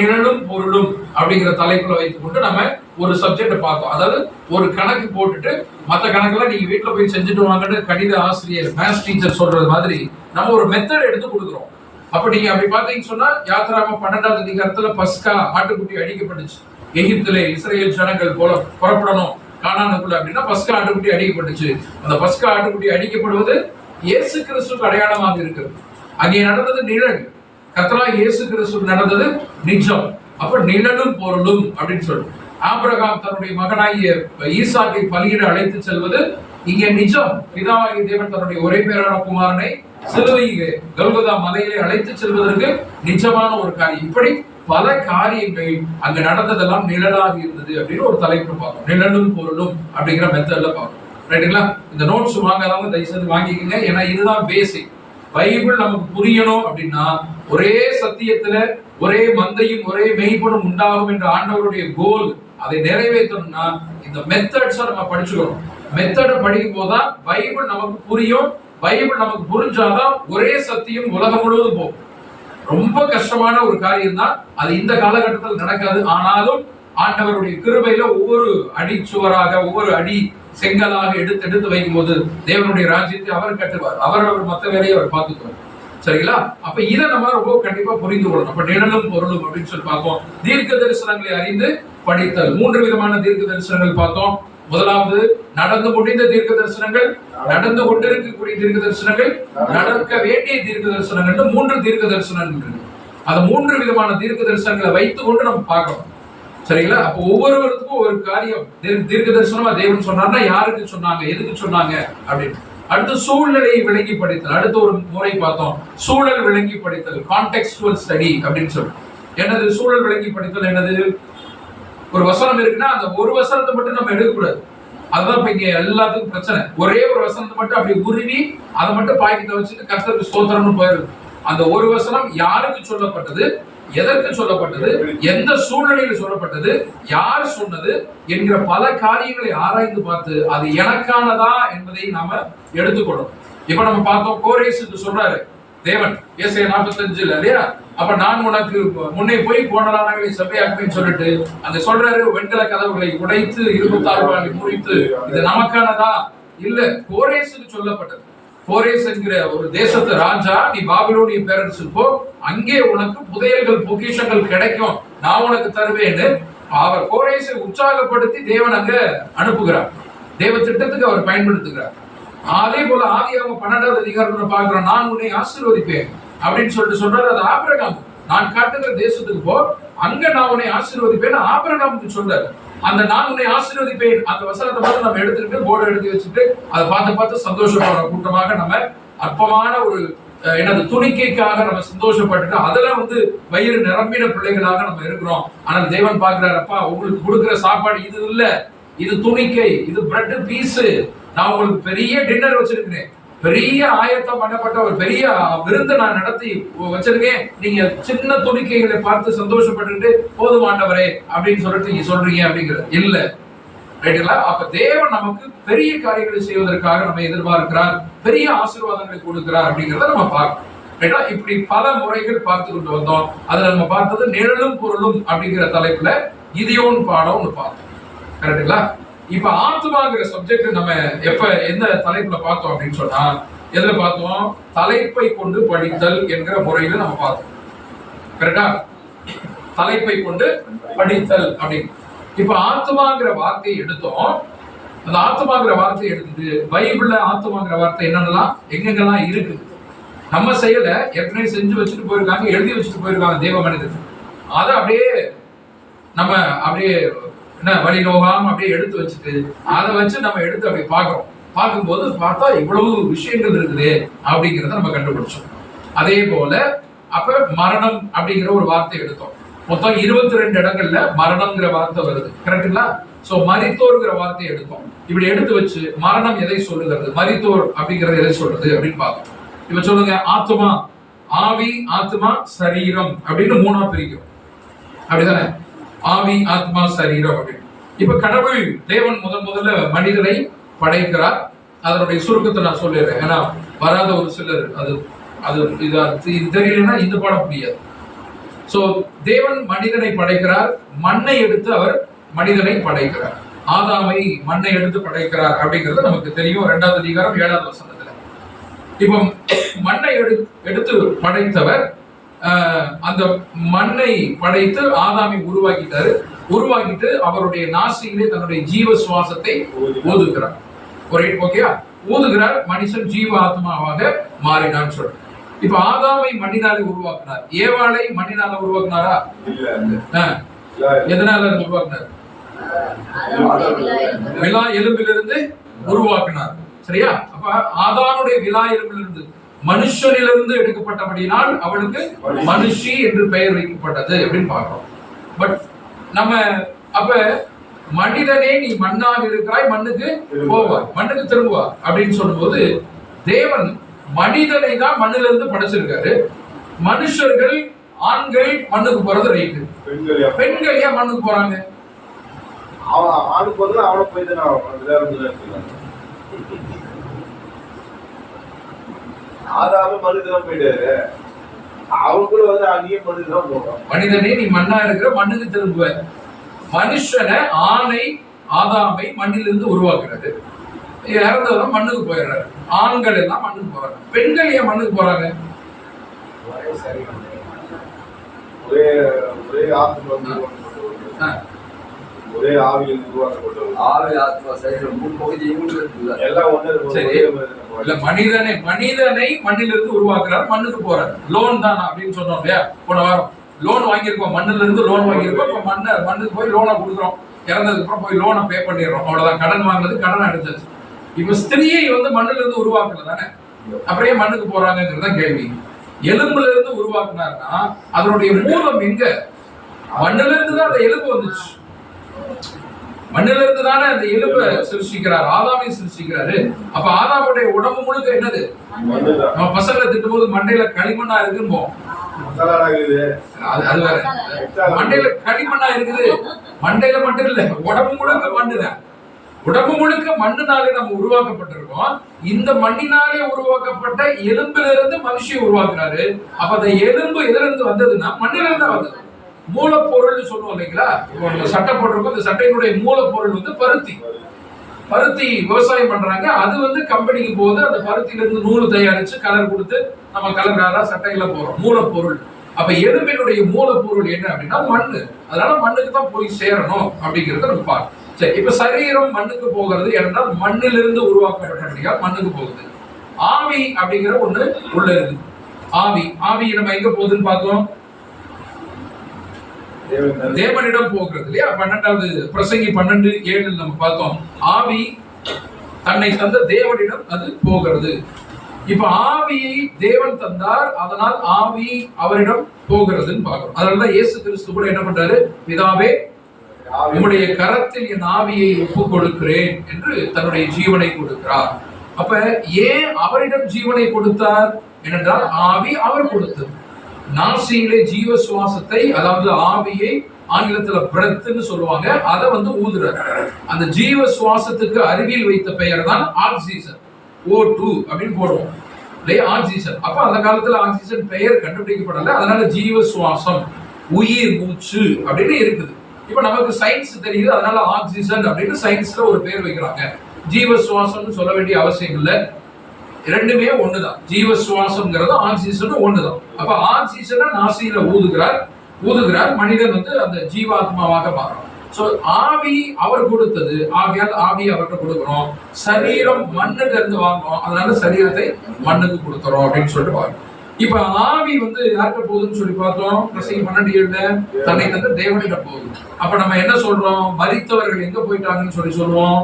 நிழலும் பொருளும் அப்படிங்கிற தலைப்புல வைத்துக் கொண்டு நம்ம ஒரு சப்ஜெக்ட் பார்த்தோம். அதாவது ஒரு கணக்கு போட்டுட்டு மற்ற கணக்கெல்லாம் நீங்க வீட்டுல போய் செஞ்சுட்டு வாங்கன்னு கணித ஆசிரியர் மேத்ஸ் டீச்சர் சொல்றது மாதிரி நம்ம ஒரு மெத்தட் எடுத்து கொடுக்குறோம். அப்ப நீங்க அப்படி பாத்தீங்கன்னு சொன்னா யாத்திராம 12வது அதிகாரத்துல பஸ்கா ஆட்டுக்குட்டி அடிக்கப்பட்டுச்சு. எகிப்திலே இஸ்ரேல் ஜனங்கள் போல புறப்படணும் கானானுக்குள்ள அப்படின்னா பஸ்கா ஆட்டுக்குட்டி அடிக்கப்பட்டுச்சு. அந்த பஸ்கா ஆட்டுக்குட்டி அடிக்கப்படுவது இயேசு கிறிஸ்துக்கு அடையாளமாக இருக்கிறது. அங்கே நடந்தது நிழல், கர்த்தராகிய இயேசு கிறிஸ்து நடந்தது நிஜம். அப்ப நிழலும் பொருளும் அப்படின்னு சொல்லு. ஆபிரகாம் தன்னுடைய மகனாகிய ஈசாக்கை பலியிட அழைத்து செல்வது இங்கே நிஜம். பிதாவாகிய தேவன் தன்னுடைய ஒரே பேரான குமாரனை சிலுவையிலே கல்கதா மலையிலே அழைத்து செல்வதற்கு நிஜமான ஒரு காரியம். இப்படி பல காரியங்கள் அங்க நடந்ததெல்லாம் நிழலாக இருந்தது அப்படின்னு ஒரு தலைப்பு பார்க்கணும். நிழலும் பொருளும் அப்படிங்கிற மெத்தட்ல பார்க்கணும். ரைட்டுங்களா? இந்த நோட்ஸ் வாங்காதவங்க தயவு செய்து வாங்கிக்கோங்க. ஏன்னா இதுதான் பேசிக். பைபிள் நமக்கு புரியணும் அப்படின்னா ஒரே சத்தியத்துல ஒரே மந்தையும் ஒரே மெய்ப்பனும் உண்டாகும் என்ற ஆண்டவருடைய கோல், அதை நிறைவேற்றணும்னா இந்த மெத்தட்ஸை நம்ம படிச்சுக்கணும். மெத்தடை படிக்கும் போதுதான் பைபிள் நமக்கு புரியும். பைபிள் நமக்கு புரிஞ்சாதான் ஒரே சத்தியம் உலகம் முழுவதும் போகும். ரொம்ப கஷ்டமான ஒரு காரியம் தான் அது. இந்த காலகட்டத்தில் நடக்காது. ஆனாலும் ஆண்டவருடைய கிருபையில ஒவ்வொரு அடிச்சுவராக ஒவ்வொரு அடி செங்கலாக எடுத்து வைக்கும் போது தேவனுடைய ராஜ்யத்தை அவர் கட்டுவார். அவர் மற்ற வேலையை அவர் பார்த்துக்குவார். சரிங்களா? அப்ப இதை நம்ம ரொம்ப கண்டிப்பா புரிந்து கொள்ளணும். அப்ப நிழலும் பொருளும் அப்படின்னு சொல்லி பார்ப்போம். தீர்க்க தரிசனங்களை அறிந்து படித்தல். 3 விதமான தீர்க்க தரிசனங்கள் பார்த்தோம். முதலாவது நடந்து முடிந்த தீர்க்க தரிசனங்கள், நடந்து கொண்டிருக்கக்கூடிய தீர்க்க தரிசனங்கள், நடக்க வேண்டிய தீர்க்க தரிசனங்கள், 3 தீர்க்க தரிசனங்கள் இருக்கு. அந்த 3 விதமான தீர்க்க தரிசனங்களை வைத்துக் கொண்டு நம்ம பார்க்கணும். சரிங்களா? அப்போ ஒவ்வொருவருக்கும் ஒரு காரியம் தீர்க்க தரிசனமா தேவன் சொன்னார்னா யாருக்கு சொன்னாங்க, எதுக்கு சொன்னாங்க அப்படின்னு. அடுத்து சூழ்நிலையை விளங்கி படித்தல். அடுத்த ஒரு முறை பார்த்தோம், சூழல் விளங்கி படித்தல், கான்டெக்ஸ்டுவல் ஸ்டடி அப்படின்னு சொல்லி. என்னது சூழல் விளங்கி படித்தல்? என்னது? ஒரு வசனம் இருக்குன்னா அந்த ஒரு வசனத்தை மட்டும் நம்ம எடுக்கக்கூடாது. அதுதான் இப்ப இங்க எல்லாத்துக்கும் பிரச்சனை. ஒரே ஒரு வசனத்தை மட்டும் அப்படி உருவி அதை மட்டும் பாக்கெட்ல வச்சுட்டு கர்த்தருக்கு ஸ்தோத்திரம்னு போயிடுது. அந்த ஒரு வசனம் யாருக்கு சொல்லப்பட்டது, எதற்கு சொல்லப்பட்டது, எந்த சூழ்நிலையில் சொல்லப்பட்டது, யார் சொன்னது என்கிற பல காரியங்களை ஆராய்ந்து பார்த்து அது எனக்கானதா என்பதை நாம எடுத்துக்கொள்ளணும். இப்ப நம்ம பார்த்தோம், கோரேசுக்கு சொல்றாரு தேவன் ஏசாயா 45 இல்லையா? அப்ப நான் உனக்கு முன்னே போய் கோணலானவர்களை சபையாக்குவேன்னு சொல்லிட்டு அங்க சொல்றாரு, வெண்கல கதவுகளை உடைத்து இரும்பு தாழ்வாளை முறித்து. இது நமக்கானதா? இல்ல, கோரேசுக்கு சொல்லப்பட்டது. கோரேஸ் என்கிற ஒரு தேசத்து ராஜா, நீ பாபிலோனிய பேரரசு போ, அங்கே உனக்கு புதையல்கள் பொக்கிஷங்கள் கிடைக்கும், நான் உனக்கு தருவேன்னு அவர் கோரேசை உற்சாகப்படுத்தி தேவன் அங்க அனுப்புகிறார். தேவ திட்டத்துக்கு அவர் பயன்படுத்துகிறார். அதே போல ஆதியாகமம் 12வது அதிகாரத்துல பார்க்கிறோம், நான் உன்னை ஆசீர்வதிப்பேன் அப்படின்னு சொல்லிட்டு சொல்றாரு. அது ஆபிரகாம், நான் காட்டுகிற தேசத்துக்கு போ, அங்க நான் உன்னை ஆசீர்வதிப்பேன் ஆபிரகாமுக்கு சொல்றாரு. அந்த நான் உன்னை ஆசீர்வதிப்பேன் அந்த வசனத்தை பார்த்து நம்ம எடுத்துக்கிட்டு போர்டு எடுத்து வச்சுட்டு அதை பார்த்து சந்தோஷப்படுற கூட்டமாக நம்ம அற்பமான ஒரு எனது துணிக்கைக்காக நம்ம சந்தோஷப்பட்டுட்டு அதெல்லாம் வயிறு நிரம்பின பிள்ளைகளாக நம்ம இருக்கிறோம். ஆனால் தேவன் பார்க்கிறாரப்பா, உங்களுக்கு கொடுக்கிற சாப்பாடு இது இல்ல, இது துணிக்கை, இது பிரெட் பீஸ். நான் உங்களுக்கு பெரிய டின்னர் வச்சிருக்கிறேன், பெரிய ஆயத்தம் பண்ணப்பட்ட ஒரு பெரிய விருந்து நான் நடத்தி வச்சிருக்கேன். நீங்க சின்ன துணிக்கைகளை பார்த்து சந்தோஷப்பட்டு போதும் ஆண்டவரே அப்படின்னு சொல்லிட்டு நீங்க சொல்றீங்க அப்படிங்கிறது இல்ல. ரைட்டுங்களா? அப்ப தேவன் நமக்கு பெரிய காரியங்களை செய்வதற்காக நம்ம எதிர்பார்க்கிறார், பெரிய ஆசீர்வாதங்களை கொடுக்கிறார் அப்படிங்கிறத நம்ம பார்க்கணும். ரைட்டா? இப்படி பல முறைகள் பார்த்து கொண்டு வந்தோம். அதுல நம்ம பார்த்தது நிழலும் பொருளும் அப்படிங்கிற தலைப்புல கிதியோன் பாடம் ஒன்று பார்த்தோம். கரெக்டுங்களா? இப்ப ஆத்மாங்கிற சப்ஜெக்ட் நம்ம எப்ப எந்த தலைப்புல பார்த்தோம் அப்படின்னு சொன்னா, எதுல பார்த்தோம்? தலைப்பை கொண்டு படித்தல் என்கிற முறையில நம்ம பார்த்தோம். கரெக்டா? தலைப்பை கொண்டு படித்தல் அப்படின்னு. இப்ப ஆத்மாங்கிற வார்த்தையை எடுத்தோம். அந்த ஆத்மாங்கிற வார்த்தையை எடுத்துட்டு பைபிள்ல ஆத்மாங்கிற வார்த்தை என்னென்னலாம் எங்கெங்கெல்லாம் இருக்குது, நம்ம செய்யல, ஏற்கனவே செஞ்சு வச்சுட்டு போயிருக்காங்க, எழுதி வச்சுட்டு போயிருக்காங்க தேவ மனிதர். அதை அப்படியே நம்ம அப்படியே என்ன வழி நோகாம அப்படியே எடுத்து வச்சுட்டு அதை வச்சு நம்ம எடுத்து அப்படி பார்க்கிறோம். பார்க்கும்போது பார்த்தா இவ்வளவு விஷயங்கள் இருக்குது அப்படிங்கிறத நம்ம கண்டுபிடிச்சோம். அதே போல அப்ப மரணம் அப்படிங்கிற ஒரு வார்த்தை எடுத்தோம். மொத்தம் 22 இடங்கள்ல மரணம்ங்கிற வார்த்தை வருது. கரெக்டுங்களா? சோ மரித்தோர்ங்கிற வார்த்தையை எடுத்தோம். இப்படி எடுத்து வச்சு மரணம் எதை சொல்லுகிறது, மரித்தோர் அப்படிங்கிறது எதை சொல்றது அப்படின்னு பார்த்தோம். இப்ப சொல்லுங்க, ஆத்மா, ஆவி, ஆத்மா, சரீரம் அப்படின்னு 3ஆ பிரிக்கிறோம். அப்படிதானே? ஆவி, ஆத்மா, சரீரம் அப்படின்னு. இப்ப கடவுள் தேவன் முதல்ல மனிதனை படைக்கிறார். அதனுடைய சுருக்கத்தை நான் சொல்லிடுறேன், ஏன்னா வராத ஒரு சிலர் அது இது தெரியலன்னா இந்த பாடம் முடியாது. சோ தேவன் மனிதனை படைக்கிறார், மண்ணை எடுத்து அவர் மனிதனை படைக்கிறார். ஆதாமை மண்ணை எடுத்து படைக்கிறார் அப்படிங்கிறது நமக்கு தெரியும். 2வது அதிகாரம் 7வது வசனத்துல. இப்போ மண்ணை எடுத்து படைத்தவர் அந்த மண்ணை படைத்து ஆதாமை உருவாக்கிட்டு அவருடைய நாசியிலே தன்னுடைய ஜீவ சுவாசத்தை ஊதுகிறார். ஊதுகிறார். மனுஷன் ஜீவ ஆத்மாவாக மாறினான்னு சொல்ற. இப்ப ஆதாமை மண்ணினாலே உருவாக்குனார், ஏவாளை மண்ணினால உருவாக்குனாரா? எதனால உருவாக்குனார்? விலா எலும்பிலிருந்து உருவாக்கினார். சரியா? அப்ப ஆதாமுடைய விலா எலும்பிலிருந்து மனுஷனிலிருந்து எடுக்கப்பட்டபடியினால் அவளுக்கு மனுஷி என்று பெயர் வைக்கப்பட்டது அப்படின்னு பார்க்கிறோம். பட் நம்ம அப்ப மனிதனே நீ மண்ணாக இருக்கிறாய், மண்ணுக்கு போவாய், மண்ணுக்கு திரும்புவார் அப்படின்னு சொல்லும்போது தேவன் மனிதனை தான் மண்ணில இருந்து படைச்சிருக்காரு. மனுஷர்கள் ஆண்கள் மண்ணுக்கு போறது ரைட்டு, பெண்கள் ஏன் மண்ணுக்கு போறாங்க? மனிதனே நீ மண்ணா இருக்கிற, மண்ணுக்கு திரும்புவ. மனுஷனை ஆணை ஆதாமை மண்ணிலிருந்து உருவாக்குறது, இறந்தவரும் மண்ணுக்கு போயிடுறாரு. ஆண்கள் எல்லாம் மண்ணுக்கு போறாங்க, பெண்கள் ஏன் மண்ணுக்கு போறாங்க? ஒரே ஆவியில் உருவாக்கப்பட்டது. ஆவி ஆத்மா சரீரம் மூணு பகுதியும் எல்லாம் ஒண்ணு. இல்ல மனிதனை மண்ணிலிருந்து உருவாக்குறாரு, மண்ணுக்கு போறாரு. லோன் தானா அப்படின்னு சொன்னோம் இல்லையா போன வாரம்? லோன் வாங்கியிருக்கோம், மண்ணுல இருந்து லோன் வாங்கியிருக்கோம். இப்ப மண்ணுக்கு போய் லோனை கொடுக்குறோம், இறந்ததுக்கு அப்புறம் போய் லோனை பே பண்ணிடுறோம். அவ்வளவுதான். கடன் வாங்குறது கடன் அடைச்சாச்சு. இப்ப ஸ்திரியை மண்ணுல இருந்து உருவாக்குறது தானே, அப்புறம் ஏன் மண்ணுக்கு போறாங்கிறதுதான் கேள்வி. எலும்புல இருந்து உருவாக்குனாருன்னா அதனுடைய மூலம் எங்க? மண்ணுல இருந்து தான் அந்த எலும்பு வந்துச்சு. மண்ணில இருந்து தானே அந்த எலும்பை சிருஷ்டிக்கிறார், ஆதாமை சிருஷ்டிக்கிறாரு. அப்ப ஆதாமுடைய உடம்பு முழுக்க என்னது? நம்ம பசங்களை திட்டும் போது மண்டையில களிமண்ணா இருக்குன்னு அது வேற. மண்டையில களிமண்ணா இருக்குது, மண்டையில மட்டும் இல்ல, உடம்பு முழுக்க மண்ணுதான். உடம்பு முழுக்க மண்ணினாலே நம்ம உருவாக்கப்பட்டிருக்கோம். இந்த மண்ணினாலே உருவாக்கப்பட்ட எலும்புல இருந்து மனுஷியை உருவாக்குறாரு. அப்ப அந்த எலும்பு எதுல இருந்து வந்ததுன்னா மண்ணில இருந்து வந்தது. மூலப்பொருள் சொல்லுவோம் இல்லைங்களா? சட்டை போட்டிருக்கோம், இந்த சட்டையினுடைய மூலப்பொருள் பருத்தி விவசாயம் பண்றாங்க. அது கம்பெனிக்கு போகுது. அந்த பருத்தியில இருந்து நூல் தயாரிச்சு கலர் கொடுத்து நம்ம கலர் சட்டையில போறோம். மூலப்பொருள். அப்ப எலும்பினுடைய மூலப்பொருள் என்ன அப்படின்னா மண்ணு. அதனால மண்ணுக்கு தான் போய் சேரணும் அப்படிங்கறத நம்ம பார்க்கணும். சரி, இப்ப சரீரம் மண்ணுக்கு போகிறது என்றால் மண்ணிலிருந்து உருவாக்கப்பட்ட மண்ணுக்கு போகுது. ஆவி அப்படிங்கிற ஒண்ணு உள்ள இருக்கு. ஆவி நம்ம எங்க போகுதுன்னு பார்த்தோம்? தேவனிடம் போகிறது இல்லையா? 12வது பிரசங்கி 12:7 நம்ம பார்த்தோம். ஆவி தன்னை தந்த தேவனிடம் அது போகிறது. இப்ப ஆவியை தேவன் தந்தார், அதனால் ஆவி அவரிடம் போகிறதுன்னு பார்க்கிறோம். அதனாலதான் இயேசு கிறிஸ்து கூட என்ன பண்றாரு? பிதாவே, உம்முடைய கரத்தில் என் ஆவியை ஒப்புக் கொடுக்கிறேன் என்று தன்னுடைய ஜீவனை கொடுக்கிறார். அப்ப ஏன் அவரிடம் ஜீவனை கொடுத்தார்? ஏனென்றால் ஆவி அவர் கொடுத்தது. நாசியிலே ஜீவ சுவாசத்தை, அதாவது ஆவியை ஆங்கிலத்துல பிரெத்னு சொல்லுவாங்க, அதை ஊதுறாரு. அந்த ஜீவ சுவாசத்துக்கு அறிவியல் வைத்த பெயர் தான் ஆக்சிஜன். O2 அப்படின்னு போடுவோம் இல்லையா? ஆக்சிஜன். அப்ப அந்த காலத்துல ஆக்சிஜன் பெயர் கண்டுபிடிக்கப்படல, அதனால ஜீவ சுவாசம், உயிர் மூச்சு அப்படின்னு இருக்குது. இப்ப நமக்கு சயின்ஸ் தெரியுது, அதனால ஆக்சிஜன் அப்படின்னு சயின்ஸ்ல ஒரு பேர் வைக்கிறாங்க. ஜீவ சுவாசம்னு சொல்ல வேண்டிய அவசியம் இல்லை, ரெண்டுமே ஒண்ணுதான். ஜீவ சுவாசம்ங்கிறது ஆக்சிஜன் ஒண்ணுதான். அப்ப ஆக்சிஜனை நாசியில ஊதுகிறார் மனிதன் அந்த ஜீவாத்மாவாக மாறும். சோ ஆவி அவர் கொடுத்தது, ஆவியால் ஆவி அவர்கிட்ட கொடுக்கிறோம். சரீரம் மண்ணுல இருந்து வாங்குறோம், அதனால சரீரத்தை மண்ணுக்கு கொடுத்துறோம் அப்படின்னு சொல்லிட்டு வாங்க. இப்ப ஆவி யார்கிட்ட போகுதுன்னு சொல்லி பார்த்தோம். பிரசங்கி 12:7 தன்னை தந்த தேவனிடம் போகுது. அப்ப நம்ம என்ன சொல்றோம்? மரித்தவர்கள் எங்க போயிட்டாங்கன்னு சொல்லுவோம்?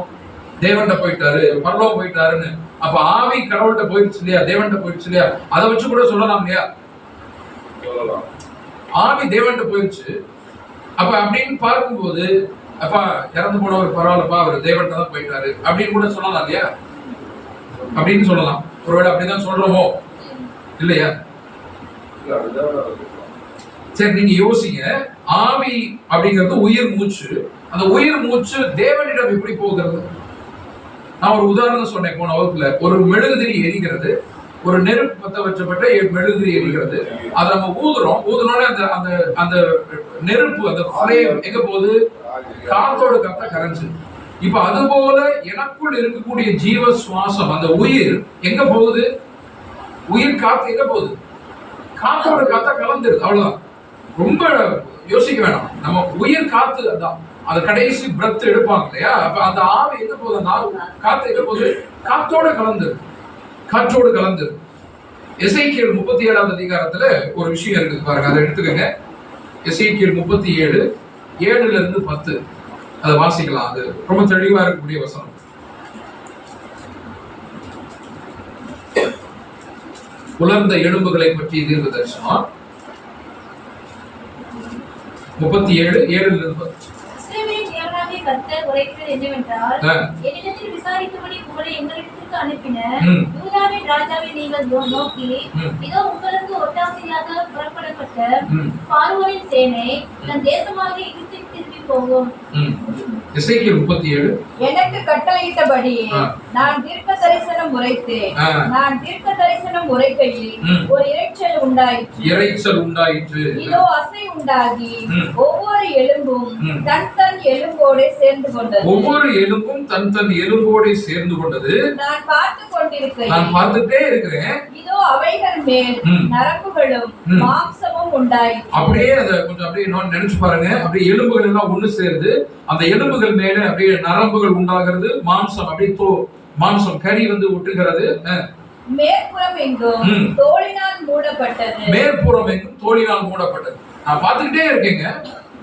தேவன்கிட்ட போயிட்டாரு, பரலோகம் போயிட்டாருன்னு. அப்ப ஆவி கடவுள்கிட்ட போயிடுச்சு இல்லையா? தேவன்கிட்ட போயிடுச்சு இல்லையா? அதை வச்சு கூட சொல்லலாம் இல்லையா? ஆவி தேவன்கிட்ட போயிடுச்சு. அப்ப அப்படின்னு பார்க்கும்போது அப்பா இறந்து போனவர் பரவாயில்லப்பா, அவர் தேவன்கிட்ட தான் போயிட்டாரு அப்படின்னு கூட சொல்லலாம் இல்லையா? அப்படின்னு சொல்லலாம். ஒருவேளை அப்படிதான் சொல்றோமோ இல்லையா? சரி, நீங்க யோசிங்க. ஆவி அப்படிங்கிறது உயிர் மூச்சு. அந்த உயிர் மூச்சு தேவனிடம் எப்படி போகிறது? நான் ஒரு உதாரணம் சொன்னேன் போன வகுப்புல. ஒரு மெழுகுதிரி எரிகிறது, ஒரு நெருப்பு பத்த வச்சப்பட்ட மெழுகு எரிகிறது. அதை நம்ம ஊதுனோட அந்த அந்த அந்த நெருப்பு அந்த ஃப்ளேம் எங்க போகுது? காத்தோட காத்தா கரைஞ்சு. இப்ப அது போல எனக்குள் இருக்கக்கூடிய ஜீவ சுவாசம் அந்த உயிர் எங்க போகுது? உயிர் காத்து எங்க போகுது? காத்தோட காத்தா கலந்துருது. அவ்வளவுதான். ரொம்ப யோசிக்க வேணாம். நம்ம உயிர் காத்து அதான் அந்த கடைசி பிரத் எடுப்பாங்க இல்லையா? அப்ப அந்த ஆவி எங்க போகுது? அந்த காத்து எங்க போகுது? காத்தோட கலந்து, காற்றோடு கலந்து. எசேக்கியேல் 37வது அதிகாரத்துல ஒரு விஷயம் இருக்குது பாருங்க, அதை எடுத்துக்கங்க. எசேக்கியேல் 37 7 - 10 அதை வாசிக்கலாம். அது ரொம்ப தெளிவா இருக்கக்கூடிய வசனம். உலர்ந்த எலும்புகளை பற்றி தீர்க்க தரிசனம் 37 7 - 10. கர்த்தர் உரைக்கிறது என்னவென்றால், என்னிடத்தில் விசாரிக்கும்படி உங்களை எங்களிடத்திற்கு அனுப்பின யூதாவின் ராஜாவை நீங்கள் நோக்கி, இதோ உங்களுக்கு ஒட்டாசையாக புறப்படப்பட்ட பார்வோனின் சேனை தன் தேசமாக இழுத்து திரும்பி போகும். எசேக்கியேல் 37 எனக்கு கட்டளையிட்டபடி நான் தீர்க்க தரிசனம் உரைத்தேன். நான் தீர்க்க தரிசனம் உரைக்கையில் ஒரு இரைச்சல் உண்டாயிற்று. இதோ அசை உண்டாகி ஒவ்வொரு எலும்பும் தன் தன் எலும்போடு சேர்ந்து கொண்டது. ஒவ்வொரு எலும்பும் தன் தன் எலும்போடு சேர்ந்து கொண்டது. நான் பார்த்துட்டே இருக்கிறேன். இதோ அவைகள் மேல் நரம்புகளும் மாம்சமும் உண்டாயிற்று. அப்படியே அதை கொஞ்சம் அப்படியே நினைச்சு பாருங்க. அப்படியே எலும்புகள் எல்லாம் ஒண்ணு சேருது. அந்த எலும்புகள் மேல அப்படியே நரம்புகள் உண்டாகிறது. மாம்சம் அப்படியே மாம்சம் கறி வந்து ஒட்டுகிறது. மேற்புறம் எங்கும் தோலினால் மூடப்பட்டது. மேற்புறம் எங்கும் தோலினால் மூடப்பட்டது. நான் பார்த்துக்கிட்டே இருக்கேங்க.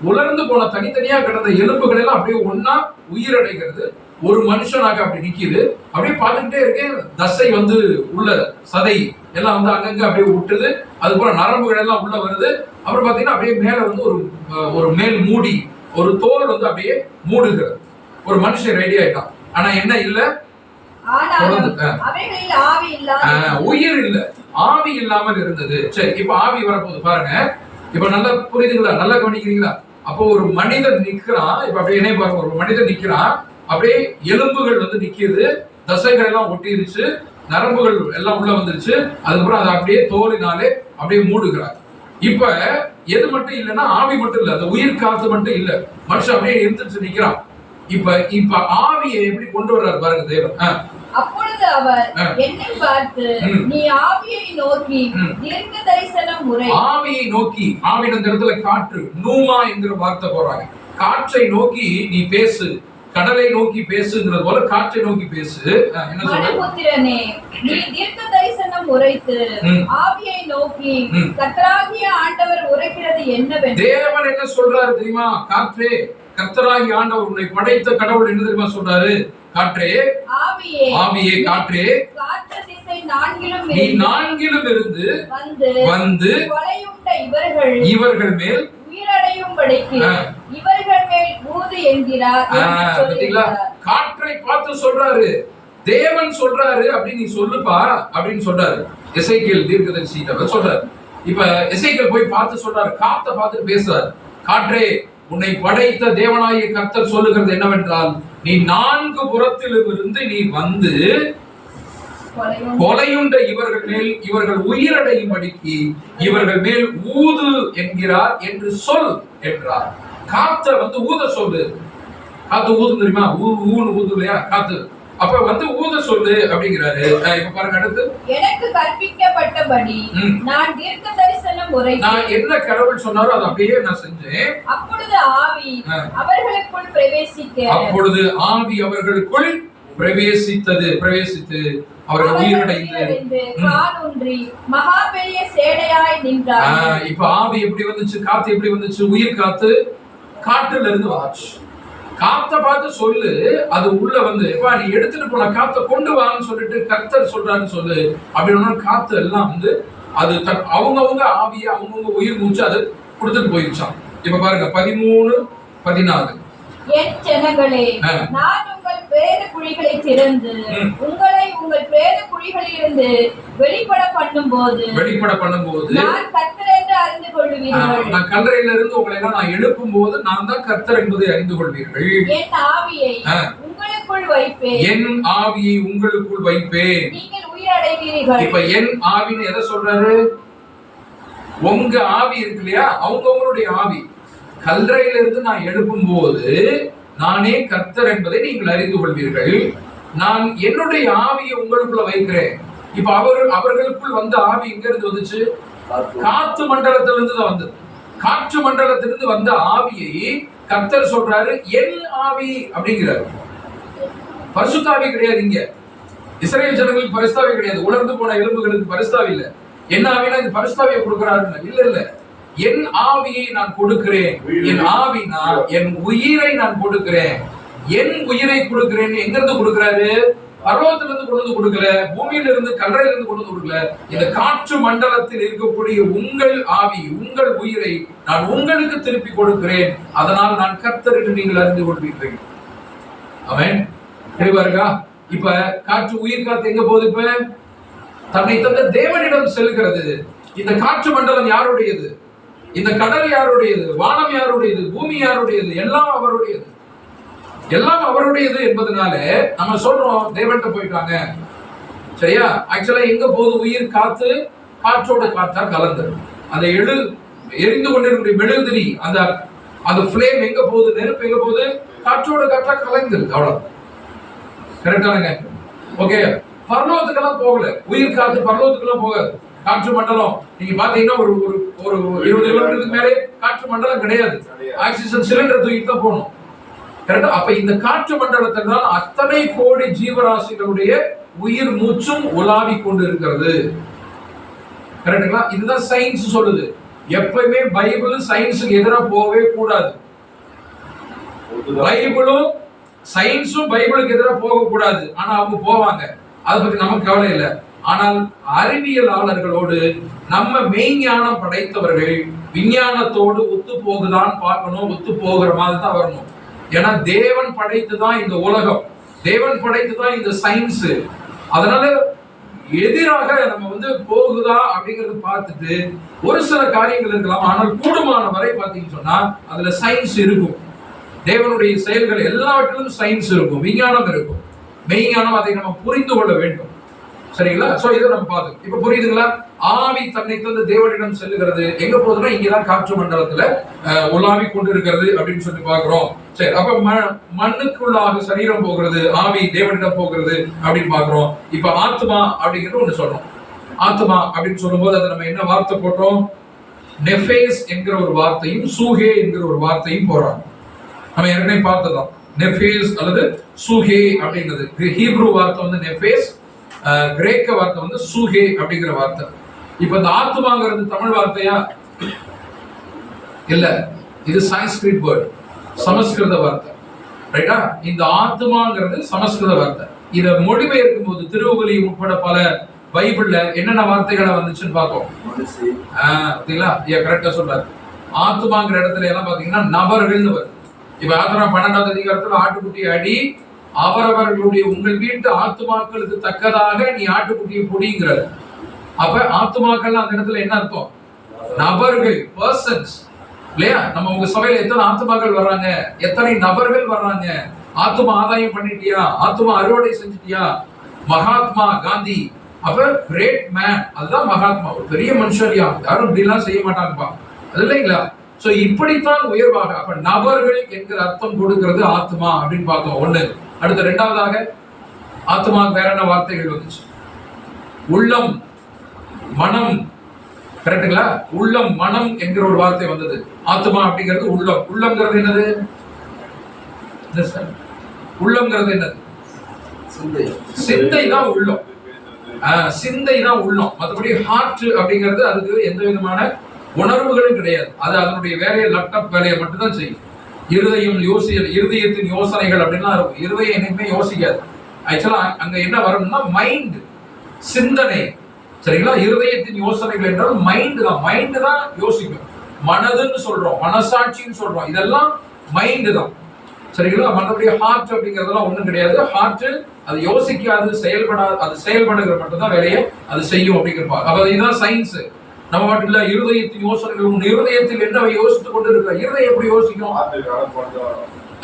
உலர்ந்து போன தனித்தனியா கிடந்த எலும்புகள் எல்லாம் அப்படியே ஒன்னா உயிரடைகிறது. ஒரு மனுஷனாக அப்படி நிக்குது. அப்படியே பார்த்துக்கிட்டே இருக்கேன். தசை வந்து உள்ள சதை எல்லாம் வந்து அங்கங்க அப்படியே விட்டுது. அதுக்கப்புறம் நரம்புகள் எல்லாம் உள்ள வருது. அப்புறம் பாத்தீங்கன்னா அப்படியே மேல வந்து ஒரு மேல் மூடி, ஒரு தோல் வந்து அப்படியே மூடுகிறது. ஒரு மனுஷன் ரெடி ஆயிட்டான். ஆனா என்ன இல்ல? உயிர் இல்ல, ஆவி இல்லாமல் இருந்தது. சரி, இப்ப ஆவி வரப்போகுது பாருங்க. இப்ப நல்லா புரியுதுங்களா? நல்லா கவனிக்கிறீங்களா? அப்போ ஒரு மனிதன் நிக்கிறான். இப்ப அப்படியே என்ன பாருங்க, ஒரு மனிதன் நிக்கிறான். அப்படியே எலும்புகள் வந்து நிக்குது. தசைகள் எல்லாம் ஒட்டிருச்சு. நரம்புகள் எல்லாம் உள்ள வந்துருச்சு. அதுக்கப்புறம் அதை அப்படியே தோலினாலே அப்படியே மூடுகிறார். இப்ப எது மட்டும் இல்லைன்னா ஆவி மட்டும் இல்ல, அந்த உயிர் காத்து மட்டும் இல்ல, மனுஷன் அப்படியே எழுந்திருச்சு நிக்கிறான். இப்ப ஆவியை எப்படி கொண்டு வர்றாரு பாருங்க தேவன். அப்பொழுது அவர் என்னை பார்த்து, நீ ஆவியை நோக்கி தீர்க்க தரிசனம் உரை. ஆவியை நோக்கி, ஆவியின் இடத்துல காற்று, நூமா என்கிற வார்த்தை போறாங்க. காற்றை நோக்கி நீ பேசு, கடலை நோக்கி பேசுங்கிறது போல காற்றை நோக்கி பேசு. என்ன சொல்ற? புத்திரனே, நீ தீர்க்க தரிசனம் உரைத்து ஆவியை நோக்கி கர்த்தராகிய ஆண்டவர் உரைக்கிறது என்னவென்று. தேவன் என்ன சொல்றாரு தெரியுமா? காற்றே, கர்த்தராகிய ஆண்டவர் உன்னை படைத்த கடவுள் என்ன தெரியுமா சொல்றாரு? காற்றே, ஆவியே, காற்றே, காற்று திசை நான்கிலும் நீ நான்கிலும் இருந்து வந்து கொலையுண்ட இவர்கள் மேல் உயிரடையும்படிக்கு இவர்கள் மேல் ஊது என்கிறார். காற்றை பார்த்து சொல்றாரு, தேவன் சொல்றாரு. அப்படி நீ சொல்லுப்பா அப்படின்னு சொல்றாரு. எசேக்கியேல் தீர்க்கதரிசி சொல்றாரு. இப்ப எசேக்கியேல் போய் பார்த்து சொல்றாரு, காத்தை பார்த்து பேசுறாரு. காற்றே, உன்னை படைத்த தேவனாகிய கர்த்தர் சொல்லுகிறது என்னவென்றால், நீ நான்கு புறத்திலும் இருந்து நீ வந்து கொலையுண்ட இவர்கள் மேல் இவர்கள் உயிரடையும்படிக்கு இவர்கள் மேல் ஊது என்கிறார் என்று சொல் என்றார். காத்த வந்து ஊத சொல்லு. காத்து ஊது தெரியுமா? ஊது இல்லையா காத்து? அப்ப வந்து ஊத சொல்லு அப்படிங்கிறாரு. இப்ப பாருங்க, அடுத்து எனக்கு கற்பிக்கப்பட்டபடி நான் தீர்க்க தரிசனம் உரைத்தேன். நான் என்ன கடவுள் சொன்னாரோ அதை அப்படியே நான் செஞ்சேன். அப்பொழுது ஆவி அவர்களுக்குள் பிரவேசித்து அவர்கள் உயிரடைந்து காலூன்றி மகா பெரிய சேனையாய் நின்றார்கள். இப்ப ஆவி எப்படி வந்துச்சு? காத்து எப்படி வந்துச்சு? உயிர் காத்து காற்றுல இருந்து வந்துச்சு. காத்த பார்த்து சொல்லு, அது உள்ள வந்து நீ எடுத்துட்டு போன காத்த கொண்டு வான்னு சொல்லிட்டு கர்த்தர் சொல்றான்னு சொல்லு அப்படின்னா காத்து எல்லாம் வந்து அது அவங்கவுங்க ஆவிய அவங்கவுங்க உயிர் மூச்சு அது கொடுத்துட்டு போயிருச்சான். இப்ப பாருங்க 13 14. என் ஜனங்களே, நான் உங்கள் பிரேத குழிகளை திறந்து உங்களை உங்கள் பிரேத குழிகளிலிருந்து வெளிப்பட பண்ணும்போது நான் கர்த்தர் என்று அறிந்து கொள்வீர்கள். நான் கல்லறையில இருந்து உங்களை எல்லாம் நான் எழுப்பும் போது நான் தான் கர்த்தர் என்பதை அறிந்து கொள்வீர்கள். என் ஆவியை உங்களுக்குள் வைப்பேன். என் ஆவியை உங்களுக்குள் வைப்பேன். நீங்கள் வெற்றி அடைவீர்கள். இப்ப என் ஆவின்னு எதை சொல்றாரு? உங்க ஆவி இருக்கு இல்லையா, அவங்களுடைய ஆவி. கல்லறையில இருந்து நான் எழுப்பும் போது நானே கர்த்தர் என்பதை நீங்கள் அறிந்து கொள்வீர்கள். நான் என்னுடைய ஆவியை உங்களுக்குள்ள வைக்கிறேன். இப்ப அவர்களுக்குள் வந்த ஆவி எங்க இருந்து வந்துச்சு? காற்று மண்டலத்திலிருந்து தான் வந்தது. காற்று மண்டலத்திலிருந்து வந்த ஆவியை கர்த்தர் சொல்றாரு என் ஆவி அப்படிங்கிறாரு. பரிசுத்தாவி கிடையாது. இங்க இஸ்ரேல் ஜனங்களுக்கு பரிசுத்தாவி கிடையாது. உலர்ந்து போன எலும்புகளுக்கு பரிசுத்தாவி இல்ல. என்ன ஆவினா இந்த பரிசுத்தாவியை கொடுக்கிறாரு? இல்ல, என் ஆவியை நான் கொடுக்கிறேன். என் ஆவினா என் உயிரை நான் கொடுக்கிறேன். என் உயிரை கொடுக்கிறேன். எங்க இருந்து கொடுக்கிறாரு? பர்வதத்துல இருந்து கொண்டு வந்து கொடுக்கல, பூமியில இருந்து கல்லறையில இருந்து கொண்டு வந்து கொடுக்கல. இந்த காற்று மண்டலத்தில் இருக்கக்கூடிய உங்கள் ஆவி, உங்கள் உயிரை நான் உங்களுக்கு திருப்பி கொடுக்கிறேன். அதனால் நான் கர்த்தர் என்று நீங்கள் அறிந்து கொள்வீர்கள். ஆமென். தெளிவாருக்கா? இப்ப காற்று, உயிர் காத்து எங்க போகுது? இப்ப தன்னை தந்த தேவனிடம் செல்கிறது. இந்த காற்று மண்டலம் யாருடையது? இந்த கடல் யாருடையது? வானம் யாருடையது? பூமி யாருடையது? எல்லாம் அவருடையது. எல்லாம் அவருடையது என்பதனால நம்ம சொல்றோம் தேவன்கிட்ட போயிட்டாங்க. சரியா? ஆக்சுவலா எங்க போகுது? உயிர் காத்து காற்றோட காற்றா கலந்து அந்த எரிந்து கொண்டிருக்கிற மெழுகுதிரி, அந்த ஃப்ளேம் எங்க போகுது? நெருப்பு எங்க போகுது? காற்றோட காற்றா கலந்துருக்கு. அவ்வளவு கரெக்டானுங்க. ஓகே. பரலோகத்துக்கெல்லாம் போகல. உயிர் காத்து பரலோகத்துக்கெல்லாம் போகாது. காற்று மண்டலம் நீங்க பாத்தீங்கன்னா ஒரு 20 கிலோமீட்டருக்கு மேலே காற்று மண்டலம் கிடையாது. ஆக்சிஜன் சிலிண்டர் தூக்கிட்டு தான் போகணும். கரெக்டா? அப்ப இந்த காற்று மண்டலத்தில் தான் அத்தனை கோடி ஜீவராசிகளுடைய உயிர் மூச்சும் உலாவி கொண்டு இருக்கிறது. கரெக்டுங்களா? இதுதான் சயின்ஸ் சொல்லுது. எப்பயுமே பைபிள் சயின்ஸுக்கு எதிராக போகவே கூடாது. பைபிளும் சயின்ஸும் பைபிளுக்கு எதிராக போக கூடாது. ஆனா அவங்க போவாங்க. அதை பத்தி நமக்கு கவலை இல்லை. ஆனால் அறிவியலாளர்களோடு நம்ம மெய்ஞானம் படைத்தவர்கள் விஞ்ஞானத்தோடு ஒத்து போகுதான் பார்க்கணும். ஒத்து போகிற மாதிரி தான் வரணும். ஏன்னா தேவன் படைத்துதான் இந்த உலகம், தேவன் படைத்துதான் இந்த சயின்ஸ். அதனால எதிராக நம்ம போகுதா அப்படிங்கறத பார்த்துட்டு ஒரு சில காரியங்கள் இருக்கலாம். ஆனால் கூடுமான வரை பார்த்தீங்கன்னு சொன்னா அதுல சயின்ஸ் இருக்கும். தேவனுடைய செயல்கள் எல்லாவற்றிலும் சயின்ஸ் இருக்கும், விஞ்ஞானம் இருக்கும். மெய்ஞானம் அதை நம்ம புரிந்து கொள்ள வேண்டும். சரிங்களா? சோ இதை நம்ம பார்த்தோம். இப்ப புரியுதுங்களா? ஆவி தன்னை தந்து தேவனிடம் செல்லுகிறது. எங்க போகுதுன்னா இங்கதான் காற்று மண்டலத்துல உலாவி கொண்டு இருக்கிறது அப்படின்னு சொல்லி பாக்குறோம். சரி, அப்ப மண்ணுக்குள்ளாக சரீரம் போகிறது, ஆவி தேவனிடம் போகிறது அப்படின்னு பாக்குறோம். இப்ப ஆத்மா அப்படிங்கிறது ஒண்ணு சொல்றோம். ஆத்மா அப்படின்னு சொல்லும் போது அதை நம்ம என்ன வார்த்தை போட்டோம்? நெஃபேஸ் என்கிற ஒரு வார்த்தையும் சூஹே என்கிற ஒரு வார்த்தையும் போறாங்க. நம்ம ஏற்கனவே பார்த்ததான். நெஃபேஸ் அல்லது சூஹே அப்படிங்கிறது ஹீப்ரு வார்த்தை நெஃபேஸ், கிரேக்க வார்த்தை சூஹே அப்படிங்கிற வார்த்தை. இப்ப இந்த ஆத்மாங்கிறது தமிழ் வார்த்தையா? இல்ல, இது சான்ஸ்கிரிட் வேர்ட், சமஸ்கிருத வார்த்தை. ரைட்டா? இந்த ஆத்மாங்கிறது சமஸ்கிருத வார்த்தை. இத மொழிபெயர்க்கும் போது திருவுலி உட்பட பல பைபிள்ல என்னென்ன வார்த்தைகளை வந்துச்சுன்னு பார்த்தோம். கரெக்டா சொல்றாரு. ஆத்மாங்கிற இடத்துல எல்லாம் பாத்தீங்கன்னா நபர்கள்னு வருது. இப்ப ஆத்மா 12வது அதிகாரத்துல ஆட்டுக்குட்டி அடி, அவரவர்களுடைய உங்கள் வீட்டு ஆத்துமாக்களுக்கு தக்கதாக நீ ஆட்டுக்குட்டியை பொடிங்கிறது. அப்ப ஆத்துமாக்கள் அந்த இடத்துல என்ன அர்த்தம்? நபர்கள், பர்சன்ஸ் இல்லையா? நம்ம உங்க சபையில எத்தனை ஆத்துமாக்கள் வர்றாங்க, எத்தனை நபர்கள் வர்றாங்க? ஆத்துமா ஆதாயம் பண்ணிட்டியா? ஆத்துமா அறுவடை செஞ்சிட்டியா? மகாத்மா காந்தி, அப்ப கிரேட் மேன், அதுதான் மகாத்மா. ஒரு பெரிய மனுஷரியா, யாரும் இப்படி எல்லாம் செய்ய மாட்டாங்கப்பா, அது இல்லைங்களா? சோ இப்படித்தான் உயர்வாக அப்ப நபர்கள் என்கிற அர்த்தம் கொடுக்கிறது ஆத்மா அப்படின்னு பார்த்தோம். ஒண்ணு. அடுத்த இரண்டாவதாக ஆத்மா வேற என்ன வார்த்தைகள் வந்துச்சு? உள்ளம், மனம். கரெக்டுங்களா? உள்ளம், மனம் என்கிற ஒரு வார்த்தை வந்தது. ஆத்மா அப்படிங்கிறது உள்ளம். உள்ளம்ங்கிறது என்னது? உள்ளம்ங்கிறது என்னது? சிந்தை தான் உள்ளம். சிந்தை தான் உள்ளம். மற்றபடி ஹார்ட் அப்படிங்கிறது அதுக்கு எந்த விதமான உணர்வுகளும் கிடையாது. அது அதனுடைய வேலையை, லேப்டாப் வேலையை மட்டும்தான் செய்யும். இருதயத்தின் யோசனைகள் அப்படின்னா இருக்கும். இருதயம் என்னைக்குமே யோசிக்காது. ஆக்சுவலா அங்க என்ன வரணும்னா மைண்ட், சிந்தனை. சரிங்களா? இருதயத்தின் யோசனைகள் என்றால் மைண்ட் தான். மைண்ட் தான் யோசிக்கும். மனதுன்னு சொல்றோம், மனசாட்சின்னு சொல்றோம், இதெல்லாம் மைண்ட் தான். சரிங்களா? மற்றபடி ஹார்ட் அப்படிங்கிறதெல்லாம் ஒண்ணும் கிடையாது. ஹார்ட் அது யோசிக்காது, செயல்படாது. அது செயல்படுகிற மட்டும்தான் வேலையை அது செய்யும் அப்படிங்கிறப்பா. அப்ப இதுதான் சயின்ஸ். நம்ம மட்டும் இல்ல, இருதயத்தின் யோசனைகள். உன் இருதயத்தில் என்ன யோசித்துக் கொண்டு இருக்க? இருதயம் எப்படி யோசிக்கும்?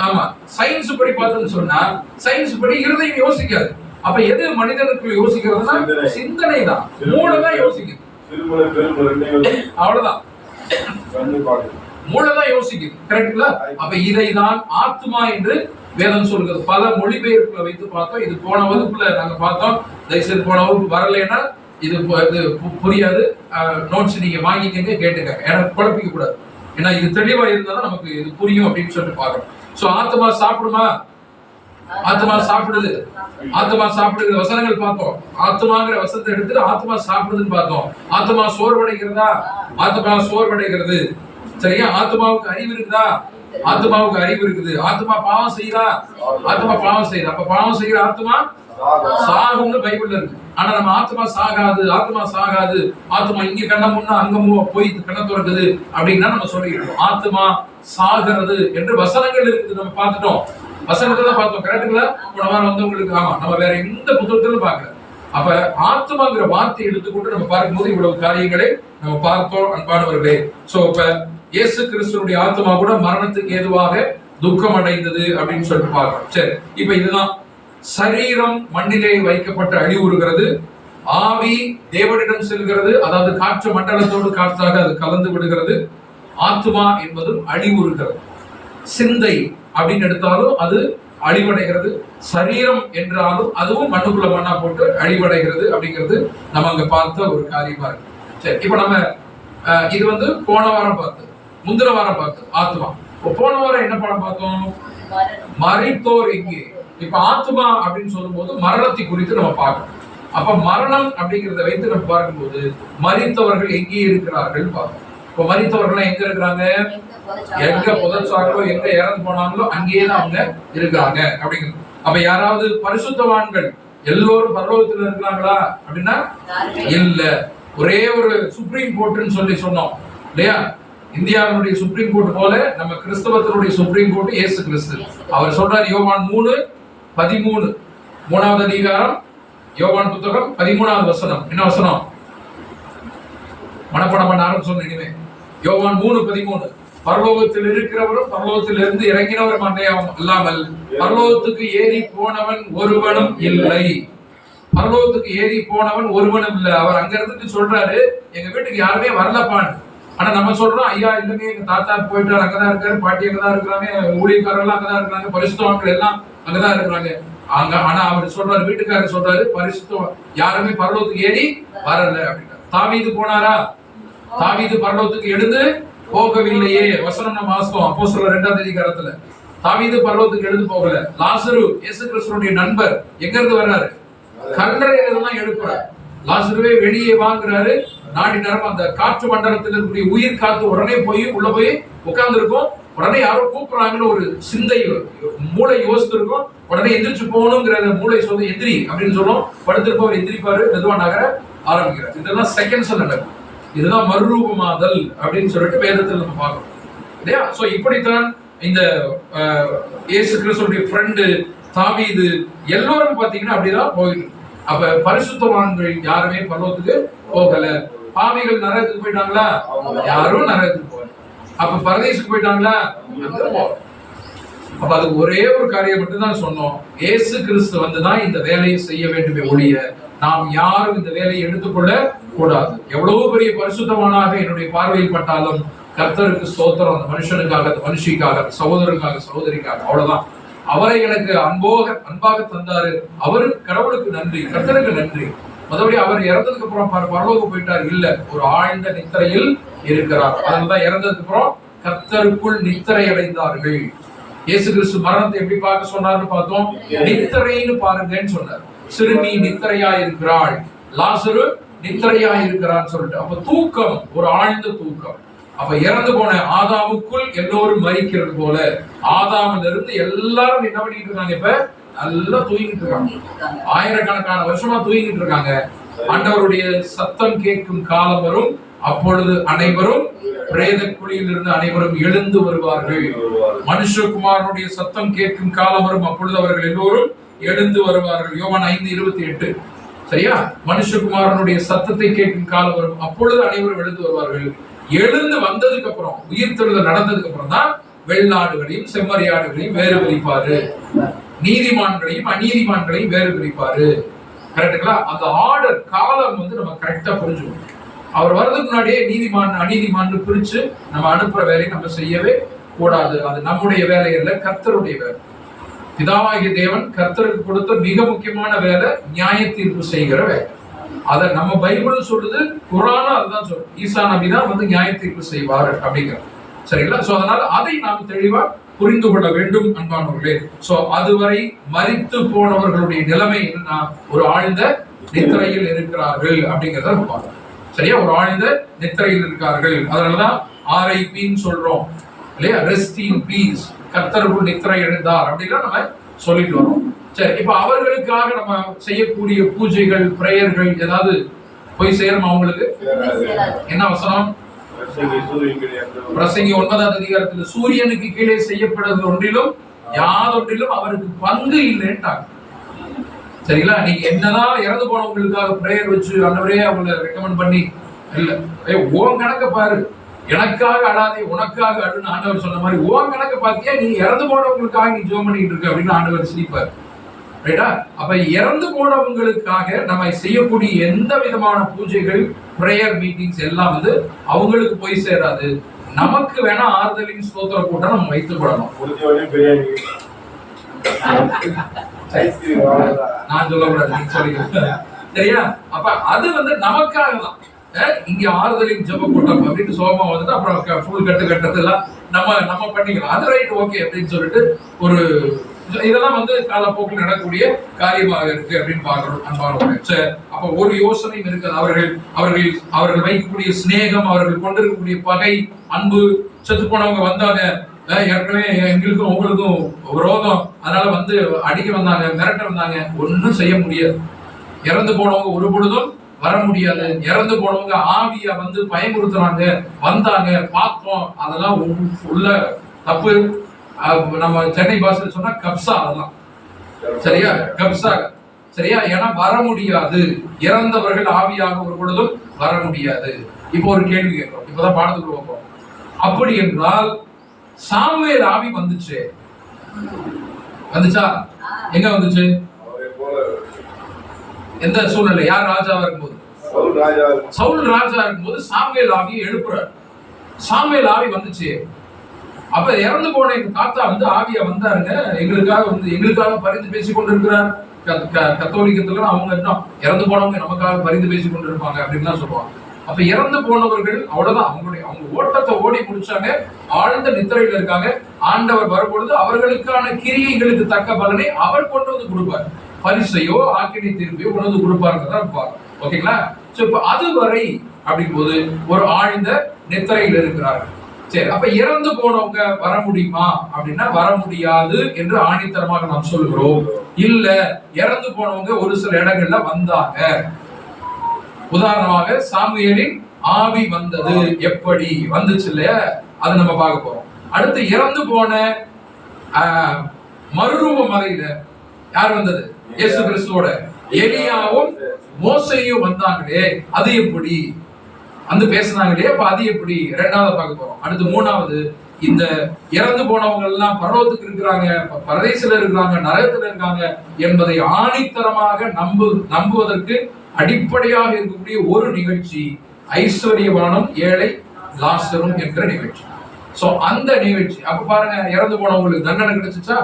ஆமா, சயின்ஸ் படி பார்த்தோம்னு சொன்னா சயின்ஸ் படி இருதயம் யோசிக்காது. அப்ப எது மனிதனுக்குள் யோசிக்கிறதுனா சிந்தனை தான், மூளைதான் யோசிக்குது. அவ்வளவுதான், மூளைதான் யோசிக்குது. கரெக்டுங்களா? அப்ப இதைதான் ஆத்மா என்று வேதம் சொல்கிறது. பல மொழிபெயர்ப்புகளை வைத்து பார்த்தோம். இது போன வகுப்புல நாங்க பார்த்தோம். தயவுசெய்து போன வகுப்பு வரலைன்னா இது புரியாது. நோட்ஸ் நீங்க வாங்கிக்கங்க, கேட்டுக்கங்க. எனக்கு குழப்பிக்க கூடாது. ஏன்னா இது தெளிவா இருந்தாதான் நமக்கு இது புரியும் அப்படின்னு சொல்லிட்டு பாக்குறோம். சோ ஆத்மா சாப்பிடுமா? ஆத்மா சாப்பிடுது. ஆத்மா சாப்பிடுகிற வசனங்கள் பார்த்தோம். ஆத்மாங்கிற வசனத்தை எடுத்துட்டு ஆத்மா சாப்பிடுதுன்னு பார்த்தோம். ஆத்மா சோர்வடைகிறதா? ஆத்மா சோர்வடைகிறது. சரியா? ஆத்மாவுக்கு அறிவு இருக்குதா? ஆத்மாவுக்கு அறிவு இருக்குது. ஆத்மா பாவம் செய்யறா? ஆத்மா பாவம் செய்யறா. அப்ப பாவம் செய்யற ஆத்மா சாகும்னு பைபிள்ல இருக்கு. ஆனா நம்ம ஆத்மா சாகாது, ஆத்மா சாகாது, ஆத்மா இங்க கண்ண முன்னா அங்க போய் கண்ண துறக்குது அப்படின்னா நம்ம சொல்லிடுறோம். ஆத்மா சாகிறது என்று வசனங்கள் இருக்குது. நம்ம பார்த்துட்டோம். வசனத்தை தான் பார்த்தோம். கரெக்டுங்களா? போன வாரம் வந்து உங்களுக்கு ஆமா, நம்ம வேற எந்த புத்தகத்திலும் பார்க்கல. அப்ப ஆத்மாங்கிற வார்த்தை எடுத்துக்கொண்டு நம்ம பார்க்கும்போது இவ்வளவு காரியங்களை நம்ம பார்த்தோம் அன்பானவர்களே. சோ இப்ப இயேசு கிறிஸ்துனுடைய ஆத்மா கூட மரணத்துக்கு ஏதுவாக துக்கம் அடைந்தது அப்படின்னு சொல்லிட்டு பார்க்கிறோம். சரி, இப்ப இதுதான் சரீரம் மண்ணிலே வைக்கப்பட்ட அழிவுறுகிறது, ஆவி தேவனிடம் செல்கிறது, அதாவது காற்று மண்டலத்தோடு காற்றாக அது கலந்து விடுகிறது. ஆத்மா என்பதும் அழிவுறுகிறது. சிந்தை அப்படின்னு எடுத்தாலும் அது அழிவடைகிறது. சரீரம் என்றாலும் அதுவும் மண்ணுக்குள்ள மண்ணா போட்டு அழிவடைகிறது அப்படிங்கிறது நம்ம அங்க பார்த்த ஒரு காரியமா இருக்கு. சரி, இப்ப நம்ம இது வந்து போன வாரம் பார்த்தது, முந்தின வாரம் பார்த்தது ஆத்மா. போன வாரம் என்ன படம் பார்த்தோம்? மரித்தோர் எங்கே. இப்ப ஆத்மா அப்படின்னு சொல்லும் போது மரணத்தை குறித்து நம்ம பார்க்கணும். அப்ப மரணம் அப்படிங்கிறத வைத்து நம்ம பார்க்கும்போது மரித்தவர்கள் எங்கே இருக்கிறார்கள் பார்க்கணும். இப்ப மரித்தவர்கள் எங்க இருக்கிறாங்க? எங்க புதைச்சாங்களோ, எங்க இறந்து போனாங்களோ அங்கேயேதான் அவங்க இருக்கிறாங்க அப்படிங்கிறது. அப்ப யாராவது பரிசுத்தவான்கள் எல்லோரும் பரலோகத்துல இருக்கிறாங்களா அப்படின்னா இல்ல. ஒரே ஒரு சுப்ரீம் கோர்ட்னு சொல்லி சொன்னோம் இல்லையா? இந்தியாவினுடைய சுப்ரீம் கோர்ட் போல நம்ம கிறிஸ்தவத்தினுடைய சுப்ரீம் கோர்ட் இயேசு கிறிஸ்து. அவர் சொல்றார் யோவான் 3:13 3வது அதிகாரம் யோவான் புத்தகம் 13வது வசனம். என்ன வசனம்? மனப்பாடம் பண்ண ஆரம்பிச்சோம். இனிமே யோவான் 3:13 பரலோகத்தில் இருக்கிறவரும் பரலோகத்தில் இருந்து இறங்கினவரும் அல்லாமல் பரலோகத்துக்கு ஏறி போனவன் ஒருவனும் இல்லை. பரலோகத்துக்கு ஏறி போனவன் ஒருவனும் இல்லை. அவர் அங்க இருந்துட்டு சொல்றாரு, எங்க வீட்டுக்கு யாருமே வரலப்பான்னு. ஆனா நம்ம சொல்றோம், ஐயா இல்லைங்க, எங்க தாத்தா போயிட்டாரு, அங்கதான் இருக்காரு, பாட்டி அங்கதான் இருக்கிறாங்க, ஊழியக்காரர்கள் அங்கதான் இருக்கிறாங்க, பரிசுத்தவான்கள் எல்லாம் அங்கதான் இருக்கிறாங்க. அங்க ஆனா அவர் சொல்றாரு, வீட்டுக்காரர் சொல்றாரு, பரிசுத்தம் யாருமே பரலோகத்துக்கு ஏறி வரல அப்படின்னா. தாவீது போனாரா? தாவீது பரலோகத்துக்கு எழுந்து போகவில்லையே. வசனம் நம்ம வாசித்தோம் அப்போஸ்தலர் 2வது அதிகாரத்துல. தாவீது பரலோகத்துக்கு எழுந்து போகல. லாசரு இயேசு கிறிஸ்துவினுடைய நண்பர் எங்க இருந்து வர்றாரு? கல்லறையில தான் எழுப்புறாரு. லாசருவே வெளியே வாங்குறாரு. நாடி நேரம் அந்த காற்று மண்டலத்தில் இருக்கக்கூடிய உயிர் காத்து உடனே போய் உள்ள போய் உட்கார்ந்து இருக்கும். உடனே யாரோ கூப்பிடுறாங்கன்னு ஒரு சிந்தை மூளை யோசித்து இருக்கும். உடனே எந்திரிச்சு போகணுங்கிற மூளை சொல்லி எந்திரி அப்படின்னு சொல்லும். படுத்திருப்பவர் எந்திரிப்பாரு, மெதுவா நகர ஆரம்பிக்கிறார். இதெல்லாம் செகண்ட்ஸ் நடக்கும். இதுதான் மறுரூபமாதல் அப்படின்னு சொல்லிட்டு வேதத்தில் நம்ம பார்க்கணும் இல்லையா? சோ இப்படித்தான் இந்த இயேசு கிறிஸ்துடைய ஃப்ரெண்டு தாவீது எல்லோரும் பாத்தீங்கன்னா அப்படிதான் போயிட்டு. அப்ப பரிசுத்தவான்கள் யாருமே பரலோகத்துக்கு போகல. பாவிகள் நரகத்துக்கு போயிட்டாங்களா? யாரும் நரகத்துக்கு போகல. அப்ப பரதேசுக்கு போயிட்டாங்களா? அப்ப அதுக்கு ஒரே ஒரு காரியம் மட்டும் தான் சொன்னோம். இயேசு கிறிஸ்து வந்துதான் இந்த வேலையை செய்ய வேண்டுமே ஒழிய நாம் யாரும் இந்த வேலையை எடுத்துக்கொள்ள கூடாது. எவ்வளவு பெரிய பரிசுத்தவானாக என்னுடைய பார்வையில் பட்டாலும் கர்த்தருக்கு ஸ்தோத்திரம். அந்த மனுஷனுக்காக, அந்த மனுஷிக்காக, சகோதரனுக்காக, சகோதரிக்காக, அவ்வளவுதான். அவரை எனக்கு அன்பாக தந்தாரு. அவருக்கு கடவுளுக்கு நன்றி, கர்த்தருக்கு நன்றி. மற்றபடி அவர் இறந்ததுக்கு அப்புறம் பரலோகம் போயிட்டார் இல்ல, ஒரு ஆழ்ந்த நித்திரையில் இருக்கிறார். அதனாலதான் இறந்ததுக்கு அப்புறம் கர்த்தருக்குள் நித்திரை அடைந்தார்கள். இயேசு கிறிஸ்து மரணத்தை எப்படி பார்க்க சொன்னார்னு பார்த்தோம். நித்திரைன்னு பாருங்கன்னு சொன்னார். சிறுமி நித்திரையா இருக்கிறாள், லாசரு நித்திரையா இருக்கிறான்னு சொல்லிட்டு. அப்ப தூக்கம், ஒரு ஆழ்ந்த தூக்கம். அப்ப இறந்து போன ஆதாமுக்குள் எல்லோரும் மரிக்கிறது போல ஆதாமில இருந்து எல்லாரும் என்ன பண்ணிட்டு இருக்காங்க? இப்ப நல்லா தூங்கிட்டு இருக்காங்க. ஆயிரக்கணக்கான வருஷமா தூங்கிட்டு இருக்காங்க. ஆண்டவருடைய சத்தம் கேட்கும் காலம் வரும், அப்பொழுது அனைவரும் பிரேத குழியில் இருந்து அனைவரும் எழுந்து வருவார்கள். மனுஷகுமாரனுடைய சத்தம் கேட்கும் காலம் வரும், அப்பொழுது அவர்கள் எல்லோரும் எழுந்து வருவார்கள். யோவான் 5:28. சரியா? மனுஷகுமாரனுடைய சத்தத்தை கேட்கும் காலம் வரும், அப்பொழுது அனைவரும் எழுந்து வருவார்கள். எழுந்து வந்ததுக்கு அப்புறம், உயிர்த்தெழுதல் நடந்ததுக்கு அப்புறம் தான் வெள்ளாடுகளையும் செம்மறியாடுகளையும் வேறு பிரிப்பாரு. நீதிமான்களையும் அநீதிமான்களையும் வேறு பிரிப்பாரு. கரெக்டுங்களா? அந்த ஆர்டர் காலம் வந்து நம்ம கரெக்டா புரிஞ்சுக்கணும். அவர் வர்றதுக்கு முன்னாடியே நீதிமான் அநீதிமான் பிரிச்சு நம்ம அனுப்புற வேலையை நம்ம செய்யவே கூடாது. அது நம்முடைய வேலை இல்ல, கர்த்தருடைய வேலை. பிதாவாகிய தேவன் கர்த்தருக்கு கொடுத்த மிக முக்கியமான வேலை நியாய தீர்ப்பு செய்கிற வேலை. அத நம்ம பைபிள் சொல்லுது, குர்ஆனும் அதுதான் சொல்லுது. ஈசா நபி தான் வந்து நியாய தீர்ப்பு செய்வார் அப்படிங்கிறது. சரிங்களா? சோ அதனால அதை நாம் தெளிவா புரிந்து கொள்ள வேண்டும் அன்பானவர்களே. சோ அதுவரை மரித்து போனவர்களுடைய நிலைமை என்னன்னா, ஒரு ஆழ்ந்த நித்திரையில் இருக்கிறார்கள் அப்படிங்கிறத நம்ம பார்க்கணும். சரியா? ஒரு ஆழ்ந்த நித்திரையில் இருக்கார்கள். அதனாலதான் RIPன்னு சொல்றோம் இல்லையா? ரெஸ்ட் இன் பீஸ், கர்த்தருக்குள் நித்திரை எழுந்தார் அப்படின்னா நம்ம சொல்லிட்டு வரோம். சரி, இப்ப அவர்களுக்காக நம்ம செய்யக்கூடிய பூஜைகள், பிரேயர்கள் ஏதாவது போய் சேரும் அவங்களுக்கு? என்ன வசனம்? பிரசங்கி 9ஆம் அதிகாரத்தில் சூரியனுக்கு கீழே செய்யப்படுவது ஒன்றிலும் யாதொன்றிலும் அவருக்கு பங்கு இல்லைன்ட்டாங்க. சரிங்களா? நீங்க என்னதான் இறந்து போனவங்களுக்காக பிரேயர் வச்சு ஆண்டவரே அவங்களை ரெக்கமெண்ட் பண்ணி இல்ல, ஓன் கணக்க பாரு, எனக்காக அழாதே உனக்காக அழுன்னு ஆண்டவர் சொன்ன மாதிரி ஓன் கணக்க பாத்தியா, நீ இறந்து போனவங்களுக்காக நீ ஜெபம் பண்ணிட்டு இருக்க அப்படின்னு ஆண்டவர் சிரிப்பார். ரைட்டா? அப்ப இறந்து போனவங்களுக்காக நம்ம செய்யக்கூடிய எந்த விதமான பூஜைகள், பிரேயர் மீட்டிங்ஸ் எல்லாம் வந்து அவங்களுக்கு போய் சேராது. நமக்கு வேணா ஆறுதலின் ஸ்தோத்திர கூட்டம் நம்ம வைத்துக் கொள்ளணும். நான் சொல்லக்கூடாது, நீங்க சொல்லிக்க. சரியா? அப்ப அது வந்து நமக்காக தான். இங்க ஆறுதலின் ஜெப கூட்டம் அப்படின்னு சோகமா வந்துட்டு அப்புறம் ஃபுல் கட்டுறதெல்லாம் நம்ம பண்ணிக்கலாம். அது ரைட், ஓகே அப்படின்னு சொல்லிட்டு ஒரு இதெல்லாம் வந்து காலப்போக்கில் நடக்கக்கூடிய காரியமாக இருக்கு அப்படின்னு பாக்குறோம் அன்பானவர்களே. சரி, அப்ப ஒரு யோசனையும் இருக்குது. அவர்கள் வைக்கக்கூடிய சிநேகம், அவர்கள் கொண்டிருக்கக்கூடிய பகை, அன்பு, செத்து போனவங்க வந்தாங்க, ஏற்கனவே எங்களுக்கும் உங்களுக்கும் விரோதம், அதனால வந்து அடிக்க வந்தாங்க, மிரட்ட வந்தாங்க, ஒன்னும் செய்ய முடியாது. இறந்து போனவங்க ஒரு பொழுதும் வர முடியாது. இறந்து போனவங்க ஆவியா வந்து பயமுறுத்துறாங்க, வந்தாங்க, பார்த்தோம், அதெல்லாம் உள்ள தப்பு. நம்ம சென்னை பாஷையில் சொன்னா கப்சா, அதெல்லாம் சரியா? கப்சா, சரியா? ஏன்னா வர முடியாது. இறந்தவர்கள் ஆவியாக ஒரு பொழுதும் வர முடியாது. இப்போ ஒரு கேள்வி கேட்கிறோம், இப்பதான் பாடத்துக்கு போறோம். அப்படி என்றால் சாமுவேல் ஆவி வந்துச்சா? எங்க வந்துச்சு? எந்த சூழ்நிலை? யார் ராஜாவா இருக்கும்போது? சவுல் ராஜா இருக்கும்போது சாமுவேல் ஆவியை எழுப்புறார். சாமுவேல் ஆவி வந்துச்சு. அப்ப இறந்து போன எங்க தாத்தா வந்து ஆவியா வந்தாருங்க, எங்களுக்காக பரிந்து பேசி கொண்டிருக்கிறார். கத்தோலிக்கத்துல அவங்க என்ன இறந்து போனவங்க நமக்காக பரிந்து பேசி கொண்டிருப்பாங்க அப்படின்னு தான் சொல்லுவாங்க. அப்ப இறந்து போனவர்கள் அவ்வளவுதான், அவங்க ஓட்டத்தை ஓடி முடிச்சாங்க, ஆழ்ந்த நித்திரையில இருக்காங்க. ஆண்டவர் வரும்பொழுது அவர்களுக்கான கிரியைகளுக்கு தக்க பலனை அவர் கொண்டு வந்து கொடுப்பார். பரிசையோ ஆக்கினை தீர்ப்பையோ கொண்டு வந்து கொடுப்பாருங்கிறத. ஓகேங்களா? இப்ப அதுவரை அப்படிங்கும்போது ஒரு ஆழ்ந்த நித்திரையில் இருக்கிறார்கள். சரி, அப்ப இறந்து போனவங்க வர முடியுமா அப்படின்னா வர முடியாது என்று ஆணித்தரமாக நாம் சொல்கிறோம். இல்ல, இறந்து போனவங்க ஒரு சில இடங்கள்ல வந்தாங்க. உதாரணமாக சாமுவேலின் ஆவி வந்தது, எப்படி வந்துச்சு இல்லையா? அதை நம்ம பார்க்க போறோம். அடுத்து இறந்து போன மறுரூப மலையில யார் வந்தது? இயேசு கிறிஸ்துவோட எலியாவும் மோசேயும் வந்தாங்களே, அது எப்படி வந்து பேசினாங்களே, அப்ப அது எப்படி? இரண்டாவது பார்க்க போறோம். அடுத்து மூணாவது, இந்த இறந்து போனவங்க எல்லாம் பரலோகத்துக்கு இருக்கிறாங்க, பரதேசில இருக்கிறாங்க, நரகத்துல இருக்காங்க என்பதை ஆணித்தரமாக நம்புவதற்கு அடிப்படையாக இருக்கக்கூடிய ஒரு நிகழ்ச்சி ஐஸ்வர்யவானும் ஏழை லாசரும் என்கிற நிகழ்ச்சி. சோ அந்த நிகழ்ச்சி அப்ப பாருங்க, இறந்து போனவங்களுக்கு தண்டனை கிடைச்சிச்சா?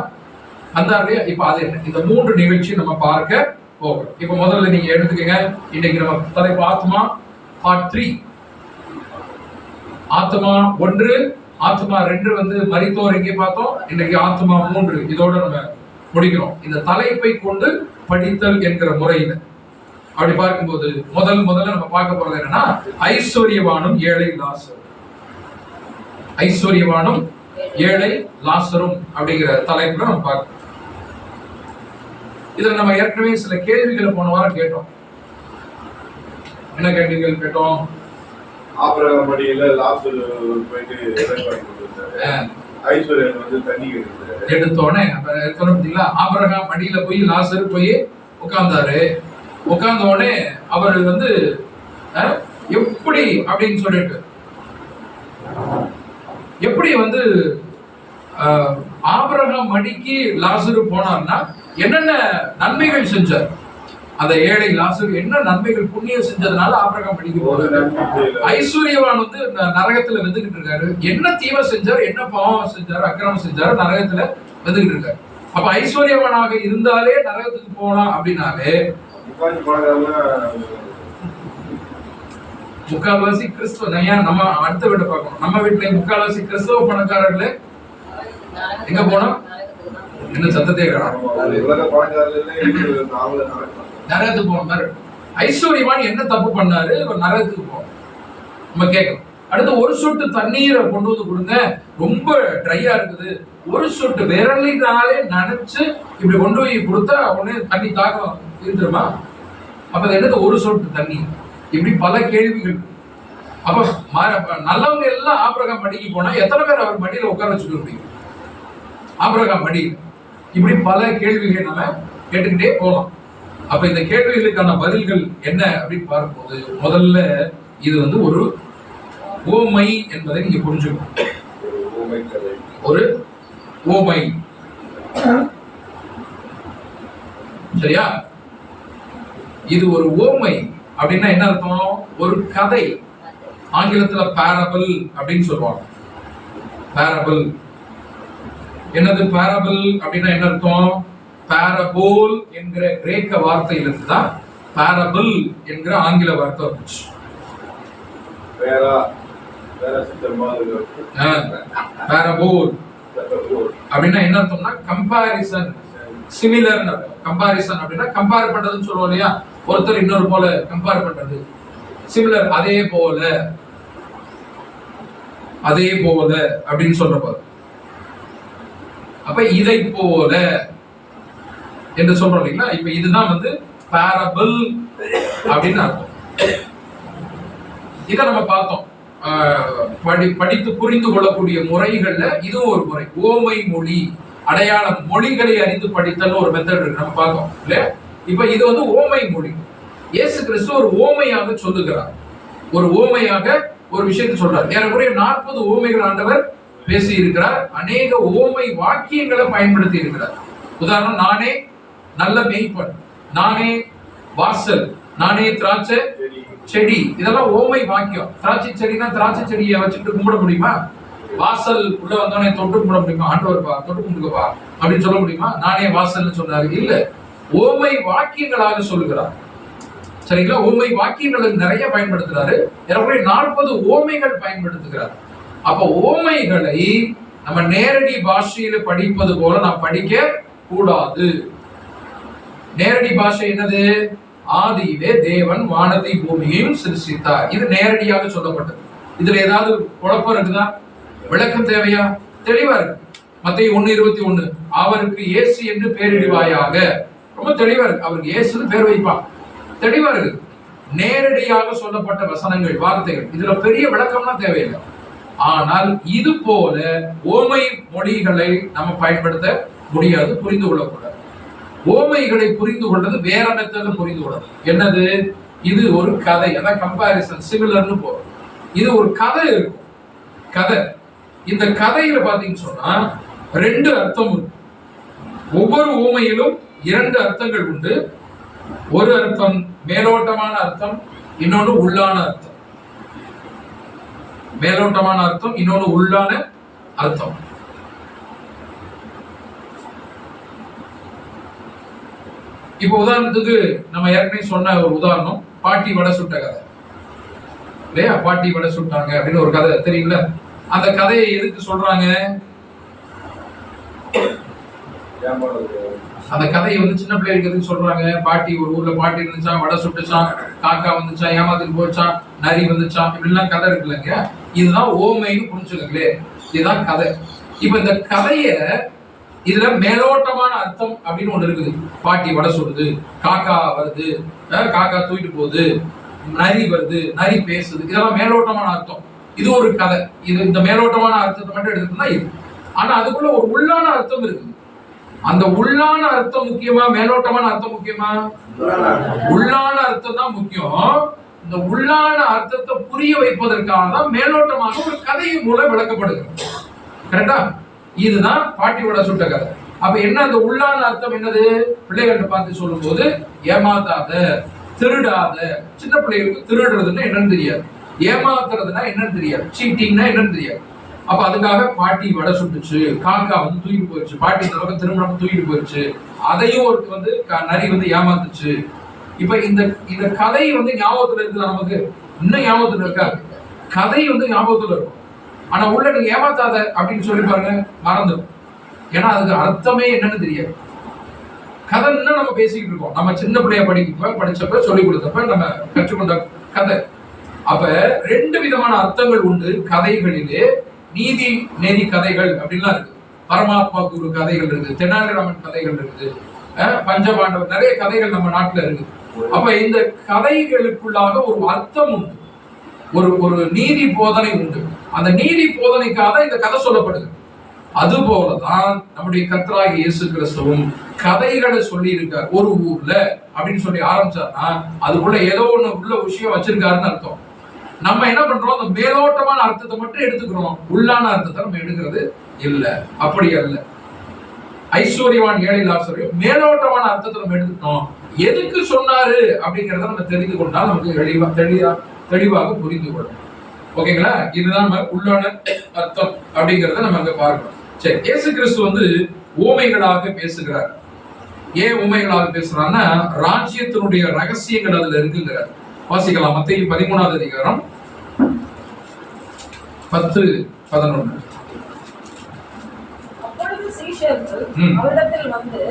வந்தாரு. இப்ப அது என்ன? இந்த மூன்று நிகழ்ச்சி நம்ம பார்க்க போகிறோம். இப்ப முதல்ல நீங்க எடுத்துக்கங்க, இன்னைக்கு நம்ம தலைப்பு ஆத்மா பார்ட் 3. ஆத்மா 1, ஆத்மா 2 வந்து மரித்தோர் எங்கே பார்த்தோம். இன்னைக்கு ஆத்மா 3 இதோட நம்ம முடிக்கிறோம். இந்த தலைப்பை கொண்டு படித்தல் என்கிற முறையில அப்படி பார்க்கும்போது முதல்ல நம்ம பார்க்க போறது என்னன்னா ஐஸ்வர்யவானும் ஏழை லாசரும். ஐஸ்வர்யவானும் ஏழை லாசரும் அப்படிங்கிற தலைப்புல நம்ம பார்க்கணும். இதுல நம்ம ஏற்கனவே சில கேள்விகளை போன வாரம் கேட்டோம். என்ன கேள்விகள் கேட்டோம்? ஆபிரகாம் மடியில லாசர் போயிட்டு ஐஸ்வர்யன் வந்து தண்ணி எடுத்தோடனே பாத்தீங்களா, ஆபிரகாம் மடியில போய் லாசர் போய் உட்கார்ந்தாரு. உட்கார்ந்த உடனே அவர் வந்து எப்படி அப்படின்னு சொல்லிட்டு எப்படி வந்து ஆபிரகாம் மடிக்கு லாசரு போனார்னா என்னென்ன நன்மைகள் செஞ்சார்? அந்த ஏழை லாசரு என்ன நன்மைகள் புண்ணியம் செஞ்சதுனால ஆபிரகாம் மடிக்கு போறாரு. ஐஸ்வர்யவான் வந்து நரகத்துல வெந்துகிட்டு இருக்காரு. என்ன தீமை செஞ்சாரு, என்ன பாவம் செஞ்சாரு, அக்கிரமம் செஞ்சாரு, நரகத்துல வெந்துகிட்டு இருக்காரு. அப்ப ஐஸ்வர்யவனாக இருந்தாலே நரகத்துக்கு போலாம் அப்படின்னாலே முக்கால்வாசி கிறிஸ்துவ, நம்ம அடுத்த வீட்டை பார்க்கணும். நம்ம வீட்டுல முக்கால்வாசி கிறிஸ்தவ பணக்காரர்களே எங்க போனோம்? என்ன சத்தத்தையே காணும், நரகத்துக்கு போன மாதிரி. ஐஸ்வர்யவான் என்ன தப்பு பண்ணாரு, நரகத்துக்கு போனோம் நம்ம கேட்கணும். அடுத்து ஒரு சொட்டு தண்ணீரை கொண்டு வந்து கொடுங்க, ரொம்ப ட்ரையா இருக்குது, ஒரு சொட்டு விரலினாலே நனைச்சு இப்படி கொண்டு போய் கொடுத்தா உடனே தண்ணி தாக்கம் இருந்துருமா? அப்ப என்னது ஒரு சொட்டு தண்ணி? இப்படி பல கேள்விகள். அப்ப நல்லவங்க எல்லாம் ஆபிரகாம் மடிக்கு போனா எத்தனை பேர் அவர் மடியில உட்கார வச்சுக்க முடியும்? ஆபிரகாம் மடியில் இப்படி பல கேள்விகள் நம்ம கேட்டுக்கிட்டே போகலாம். அப்ப இந்த கேள்விகளுக்கான பதில்கள் என்ன அப்படின்னு பார்க்கும்போது, முதல்ல இது வந்து ஒரு ஓமை என்பதை நீங்க புரிஞ்சுக்கணும். ஒரு ஓமை, சரியா? இது ஒரு ஓமை அப்படின்னா என்ன அர்த்தம்? ஒரு கதை. ஆங்கிலத்துல பேரபிள் அப்படின்னு சொல்லுவாங்க. பேரபிள் என்னது? பேரபிள் அப்படின்னா என்ன அர்த்தம்? பேரபோல் என்கிற கிரேக்க வார்த்தையிலிருந்து தான் பேரபிள் என்கிற ஆங்கில வார்த்தை வந்துச்சு. பேரபோல் அப்படின்னா என்ன அர்த்தம்னா கம்பாரிசன், சிமிலர். கம்பாரிசன் அப்படின்னா கம்பேர் பண்றதுன்னு சொல்லுவோம் இல்லையா? ஒருத்தர் இன்னொரு போல கம்பேர் பண்றது. சிமிலர், அதே போல, அதே போல அப்படின்னு சொல்றப்ப, அப்ப இதை போல என்று சொல்றோம் இல்லைங்களா? இப்ப இதுதான் வந்து பேரபிள் அப்படின்னு அர்த்தம். இதை நம்ம பார்த்தோம். படித்து புரிந்து கொள்ளக்கூடிய முறைகள்ல இதுவும் ஒரு முறை. ஓமை மொழி, அடையாளம், மொழிகளை அறிந்து படித்தல் ஒரு மெத்தட் இருக்கு, நம்ம பார்த்தோம் இல்லையா? இப்ப இது வந்து ஓமை மொழி. இயேசு கிறிஸ்து ஒரு ஓமையாக சொல்லுகிறார். ஒரு ஓமையாக ஒரு விஷயத்தை சொல்றார். ஏறக்குறைய 40 ஓமைகள் ஆண்டவர் பேசி இருக்கிறார். அநேக ஓமை வாக்கியங்களை பயன்படுத்தி இருக்கிறார். உதாரணம், நானே நல்ல மேய்ப்பன், நானே வாசல், நானே திராட்சை செடி, இதெல்லாம் ஓமை வாக்கியம். திராட்சை செடினா திராட்சை செடியை வச்சுட்டு கும்பிட முடியுமா? வாசல் உள்ள வந்தோடனே தொட்டு கும்பிட முடியுமா? ஆண்டவர்ப்பா தொட்டு கும்பிடுப்பா அப்படின்னு சொல்ல முடியுமா? நானே வாசல்னு சொன்னாரு இல்ல, ஓமை வாக்கியங்களாக சொல்லுகிறார். சரிங்களா? ஓமை வாக்கியங்களை நிறைய பயன்படுத்துறாரு. 40 ஓமைகள் பயன்படுத்துகிறார். அப்ப ஓமைகளை நம்ம நேரடி பாஷையில படிப்பது போல நாம் படிக்க கூடாது. நேரடி பாஷை என்னது? ஆதியிலே தேவன் வானத்தை பூமியையும் சிருஷ்டித்தார். இது நேரடியாக சொல்லப்பட்டது. இதுல ஏதாவது குழப்பம் இருக்குதா? விளக்கம் தேவையா? தெளிவா இருக்கு. மத்தேயு 1:21, அவருக்கு இயேசு என்று பெயரிடுவாயாக. ரொம்ப தெளிவா இருக்கு. அவருக்கு இயேசுன்னு பேர் வைப்பான். தெளிவா இருக்கு. நேரடியாக சொல்லப்பட்ட வசனங்கள், வார்த்தைகள். இதுல பெரிய விளக்கம்லாம் தேவையில்லை. ஆனால் இது போல ஓமை மொழிகளை நம்ம பயன்படுத்த முடியாது, புரிந்து கொள்ளக்கூடாது. ஓமைகளை புரிந்து கொள்றது வேற மெத்தட்ல புரிந்து கொள்ளணும். என்னது? இது ஒரு கதை, அதான் கம்பாரிசன், சிமிலர்னு போறோம். இது ஒரு கதை இருக்கும். கதை, இந்த கதையில பாத்தீங்கன்னு சொன்னா 2 அர்த்தம் இருக்கு. ஒவ்வொரு ஓமையிலும் 2 அர்த்தங்கள் உண்டு. ஒரு அர்த்தம் மேலோட்டமான அர்த்தம், இன்னொன்று உள்ளான அர்த்தம். மேலோட்டமான அர்த்தம், இன்னொன்று உள்ளான அர்த்தம். இப்ப உதாரணத்துக்கு நம்ம ஏற்கனவே சொன்ன ஒரு உதாரணம், பாட்டி வடை சுட்ட கதை இல்லையா? பாட்டி வடை சுட்டாங்க அப்படின்னு ஒரு கதை தெரியுங்களா? அந்த கதையை எதுக்கு சொல்றாங்க? அந்த கதையை வந்து சின்ன பிள்ளைகளுக்கு எதுக்கு சொல்றாங்க? பாட்டி, ஒரு ஊர்ல பாட்டி இருந்துச்சா, வடை சுட்டுச்சான், காக்கா வந்துச்சா, ஏமாத்துக்கு போச்சான், நரி வந்துச்சான், இப்படிலாம் கதை இருக்குல்லங்க. இதுதான் ஓமைன்னு புரிஞ்சுக்கங்களே, இதுதான் கதை. இப்ப இந்த கதைய இதுல மேலோட்டமான அர்த்தம் அப்படின்னு ஒண்ணு இருக்குது. பாட்டி வடை சுடுது, காக்கா வருது, காக்கா தூக்கிட்டு போகுது, நரி வருது, நரி பேசுது, இதெல்லாம் மேலோட்டமான அர்த்தம். இது ஒரு கதை. இது இந்த மேலோட்டமான அர்த்தத்தை மட்டும் எடுத்துட்டோம்னா இது. ஆனா அதுக்குள்ள ஒரு உள்ளான அர்த்தம் இருக்குது. அந்த உள்ளான அர்த்தம் முக்கியமா, மேலோட்டமான அர்த்தம் முக்கியமா? உள்ளான அர்த்தம் தான் முக்கியம். இந்த உள்ளான அர்த்தத்தை புரிய வைப்பதற்காக தான் மேலோட்டமாக ஒரு கதையின் மூலம் விளக்கப்படுகிறது. கரெக்டா? இதுதான் பாட்டி வடை சுட்ட கதை. அப்ப என்ன அந்த உள்ளான அர்த்தம் என்னது? பிள்ளைகள்ட்ட பார்த்து சொல்லும் போது ஏமாத்தாத, திருடாத. சின்ன பிள்ளைகளுக்கு திருடுறதுன்னா என்னன்னு தெரியாது, ஏமாத்துறதுன்னா என்னன்னு தெரியாது, சீட்டிங்னா என்னன்னு தெரியாது. அப்ப அதுக்காக பாட்டி வடை சுட்டுச்சு, காக்கா வந்து தூக்கிட்டு போயிடுச்சு, பாட்டி இந்த பக்கம் திருமணம் தூக்கிட்டு போயிடுச்சு, அதையும் ஒரு வந்து நரி வந்து ஏமாத்துச்சு. இப்ப இந்த கதை வந்து ஞாபகத்துல இருக்குதா? நமக்கு இன்னும் ஞாபகத்துல இருக்கா? கதை வந்து ஞாபகத்துல இருக்கும், ஆனா உள்ள நீங்க ஏமாத்தாத அப்படின்னு சொல்லி பாருங்க மறந்துடும். ஏன்னா அதுக்கு அர்த்தமே என்னன்னு தெரியாது. கதை இன்னும் நம்ம பேசிக்கிட்டு இருக்கோம், நம்ம சின்ன பிள்ளைய படிச்சப்ப சொல்லி கொடுத்தப்ப நம்ம கற்றுக்கொண்ட கதை. அப்ப ரெண்டு விதமான அர்த்தங்கள் உண்டு கதைகளிலே. நீதி நெறி கதைகள் அப்படின்லாம் இருக்கு, பரமாத்மா குரு கதைகள் இருக்கு, தெனாலிராமன் கதைகள் இருக்குது, பஞ்சபாண்டவர், நிறைய கதைகள் நம்ம நாட்டுல இருக்கு. அப்ப இந்த கதைகளுக்குள்ளாக ஒரு அர்த்தம் உண்டு, ஒரு நீதி போதனை உண்டு. அந்த நீதி போதனைக்காக இந்த கதை சொல்லப்படுது. அதுபோலதான் நம்முடைய கர்த்தராகிய இயேசு கிறிஸ்துவும் கதைகளை சொல்லி இருக்கார். ஒரு ஊர்ல அப்படின்னு சொல்லி ஆரம்பிச்சாருன்னா அதுக்குள்ள ஏதோ ஒண்ணு உள்ள விஷயம் வச்சிருக்காருன்னு அர்த்தம். நம்ம என்ன பண்றோம், அந்த மேலோட்டமான அர்த்தத்தை மட்டும் எடுத்துக்கிறோம், உள்ளான அர்த்தத்தை நம்ம எடுக்கிறது இல்ல. அப்படி அல்ல. ஐஸ்வர்யவான் ஏழை லாசரு மேலோட்டமான அர்த்தத்தை நம்ம எடுத்துட்டோம். எதுக்கு சொன்னாரு அப்படிங்கறத நம்ம தெரிந்து கொண்டால் நமக்கு தெளிவாக புரிந்து கொள்ளும். ஓகேங்களா? இதுதான் நம்ம உள்ளான அர்த்தம் அப்படிங்கறத நம்ம அங்க பார்க்கணும். சரி, இயேசு கிறிஸ்து வந்து ஊமைகளாக பேசுகிறார். ஏன் ஊமைகளாக பேசுறாருன்னா ராஜ்யத்தினுடைய ரகசியங்கள் அதுல இருக்குங்கிறார். வாசிக்கலாம், மத்தேயு 13வது அதிகாரம் 10-11. அப்பொழுது சீஷர்கள் அவரிடத்தில் வந்து,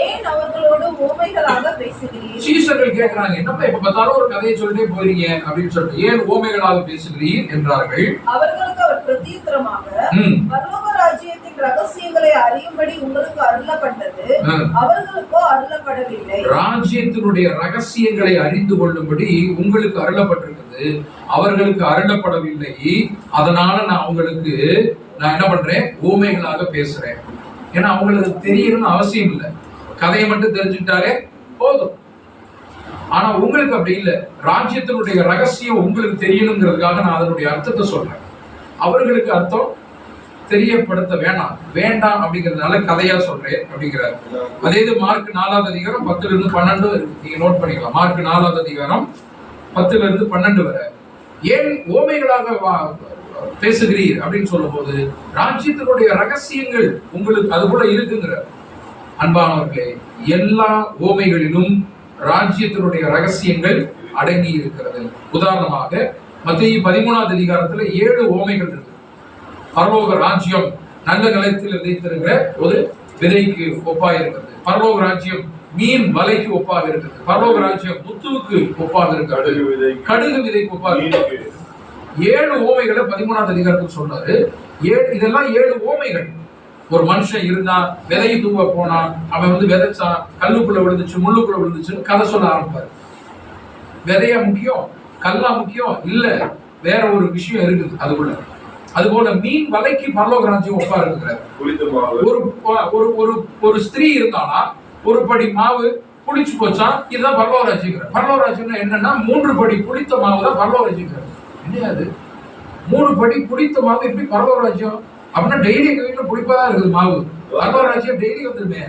ஏன் அவர்களோடு ஊமைகளாக பேசுகிறீர்? சீஷர்கள் கேட்கிறாங்க, என்னப்பா எப்ப பார்த்தாலும் ஒரு கதையை சொல்லிட்டே போறீங்க அப்படின்னு சொல்லிட்டு ஏன் ஊமைகளாக பேசுகிறீர் என்றார்கள். அவர்களுக்கு அவர் பிரதியுத்தரமாக, பரலோக ராஜ்யத்தின் ரகசியங்களை அறியும்படி உங்களுக்கு அருளப்பட்டது, அவர்களுக்கோ அருளப்படவில்லை. ராஜ்யத்தினுடைய ரகசியங்களை அறிந்து கொள்ளும்படி உங்களுக்கு அருளப்பட்டிருக்கிறது, அவர்களுக்கு அருளப்படவில்லை. அதனால நான் என்ன பண்றேன், ஊமைகளாக பேசுறேன். ஏன்னா அவங்களுக்கு தெரியணும்னு அவசியம் இல்லை, கதையை மட்டும் தெரிஞ்சுக்கிட்டாலே போதும். ஆனா உங்களுக்கு அப்படி இல்லை, ராஜ்யத்தினுடைய ரகசியம் உங்களுக்கு தெரியணுங்கிறதுக்காக நான் அதனுடைய அர்த்தத்தை சொல்றேன். அவர்களுக்கு அர்த்தம் தெரியப்படுத்த வேண்டாம் அப்படிங்கிறதுனால கதையா சொல்றேன் அப்படிங்கிறார். அதே இது மார்க் 4வது அதிகாரம் 10-12 நீங்க நோட் பண்ணிக்கலாம். மார்க் 4வது அதிகாரம் 10-12 வரை ஏன் ஓமைகளாக பேசுகிறீர் அப்படின்னு சொல்லும் போது ராஜ்யத்தினுடைய ரகசியங்கள் உங்களுக்கு அது கூட இருக்குங்கிறார். அன்பானவர்களே, எல்லா ஓமைகளிலும் ராஜ்யத்தினுடைய ரகசியங்கள் அடங்கி இருக்கிறது. உதாரணமாக மத்தேயு 13வது அதிகாரத்துல 7 ஓமைகள் இருக்கு. பரலோக ராஜ்யம் நல்ல நிலத்தில் விதைத்திருக்கிற ஒரு விதைக்கு ஒப்பாக இருக்கிறது. பரலோக ராஜ்யம் மீன் வலைக்கு ஒப்பாக இருக்கிறது. பரலோக ராஜ்யம் முத்துவுக்கு ஒப்பாக இருக்கிறது. கடுகு விதைக்கு ஒப்பாக இருக்கிறது. 7 ஓமைகளை 13வது அதிகாரத்தில் சொன்னாரு. இதெல்லாம் 7 ஓமைகள். ஒரு மனுஷன் இருந்தா, விதையை தூவ போனா, அவன் வந்து விதைச்சா, கல்லுக்குள்ள விழுந்துச்சு, முள்ளுக்குள்ள விழுந்துச்சுன்னு கதை சொல்ல ஆரம்பிப்பாரு. விதையா முக்கியம், கல்லா முக்கியம் இல்ல, வேற ஒரு விஷயம் இருக்குது அதுக்குள்ள. அதுபோல மீன் வலைக்கு பரலோக ராஜ்யம் ஒப்பா இருக்கிறார். ஒரு ஸ்திரீ இருந்தானா ஒரு படி மாவு புளிச்சு போச்சா, இதுதான் பரலோக ராஜ்யம். பரலோக ராஜ்யம் என்னன்னா 3 படி புளித்த மாவு தான் பரலோக ராஜ்யம். என்னது 3 படி புளித்த மாவு எப்படி பரலோக ராஜ்யம்? அப்படின்னா டெய்லி எங்க வீட்டுல புளிப்பாதான் இருக்குது மாவு. பரலோக ராஜ்யம் டெய்லி வந்துருமே.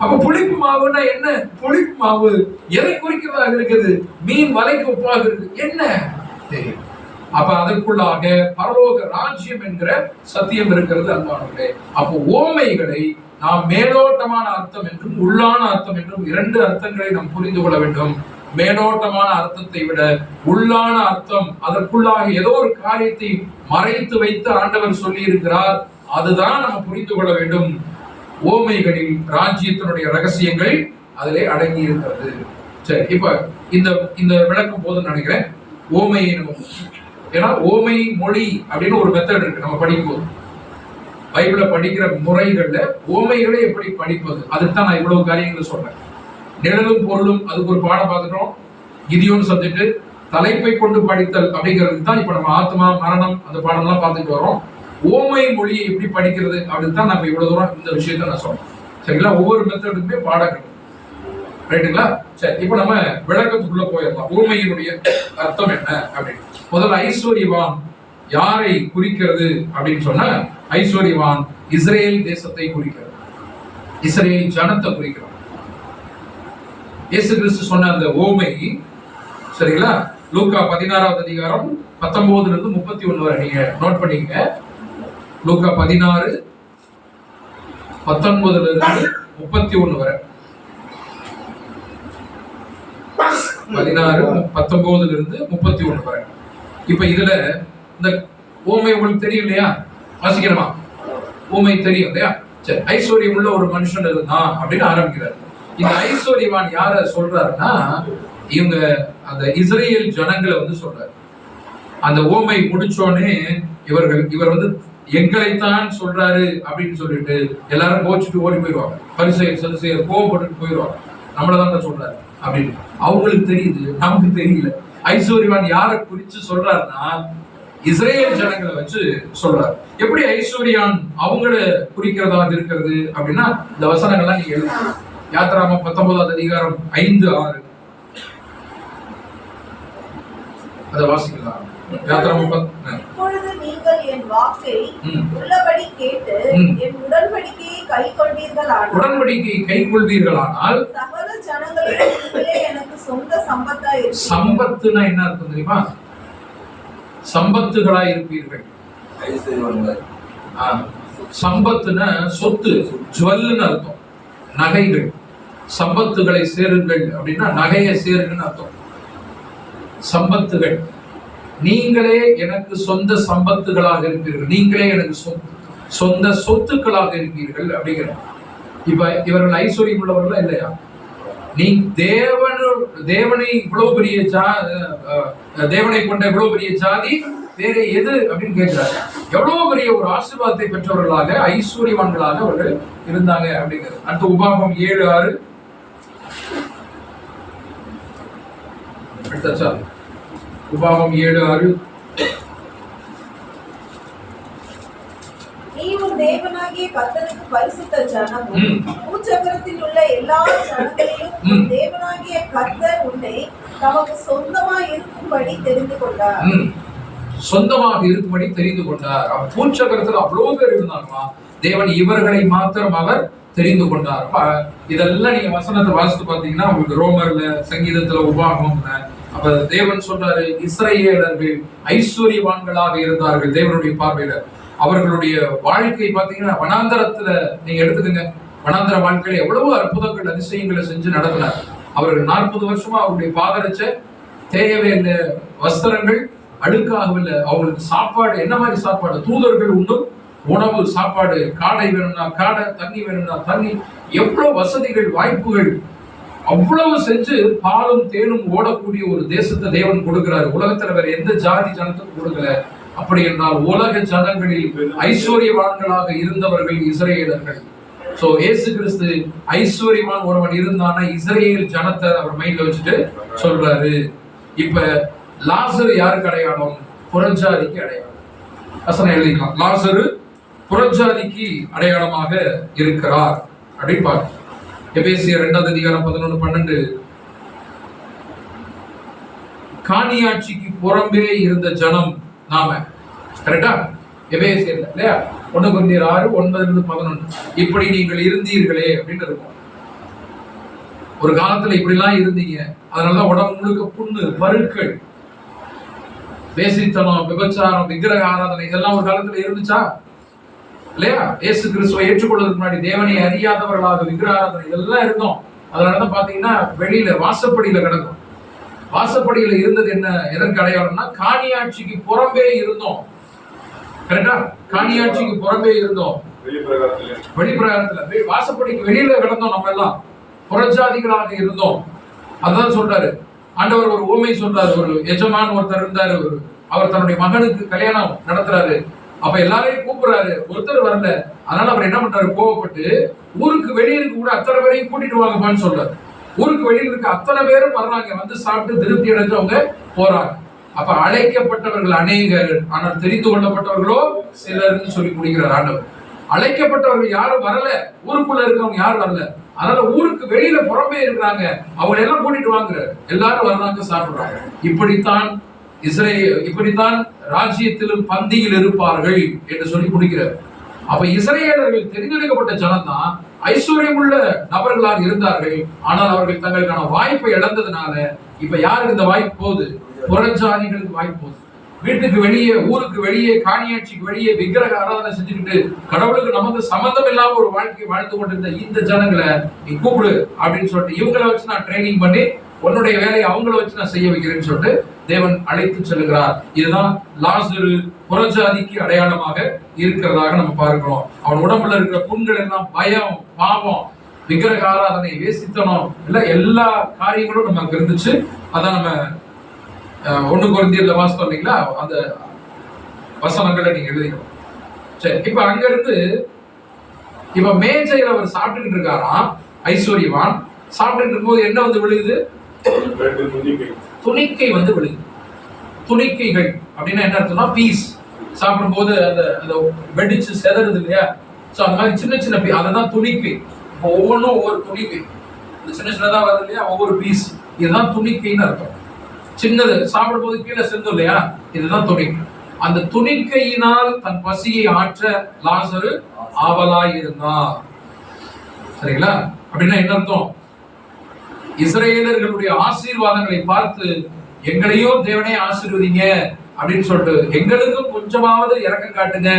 அப்ப புளிப்பு மாவுன்னா என்ன? புளிப்பு மாவு எதை குறிக்கிறதாக இருக்குது? மீன் வலைக்கு ஒப்பாக இருக்கு. என்ன தெரியும்? அப்ப அதற்குள்ளாக பரலோக ராஜ்யம் என்கிற சத்தியம் இருக்கிறது அன்பானவர்களே. அப்போ ஓமைகளை நாம் மேலோட்டமான அர்த்தம் என்றும் உள்ளான அர்த்தம் என்றும் 2 அர்த்தங்களை நாம் புரிந்து கொள்ள வேண்டும். மேலோட்டமான அர்த்தத்தை விட உள்ளான அர்த்தம், அதற்குள்ளாக ஏதோ ஒரு காரியத்தை மறைத்து வைத்து ஆண்டவர் சொல்லி இருக்கிறார், அதுதான் நம்ம புரிந்து கொள்ள வேண்டும். ஓமைகளில் ராஜ்யத்தினுடைய ரகசியங்கள் அதிலே அடங்கி இருக்கிறது. சரி, இப்ப இந்த விளக்கம் போதும் நினைக்கிறேன். ஓமையை நம்ம, ஏன்னா ஓமை மொழி அப்படின்னு ஒரு மெத்தட் இருக்கு. நம்ம படிக்கும்போது பைபிளை படிக்கிற முறைகள்ல ஓமைகளை எப்படி படிப்பது, அதுதான் நான் இவ்வளவு காரியங்களை சொல்றேன். நிழலும் பொருளும் அதுக்கு ஒரு பாடம் பார்த்துட்டோம். கிதியோன் சப்ஜெக்ட் தலைப்பை கொண்டு படித்தல் அப்படிங்கிறது தான் இப்ப நம்ம ஆத்மா மரணம் அந்த பாடம்லாம் பார்த்துட்டு வரோம். ஓமை மொழியை எப்படி படிக்கிறது அப்படின்னு தான் நம்ம இவ்வளவு தூரம் இந்த விஷயத்த நான் சொல்றேன். சரிங்களா? ஒவ்வொரு மெத்தடுக்குமே பாடங்கள், ரைட்டுங்களா? சரி, இப்ப நம்ம விளக்கத்துக்குள்ள போயிடலாம். ஊமையினுடைய அர்த்தம் என்ன அப்படின்னு. முதல்ல ஐஸ்வர்யவான் யாரை குறிக்கிறது அப்படின்னு சொன்னா ஐஸ்வர்யவான் இஸ்ரேல் தேசத்தை குறிக்கிறது, இஸ்ரேல் ஜனத்தை குறிக்கிறது. இயேசு கிறிஸ்து சொன்ன அந்த ஓமை சரிங்களா, லூக்கா 16வது அதிகாரம் 19 இருந்து 31 வரை நீங்க நோட் பண்ணிக்கங்க. லூக்கா 16 19 இருந்து 31 வரை, 16 19 இருந்து 31 வரை. இப்ப இதுல இந்த ஓமை உங்களுக்கு தெரியும் இல்லையா, வாசிக்கணுமா? ஓமை தெரியும் இல்லையா? சரி, ஐஸ்வர்யம் உள்ள ஒரு மனுஷன் இருந்தான் அப்படின்னு ஆரம்பிக்கிறார். இந்த ஐஸ்வர்யவான் யார சொல்றாருன்னா இவங்க அந்த இஸ்ரேல் ஜனங்களை வந்து சொல்றாரு. அந்த ஓமை முடிச்சோடனே இவர் வந்து எங்களைத்தான் சொல்றாரு அப்படின்னு சொல்லிட்டு எல்லாரும் கோச்சிட்டு ஓடி போயிடுவாங்க. பரிசெயர் சதுசேயர் கோவப்பட்டு போயிடுவாங்க, நம்மளதான் சொல்றாரு அப்படின்னு. அவங்களுக்கு தெரியுது, நமக்கு தெரியல. ஐஸ்வர்யவான் யாரை குறிச்சு சொல்றாருன்னா இஸ்ரேல் ஜனங்களை வச்சு சொல்றாரு. எப்படி ஐஸ்வர்யான் அவங்கள குறிக்கிறதா இருக்கிறது அப்படின்னா இந்த வசனங்கள்லாம் நீங்க எழுதுங்க. யாத்திராகமம் 19வது அதிகாரம் 5, 6 அதை வாசிக்கலாம். இப்பொழுது நீங்கள் என் வாக்கை உள்ளபடி கேட்டு என் உடன்படிக்கையை கைக்கொள்வீர்களானால் சகல ஜனங்களிலே எனக்கு சொந்த சம்பத்தாய் இருப்பீர்கள். சம்பத்துனா என்ன அர்த்தம் தெரியுமா? சம்பத்துகளாய் இருப்பீர்கள். சம்பத்துனா சொத்து, ஜுவல்னு அர்த்தம், நகைகள். சம்பத்துகளை சேருங்கள் அப்படின்னா நகையை சேருங்கன்னு அர்த்தம். சம்பத்துகள், நீங்களே எனக்கு சொந்த சம்பத்துகளாக இருப்பீர்கள், நீங்களே எனக்கு சொந்த சொத்துக்களாக இருப்பீர்கள் அப்படிங்கிற. இப்ப இவர்கள் ஐஸ்வர்யம் உள்ளவர்களா இல்லையா? நீ தேவனை இவ்வளவு பெரிய தேவனை கொண்ட இவ்வளவு பெரிய ஜாதி வேற எது அப்படின்னு கேட்கிறாங்க. எவ்வளவு பெரிய ஒரு ஆசீர்வாதத்தை பெற்றவர்களாக ஐஸ்வர்யவான்களாக அவர்கள் இருந்தாங்க அப்படிங்கிறது. அடுத்த உபாகமம் 7:6 அடுத்தச்சா உபாகமம் 7:6 நீ உன் தேவனாகிய கர்த்தருக்கு பரிசுத்த ஜனமும் பூச்சக்கரத்தில் உள்ள எல்லா ஜனங்களிலும் தேவனாகிய கர்த்தர் உன்னை தமக்கு சொந்தமாய் இருக்கும்படி தெரிந்து கொண்டார். சொந்தமாக இருக்கும்படி தெரிந்து கொண்டார். பூச்சக்கரத்துல அவ்வளவு பேர் இருந்தாங்களா, தேவன் இவர்களை மாத்திரம் அவர் தெரிந்து கொண்டார். இதெல்லாம் நீங்க வசனத்தை வாசித்து பாத்தீங்கன்னா உங்களுக்கு ரோமர்ல, சங்கீதத்துல, உபாகமம்ல அப்ப தேவன் சொல்றாரு இஸ்ரவேலர்கள் ஐஸ்வர்யவான்களாக இருந்தார்கள் தேவனுடைய பார்வையில. அவர்களுடைய வாழ்க்கை பாத்தீங்கன்னா வனாந்தரத்துல நீங்க எடுத்துக்கங்க, வனாந்தர வாழ்க்கையில எவ்வளவு அற்புதங்கள் அதிசயங்களை செஞ்சு நடத்தினார். அவர்கள் 40 வருஷமா அவருடைய பாதரட்ச தேயவே இல்லை, வஸ்திரங்கள் அழுக்காகவில்லை, அவங்களுக்கு சாப்பாடு என்ன மாதிரி சாப்பாடு, தூதர்கள் உண்டும் உணவு, சாப்பாடு, காடை வேணும்னா காடை, தண்ணி வேணும்னா தண்ணி, எவ்வளவு வசதிகள் வாய்ப்புகள், அவ்வளவு செஞ்சு பாலும் தேனும் ஓடக்கூடிய ஒரு தேசத்தை தேவன் கொடுக்கிறார். உலகத்துல வேற எந்த ஜாதி ஜனத்துக்கும் கொடுக்கல. அப்படி என்றால் உலக ஜனங்களில் ஐஸ்வர்யவான்களாக இருந்தவர்கள் இஸ்ரேலர்கள். சோ இயேசு கிறிஸ்து ஐஸ்வர்யவான் ஒருவன் இருந்தானா இஸ்ரேல் ஜனத்தை அவர் மைண்ட்ல வச்சுட்டு சொல்றாரு. இப்ப லாசரு யாருக்கு அடையாளம்? புறஜாதிக்கு அடையாளம். வசனம் எழுதிக்கலாம், லாசரு புறஜாதிக்கு அடையாளமாக இருக்கிறார் அப்படின்னு பார்க்க. எபேசியர் 2வது அதிகாரம் 11-12 காணியாட்சிக்கு புறம்பே இருந்த ஜனம் நாம, கரெக்டா? எபேசியர்ல இல்லையா? 1 கொரிந்தியர் 6:9-11 இப்படி நீங்கள் இருந்தீர்களே அப்படின்னு இருக்கும். ஒரு காலத்துல இப்படி எல்லாம் இருந்தீங்க, அதனாலதான் உடம்பு முழுக்க புண்ணு, பருக்கள், வேசித்தனம், விபச்சாரம், விக்கிரக ஆராதனை இதெல்லாம் ஒரு காலத்துல இருந்துச்சா இல்லையா? இயேசு கிறிஸ்துவை ஏற்றுக்கொள்வதற்கு முன்னாடி தேவனை அறியாதவர்களாக விக்கிரக ஆராதனை இதெல்லாம் இருந்தோம். அதனாலதான் பாத்தீங்கன்னா வெளியில வாசப்படியில கிடக்கும். வாசப்படியில இருந்தது என்ன, எதற்கு அடையாளம்னா காணியாட்சிக்கு புறம்பே இருந்தோம். கரெக்டா? காணியாட்சிக்கு புறம்பே இருந்தோம், வெளிப்பிரகாரத்துல வாசப்படிக்கு வெளியில கிடந்தோம், நம்ம எல்லாம் புறஜாதிகளாக இருந்தோம். அதான் சொல்றாரு ஆண்டவர். ஒரு ஊமை சொல்றாரு, ஒரு எஜமான் ஒருத்தர் இருந்தாரு, அவர் தன்னுடைய மகனுக்கு கல்யாணம் நடத்துறாரு. அப்ப எல்லாரையும் கூப்பிடுறாரு, ஒருத்தர் வரல. அதனால அவர் என்ன பண்றாரு, கோவப்பட்டு ஊருக்கு வெளியிருக்கு கூட அத்தனை பேரையும் கூட்டிட்டு வாங்கப்பான்னு சொல்றாரு. ஊருக்கு வெளியில் இருக்க அத்தனை பேரும் வர்றாங்க, வந்து சாப்பிட்டு திருப்தி அடைஞ்சு அவங்க போறாங்க. அப்ப அழைக்கப்பட்டவர்கள் அநேகர், ஆனால் தெரிந்து கொள்ளப்பட்டவர்களோ சிலர்னு சொல்லி முடிக்கிறார் ஆண்டவர். அழைக்கப்பட்டவர்கள் யாரும் வரல, ஊருக்குள்ள இருக்கிறவங்க யாரும் வரல. அதனால ஊருக்கு வெளியில புறம்பே இருக்கிறாங்க, அவங்க எல்லாம் கூட்டிட்டு வாங்குறாரு. எல்லாரும் வர்றாங்க, சாப்பிடுறாங்க. இப்படித்தான் இப்படித்தான் ராஜ்யத்திலும் பந்தியில் இருப்பார்கள் என்று சொல்லி முடிக்கிறார். அப்ப இஸ்ரேலர்கள் தெரிந்தெடுக்கப்பட்ட ஜனம் தான், ஐஸ்வர்யம் உள்ள நபர்களாக இருந்தார்கள். ஆனால் அவர்கள் தங்களுக்கான வாய்ப்பை இழந்ததுனால இப்ப யாருக்கு இந்த வாய்ப்பு போகுது? புறஜாதிகளுக்கு வாய்ப்பு போகுது. வீட்டுக்கு வெளியே, ஊருக்கு வெளியே, காணியாட்சிக்கு வெளியே விக்கிரக ஆராதனை செஞ்சுக்கிட்டு கடவுளுக்கு நமக்கு சம்பந்தம் இல்லாம ஒரு வாழ்க்கையை வாழ்ந்து கொண்டிருந்த இந்த ஜனங்களை நீ கூப்பிடு அப்படின்னு சொல்லிட்டு இவங்களை வச்சு நான் ட்ரைனிங் பண்ணி உன்னுடைய வேலையை அவங்கள வச்சு நான் செய்ய வைக்கிறேன்னு சொல்லிட்டு தேவன் அழைத்து செல்கிறார். இதுதான் லாசரு புறஜாதிக்கு அடையாளமாக இருக்கிறதாக நம்ம பார்க்கிறோம். அவன் உடம்புல இருக்கிற புண்கள் எல்லாம் பயம், பாவம், விக்கிரக ஆராதனை, வேசித்தனம், எல்லா காரியங்களும் நமக்கு இருந்துச்சு. அதான் நம்ம 1 கொரிந்தியர்ல வாசித்தோம் இல்லைங்களா, அந்த வசனங்களை நீங்க எழுதிக்கணும். சரி, இப்ப அங்க இருந்து இப்ப மேஜையில அவர் சாப்பிட்டுக்கிட்டு இருக்காராம் ஐஸ்வர்யவான். சாப்பிட்டு இருக்கும்போது என்ன வந்து விழுகுது? துணிக்கை வந்து விழுகுது. துணிக்கைகள் அப்படின்னா என்ன அர்த்தம்னா பீஸ். சாப்பிடும் போது அந்த வெடிச்சு செதறுது இல்லையா, சோ அந்த மாதிரி சின்ன சின்ன பீஸ், அதுதான் துணிக்கை. இப்போ ஒவ்வொன்றும் ஒவ்வொரு துணிக்கை, சின்ன சின்னதா வருது இல்லையா, ஒவ்வொரு பீஸ், இதுதான் துணிக்கைன்னு அர்த்தம். சின்னது சாப்பிடும் போது கீழே செல்லும் இல்லையா, இதுதான் துணிக்கை. அந்த துணிக்கையினால் தன் பசியை ஆற்ற லாசரு ஆவலாய் இருந்தார். சரிங்களா? அப்படின்னா என்ன அர்த்தம்? இஸ்ரேலர்களுடைய ஆசீர்வாதங்களை பார்த்து எங்களையும் தேவனே ஆசீர்வதிங்க அப்படின்னு சொல்லிட்டு எங்களுக்கும் கொஞ்சமாவது இறக்கம் காட்டுங்க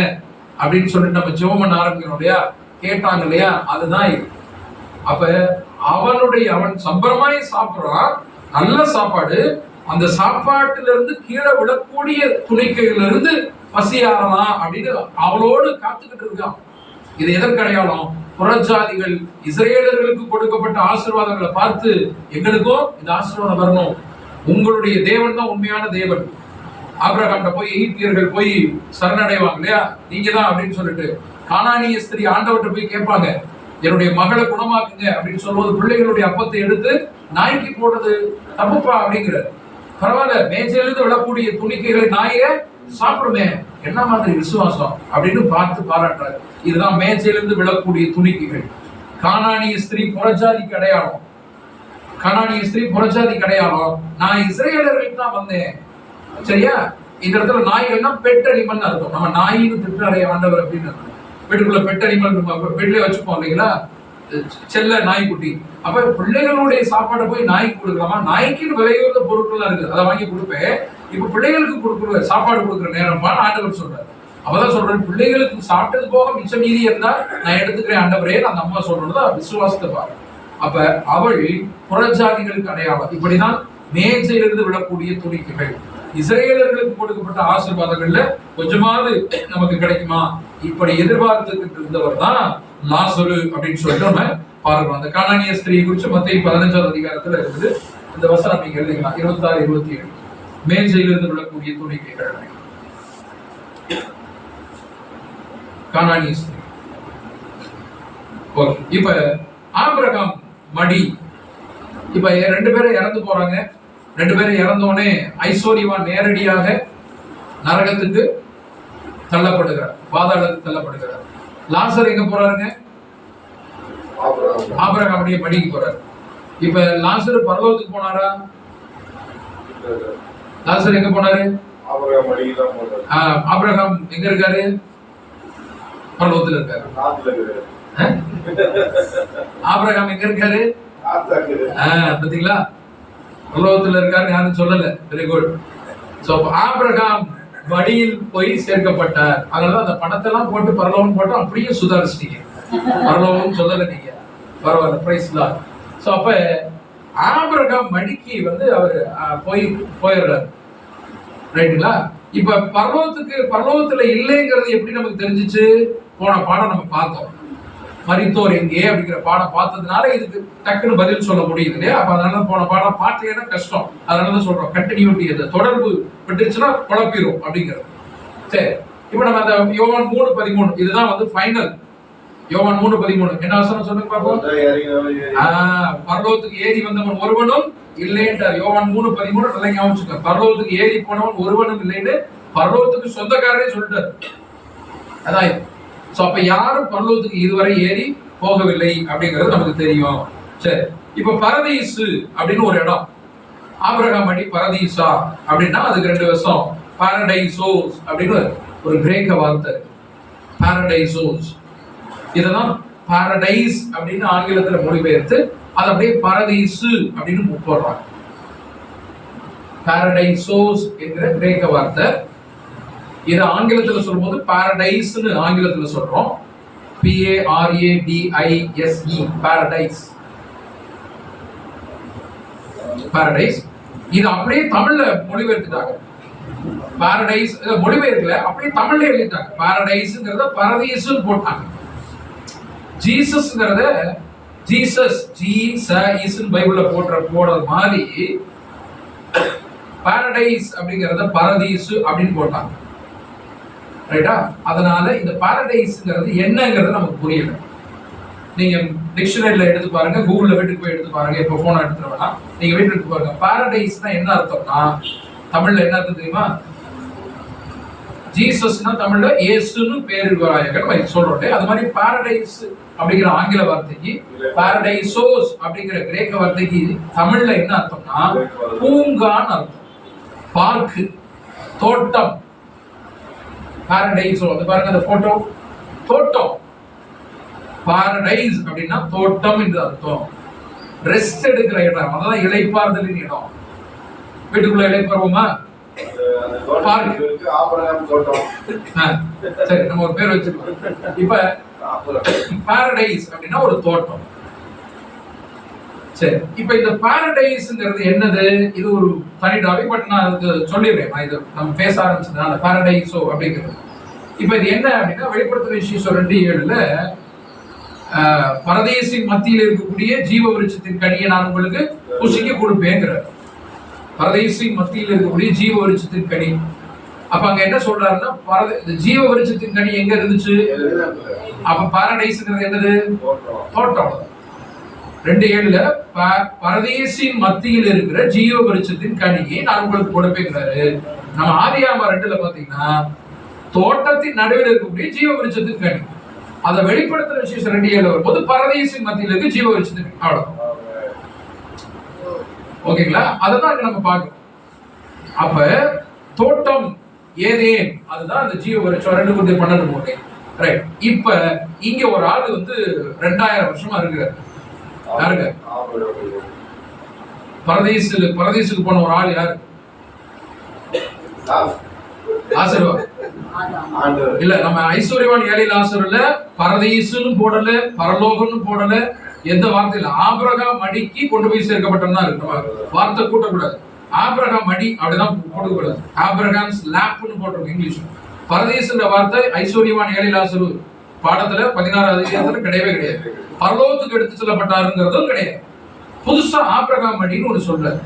அப்படின்னு சொல்லிட்டு நம்ம ஜெபம் பண்ண ஆரம்பிக்கிறோம் இல்லையா, கேட்டாங்க இல்லையா, அதுதான் இது. அப்ப அவன் சம்பரமாய் சாப்பிடுறான், நல்ல சாப்பாடு. அந்த சாப்பாட்டுல இருந்து கீழே விடக்கூடிய துணிக்கையில இருந்து பசியாறலாம் அப்படின்னு அவளோடு காத்துக்கிட்டு இருக்கான். இது எதற்கு அடையாளம்? புறஜாதிகள் இஸ்ரேலர்களுக்கு கொடுக்கப்பட்ட ஆசீர்வாதங்களை பார்த்து எங்களுக்கும் இந்த ஆசீர்வாதம் வரணும், உங்களுடைய தேவன் தான் உண்மையான தேவன். ஆபிரகாம்கிட்ட போய் எகிப்தியர்கள் போய் சரணடைவாங்க இல்லையா, நீங்க தான் அப்படின்னு சொல்லிட்டு கானானிய ஸ்திரீ ஆண்டவர்கிட்ட போய் கேட்பாங்க, என்னுடைய மகளை குணமாக்குங்க அப்படின்னு சொல்லும்போது பிள்ளைகளுடைய அப்பத்தை எடுத்து நாய்க்கு போடுறது தப்புப்பா அப்படிங்கிறார். பரவாயில்ல, மேஜையிலிருந்து விழக்கூடிய துணிக்கைகளை நாயே சாப்பிடுமே, என்ன மாதிரி விசுவாசம் அப்படின்னு பார்த்து பாராட்டுறாரு. இதுதான் மேஜையிலிருந்து விழக்கூடிய துணிக்கைகள். கானானிய ஸ்திரீ புறஜாதிக்கு அடையாளம். கானானிய ஸ்திரீ புறஜாதிக்கு அடையாளம். நான் இஸ்ரேலர்களுக்கு தான் வந்தேன். சரியா? இந்த இடத்துல நாய்கள்னா பெட்டடிமன் அர்த்தம். நம்ம நாயின்னு திட்டடைய ஆண்டவர் அப்படின்னு வீட்டுக்குள்ள பெட்டடிமன் வீட்டுல வச்சுப்போம் இல்லைங்களா, செல்ல நாய்க்குட்டி. அப்ப பிள்ளைகளுடைய சாப்பாடை போய் நாய்க்கு கொடுக்கலாமா? நாய்க்குன்னு விலையுள்ள பொருட்கள் இருக்கு, அதை வாங்கி கொடுப்பேன். இப்ப பிள்ளைகளுக்கு கொடுக்குற சாப்பாடு கொடுக்குற நேரம்ப்பா ஆண்டவர் சொல்றாரு. அப்பதான் சொல்றேன், பிள்ளைகளுக்கு சாப்பிட்டது போக மிச்சம் மீதி இருந்தா நான் எடுத்துக்கிறேன் ஆண்டவரே, அந்த அம்மா சொல்றதுதான் விசுவாசத்தை பாரு. அப்ப அவள் புறஜாதிகளுக்கு அடையாளம். இப்படிதான் மேஜையிலிருந்து விழக்கூடிய துணிக்கைகள். இஸ்ரேலர்களுக்கு கொடுக்கப்பட்ட ஆசீர்வாதங்கள்ல கொஞ்சமாவது நமக்கு கிடைக்குமா, இப்படி எதிர்பார்த்துக்கிட்டு இருந்தவர் தான் லாசரு அப்படின்னு சொல்லிட்டு நம்ம பார்க்கிறோம். அந்த கானானிய ஸ்திரீ குறித்து மத்தேயு 15ஆம் அதிகாரத்துல இருக்குது. இந்த வசனம் நீங்க எழுதிக்கலாம், 26, 27. மேஜையிலிருந்து விழக்கூடிய துணிக்கைகள். கானானிய ஸ்திரீ. ஓகே, இப்ப ஆபிரகாம் மடி. இப்ப 2 பேரும் இறந்து போறாங்க. 2 பேரும் இறந்தோடனே ஐஸ்வர்யவான் நேரடியாக நரகத்துக்கு தள்ளப்படுகிறார், பாதாளத்துக்கு தள்ளப்படுகிறார். லாசர் எங்க போறாருங்க? ஆபிரகாமுடைய மடிக்கு போறாரு. இப்ப லாசர் பரலோகத்துக்கு போனாரா? லாசர் எங்க போனாரு? ஆபிரகாம் எங்க இருக்காரு? பரலோகத்துல இருக்காரு. ஆபிரகாம் எங்க இருக்காரு? பாத்தீங்களா, பரலோகத்துல இருக்காரு, யாரும் சொல்லல. Very good. சோ ஆபிரகாம் வழியில் போய் சேர்க்கப்பட்டார். அதனால அந்த பணத்தை எல்லாம் போட்டு பரலோகம் போட்டு அப்படியே சுதாரிச்சிட்டீங்க. பரலோகம் சொல்லல நீங்க, பரவாயில்ல, பிரைஸ் லார்ட். சோ அப்ப ஆபிரகாம் மடிக்கு வந்து அவர் போயிடுறாரு, ரைட்டுங்களா? இப்ப பரலோகத்துல இல்லைங்கிறது எப்படி நமக்கு தெரிஞ்சிச்சு? போன பாடம் நம்ம பார்த்தோம், மரித்தோர் எங்கே அப்படிங்கிற பாடம் பார்த்ததுனால இதுக்கு டக்குன்னு பதில் சொல்ல முடியுது இல்லையா? அப்ப அதனால போன பாடம் பார்க்கலன்னா கஷ்டம். அதனாலதான் சொல்றோம், கண்டினியூட்டி, அந்த தொடர்பு விட்டுச்சுன்னா குழப்பிடும் அப்படிங்கிறது. சரி, இப்ப நம்ம அந்த யோவான் 3:13 இதுதான் வந்து ஃபைனல். யோவான் 3:13 என்ன வசனம் சொல்லுங்க பாப்போம். பரலோகத்துக்கு ஏறி வந்தவன் ஒருவனும் இல்லைன்றார். யோவான் 3:13 நல்லா ஞாபகம் வச்சுக்கோங்க. பரலோகத்துக்கு ஏறி போனவன் ஒருவனும் இல்லைன்னு பரலோகத்துக்கு சொந்தக்காரரே சொல்லிட்டாரு. அதான். சோ அப்ப யாரும் பரலோகத்துக்கு இதுவரை ஏறி போகவில்லை அப்படிங்கிறது நமக்கு தெரியும். சரி, இப்ப பரதீசு அப்படின்னு ஒரு இடம், ஆபிரகாம் அடி பரதீசா அப்படின்னா அதுக்கு 2 வருஷம். பாரடைசோஸ் அப்படின்னு ஒரு கிரேக்க வார்த்தை இருக்கு. பாரடைசோஸ், இதெல்லாம் பாரடைஸ் அப்படின்னு ஆங்கிலத்துல மொழிபெயர்த்து அது அப்படியே பரதீசு அப்படின்னு போடுறாங்க. பாரடைசோஸ் என்கிற கிரேக்க வார்த்தை. இதை ஆங்கிலத்துல சொல்லும்போது பாரடைஸ்னு ஆங்கிலத்துல சொல்றோம். PARADISE, Paradise. பாரடைஸ் இது அப்படியே தமிழ்ல மொழிபெயர்த்துட்டாங்க. பாரடைஸ் மொழிபெயர்க்கல, அப்படியே தமிழ்ல எழுதிட்டாங்க. பாரடைஸ்ங்கிறத பரதீசுன்னு போட்டாங்க. ஜீசஸ்ங்கிறத ஜீசஸ் ஜீசஸ் பைபிள்ல போடுறது மாதிரி பாரடைஸ் அப்படிங்கறத பரதீசு அப்படின்னு போட்டாங்க. ரைட்டா? அதனால இந்த பாரடைஸ்ங்கிறது என்னங்கிறது நமக்கு புரியல. நீங்க டிக்ஷனரியில எடுத்து பாருங்க, கூகுள்ல வீட்டுக்கு போய் எடுத்து பாருங்க. இப்ப போன எடுத்துட்டு வேணாம், நீங்க வீட்டுக்கு எடுத்து பாருங்க. பாரடைஸ்னா என்ன அர்த்தம்னா தமிழ்ல என்ன அர்த்தம் தெரியுமா? ஜீசஸ்னா தமிழ்ல இயேசுன்னு பேருவாயகன் சொல்றோம். அது மாதிரி பாரடைஸ் அப்படிங்கிற ஆங்கில வார்த்தைக்கு, பாரடைசோஸ் அப்படிங்கிற கிரேக்க வார்த்தைக்கு தமிழ்ல என்ன அர்த்தம்னா பூங்கான்னு அர்த்தம். பார்க்கு, தோட்டம். பாரடைஸ் அது பாருங்க அந்த போட்டோ, தோட்டம். பாரடைஸ் அப்படின்னா தோட்டம் என்று அர்த்தம். ரெஸ்ட் எடுக்கிற இடம், அதான் இளைப்பாறுதலின் இடம். வீட்டுக்குள்ள இளைப்பாறுவோமா? பார்க்கு. சரி, நம்ம ஒரு பேர் வச்சிருக்கோம். இப்ப பாரடைஸ் அப்படின்னா ஒரு தோட்டம். சரி, இப்ப இந்த பாரடைஸ்ங்கிறது என்னது? இது ஒரு தனி டாபிக், பட் நான் அதுக்கு சொல்லிடுறேன். இது நம்ம பேச ஆரம்பிச்சதுனால பாரடைஸோ அப்படிங்கிறது. இப்ப இது என்ன அப்படின்னா வெளிப்படுத்துற விசேஷம் 2:7 பரதேசின் மத்தியில் இருக்கக்கூடிய ஜீவ விருட்சத்தின் கனியை நான் உங்களுக்கு புசிக்க கொடுப்பேங்கிறார். பரதேசின் மத்தியில் இருக்கக்கூடிய ஜீவ விருட்சத்தின் கனி. அப்ப அங்க என்ன சொல்றாருன்னா ஜீவ விருட்சத்தின் கனி எங்க இருந்துச்சு? அப்ப பாரடைஸ்ங்கிறது என்னது? தோட்டம். 2:7 பரதேசின் மத்தியில் இருக்கிற ஜீவ விருட்சத்தின் கனியை நான் உங்களுக்கு கொடுப்பேங்கிறாரு. நம்ம ஆதியாகமம் 2 பாத்தீங்கன்னா தோட்டத்தின் நடுவில் இருக்கக்கூடிய ஜீவ விருட்சத்தின் கனி. அதை வெளிப்படுத்துற விசேஷம் 2:7 வரும்போது பரதேசின் மத்தியில் இருக்க ஜீவ விருட்சத்தின் கனி. அவ்வளவு. ஓகேங்களா? அதான் நம்ம பார்க்கணும். அப்ப தோட்டம் ஏதேன், அதுதான் அந்த ஜீவ விருட்சம். 2:12 ரைட். இப்ப இங்க ஒரு ஆள் 2000 வருஷமா இருக்கிறார். யாருங்க? பரதேசுக்கு போன ஒரு ஆள் யாரு? லாசரு இல்ல. நம்ம ஐஸ்வர்யவான் ஏழை லாசருல பரதேசுன்னு போடல, பரலோகம்னு போடல, எந்த வார்த்தையில. ஆபிரகாம் மடிக்கு கொண்டு போய் சேர்க்கப்பட்டோம்னா இருக்கு. வார்த்தை கூட்டக்கூடாது. ஆபிரகாம் மடி அப்படிதான் போடக்கூடாது. ஆபிரகாம்ஸ் லேப்னு போட்டிருக்கும் இங்கிலீஷ். பரதேசுன்ற வார்த்தை ஐஸ்வர்யவான் ஏழை லாசரு பாடத்துல 16வது அதிகாரத்துல கிடையவே கிடையாது. பரலோகத்துக்கு எடுத்து செல்லப்பட்டாருங்கிறதும் கிடையாது. புதுசா ஆபிரகாம் மடின்னு ஒண்ணு சொல்றாரு.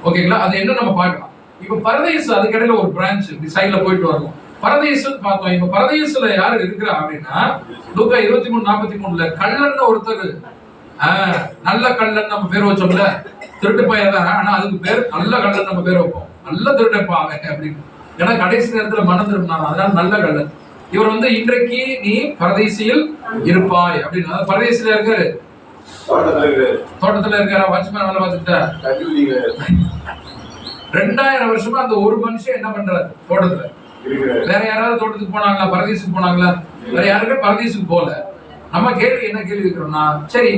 ஓகேங்களா? அது என்ன நம்ம பார்க்கலாம். இப்ப பரதேசு அதுக்கு இடையில ஒரு பிரான்ச் சைட்ல போயிட்டு வரணும். பரதேசுன்னு பார்த்தோம். இப்ப பரதேசுல யாரு இருக்கிறா அப்படின்னா லூக்கா 23:43 கள்ளன் ஒருத்தர், நல்ல கள்ளன் நம்ம பேர் வச்சோம்ல, திருட்டு பையன். ஆனா அதுக்கு பேர் நல்ல கள்ளன் நம்ம பேர் வைப்போம். நல்ல திருடப்பா அவன் அப்படின்னு. ஏன்னா கடைசி நேரத்துல மனம் திரும்பினான், அதனால நல்ல கள்ளன். இவர் இன்றைக்கு நீ பரதேசியில் இருப்பாய் அப்படின்னு. பரதேசில இருக்காரு, தோட்டத்துல இருக்காரா, வாட்ச்மேன் வேலை பார்த்துட்டா. 2000 வருஷமா அந்த ஒரு மனுஷன் என்ன பண்றாரு தோட்டத்துல? வேற யாராவது தோட்டத்துக்கு போனாங்களா? பரதேசுக்கு போனாங்களா? வேற யாருமே பரதேசுக்கு போல. நம்ம கேள்வி என்ன கேள்வி இருக்கிறோம்னா, சரி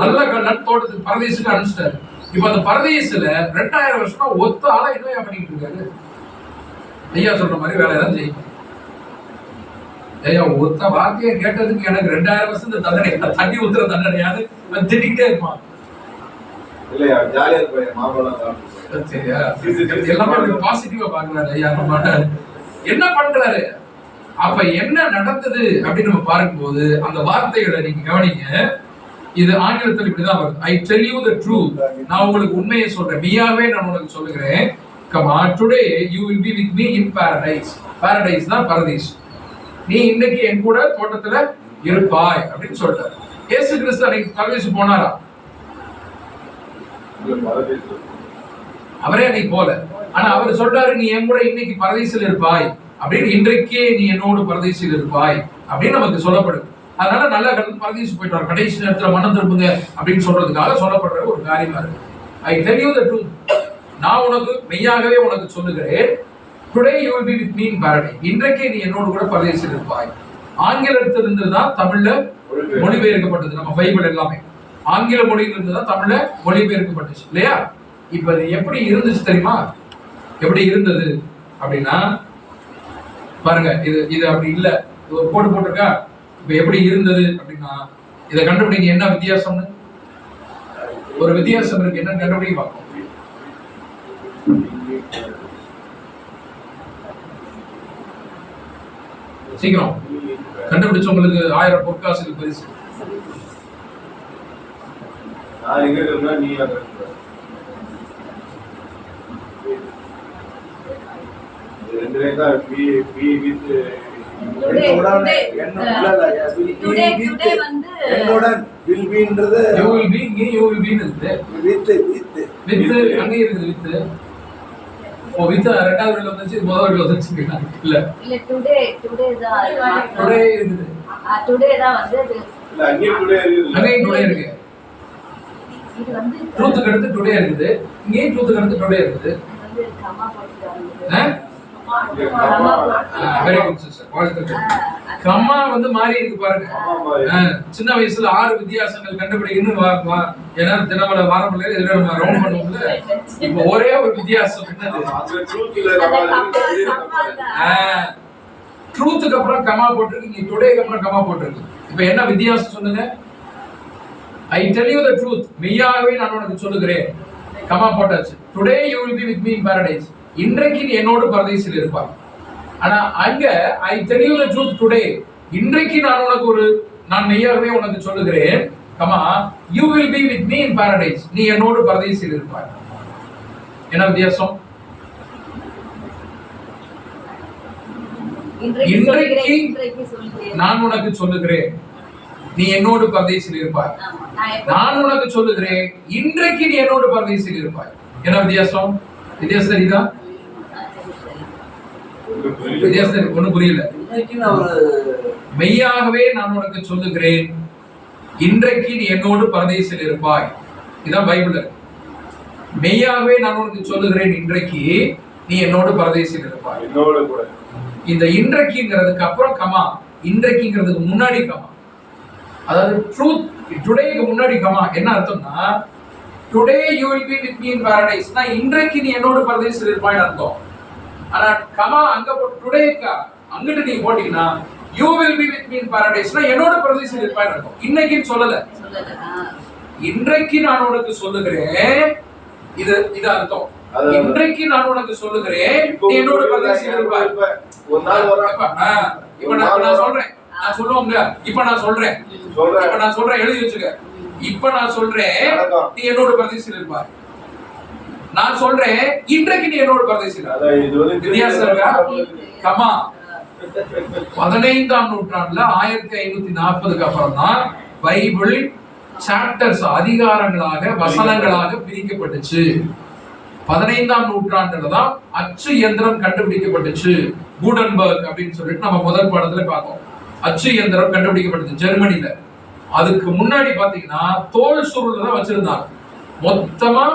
நல்ல கள்ளன் தோட்டத்துக்கு பரதேசுக்கு அனுப்பிச்சிட்டாரு. இப்ப அந்த பரதேசுல 2000 வருஷமா ஒத்த ஆளா என்ன பண்ணிட்டு இருக்காரு? ஐயா சொல்ற மாதிரி வேலையெல்லாம் செய்யும். ஐயா ஒத்த வார்த்தையை கேட்டதுக்கு எனக்கு 2000 வருஷம் தண்டனை, தண்ணி ஊத்துற தண்டனையாவது திட்டிக்கிட்டே இருப்பான். இல்லையா? ஜாலியா இருப்பாரு. மாம்பழம் சரியா? எல்லாமே பாசிட்டிவா பாக்குறாரு ஐயா. என்ன பண்றாரு? அப்ப என்ன நடந்தது அப்படின்னு நம்ம பார்க்கும்போது அந்த வார்த்தைகளை நீங்க கவனிங்க. இது ஆங்கிலத்தில் இப்படிதான் வருது. I tell you the truth. நான் உங்களுக்கு உண்மையை சொல்றேன். மெய்யாவே நான் உங்களுக்கு சொல்லுகிறேன். Come on, today you will be with me in paradise. Paradise தான் பரதீஸ். நீ இன்னைக்கு என் கூட தோட்டத்துல இருப்பாய் அப்படின்னு சொல்றாரு. இயேசு கிறிஸ்து அன்னைக்கு பரதீஸ் போனாரா? அவரே அன்னைக்கு போல. ஆனா அவர் சொல்றாரு நீ என் கூட இன்னைக்கு பரதீசில் இருப்பாய் அப்படின்னு. இன்றைக்கே நீ என்னோடு பரதீசில் இருப்பாய் அப்படின்னு நமக்கு சொல்லப்படுது. அதனால நல்ல கலந்து பரதீசு போயிட்டு வர கடைசி நேரத்துல மனம் திரும்புங்க அப்படின்னு சொல்றதுக்காக சொல்லப்படுற ஒரு காரியமா இருக்கு. I tell you the truth, நான் உனக்கு மெய்யாகவே உனக்கு சொல்லுகிறேன், today you will be with me in Paradise, இன்றைக்கே நீ என்னோடு கூட பரதேசில் இருப்பாய். ஆங்கிலத்தில் இருந்து தான் தமிழ்ல மொழிபெயர்க்கப்பட்டது. நம்ம பைபிள் எல்லாமே ஆங்கில மொழியில இருந்து தான் தமிழ்ல மொழிபெயர்க்கப்பட்டுச்சு இல்லையா? இப்ப இது எப்படி இருந்துச்சு தெரியுமா? எப்படி இருந்தது அப்படின்னா பாருங்க, இது அப்படி இல்ல, இது ஒரு கோடு போட்டிருக்கா. இப்ப எப்படி இருந்தது அப்படின்னா இதை கண்டுபிடிங்க, என்ன வித்தியாசம்னு. ஒரு வித்தியாசம் இருக்கு, என்ன கண்டுபிடிக்க பார்ப்போம். சீக்கிரம் கண்டுபிடிச்சு உங்களுக்கு 1000 பொற்காசுக்கு பரிசு. ரெண்டாவது வந்துச்சு, முதல் வந்துச்சு இல்ல இல்ல டுடே தான் டுடே இருக்குது. டுடே தான் வந்து அங்கேயும் டுடே இருக்கு. இது வந்து ட்ரூத்துக்கு அடுத்து டுடே இருக்குது, இங்கேயும் ட்ரூத்துக்கு அடுத்து டுடே இருக்குது. வந்து கமா போட்டுட்டாங்க. வெரி குட் சிஸ்டர், வாழ்த்துக்கள். கம்மா வந்து மாறி இருக்கு பாருங்க. சின்ன வயசுல 6 வித்தியாசங்கள் கண்டுபிடிக்கணும், ஏன்னா தினமல வாரமல்ல இதுல நம்ம ரவுண்ட் பண்ணுவோம்ல. இப்போ ஒரே ஒரு வித்தியாசம் என்னது? ட்ரூத்துக்கு அப்புறம் கமா போட்டிருக்கு, இங்க டுடேக்கு அப்புறம் கமா போட்டிருக்கு. இப்போ என்ன வித்தியாசம் சொல்லுங்க? I tell you the truth, மெய்யாகவே நான் உனக்கு சொல்லுகிறேன், கமா போட்டாச்சு. Today you will be with me in Paradise, இன்றைக்கு நீ என்னோடு பரதேசில் இருப்பாய். ஆனா அங்க I tell you the truth today, இன்றைக்கு நான் மெய்யாகவே உனக்கு சொல்லுகிறேன், comma you will be with me in Paradise, நீ என்னோடு பரதேசில் இருப்பாய். என்ன வித்தியாசம்? இன்றைக்கு நான் உனக்கு சொல்லுகிறேன், நீ என்னோடு பரதேசில் இருப்பாய். நான் உனக்கு சொல்லுகிறேன், இன்றைக்கு நீ என்னோடு பரதேசில் இருப்பாய். என்ன வித்தியாசம்? வித்தியாசம் தெரியுதா? வித்தியாசம் ஒண்ணும் புரியல. மெய்யாகவே நான் உனக்கு சொல்லுகிறேன், இன்றைக்கு நீ என்னோடு பரதேசில் இருப்பாய். இதான் பைபிள். மெய்யாகவே நான் உனக்கு சொல்லுகிறேன், இன்றைக்கு நீ என்னோடு பரதேசில் இருப்பாய். இந்த இன்றைக்குங்கிறதுக்கு அப்புறம் கமா, இன்றைக்குங்கிறதுக்கு முன்னாடி கமா. அதாவது ட்ரூத் டுடேக்கு முன்னாடி கமா. என்ன அர்த்தம்னா today you will be with me in Paradise, நான் இன்றைக்கு நீ என்னோட பரதேசில் இருப்பாய்னு அர்த்தம். ஆனா கமா அங்க டுடேக்கு அங்கிட்டு நீ போட்டீங்கன்னா you will be with me in பாரடைஸ்னா என்னோட பரதேசில் இருப்பாய்னு அர்த்தம். இன்னைக்குன்னு சொல்லல, இன்றைக்கு நான் உனக்கு சொல்லுகிறேன், இது அர்த்தம். இன்றைக்கு நான் உனக்கு சொல்லுகிறேன், நீ என்னோட பரதேசில் இருப்பாய். இப்ப நான் சொல்றேன், நான் சொல்லுவோம்ல, இப்ப நான் சொல்றேன், எழுதி வச்சுக்க. இப்ப நான் சொல்றேன், நீ என்னோட பரதேசில் இருப்பாய். நான் சொல்றேன், இன்றைக்கு நீ என்னோட பரதேசில். வித்தியாசம் இருக்கா? கமா 15ஆம் நூற்றாண்டுல 1540க்கு அப்புறம் தான் பைபிள் சாப்டர்ஸ் அதிகாரங்களாக வசனங்களாக பிரிக்கப்பட்டுச்சு. 15ஆம் நூற்றாண்டுல தான் அச்சு இயந்திரம் கண்டுபிடிக்கப்பட்டுச்சு. கூடன்பர்க் அப்படின்னு சொல்லிட்டு நம்ம முதல் பாடத்துல பார்த்தோம். அச்சு இயந்திரம் கண்டுபிடிக்கப்பட்டது ஜெர்மனில. அதுக்கு முன்னாடி பாத்தீங்கன்னா தோல் சுருள் தான் வச்சிருந்தாங்க. மொத்தமா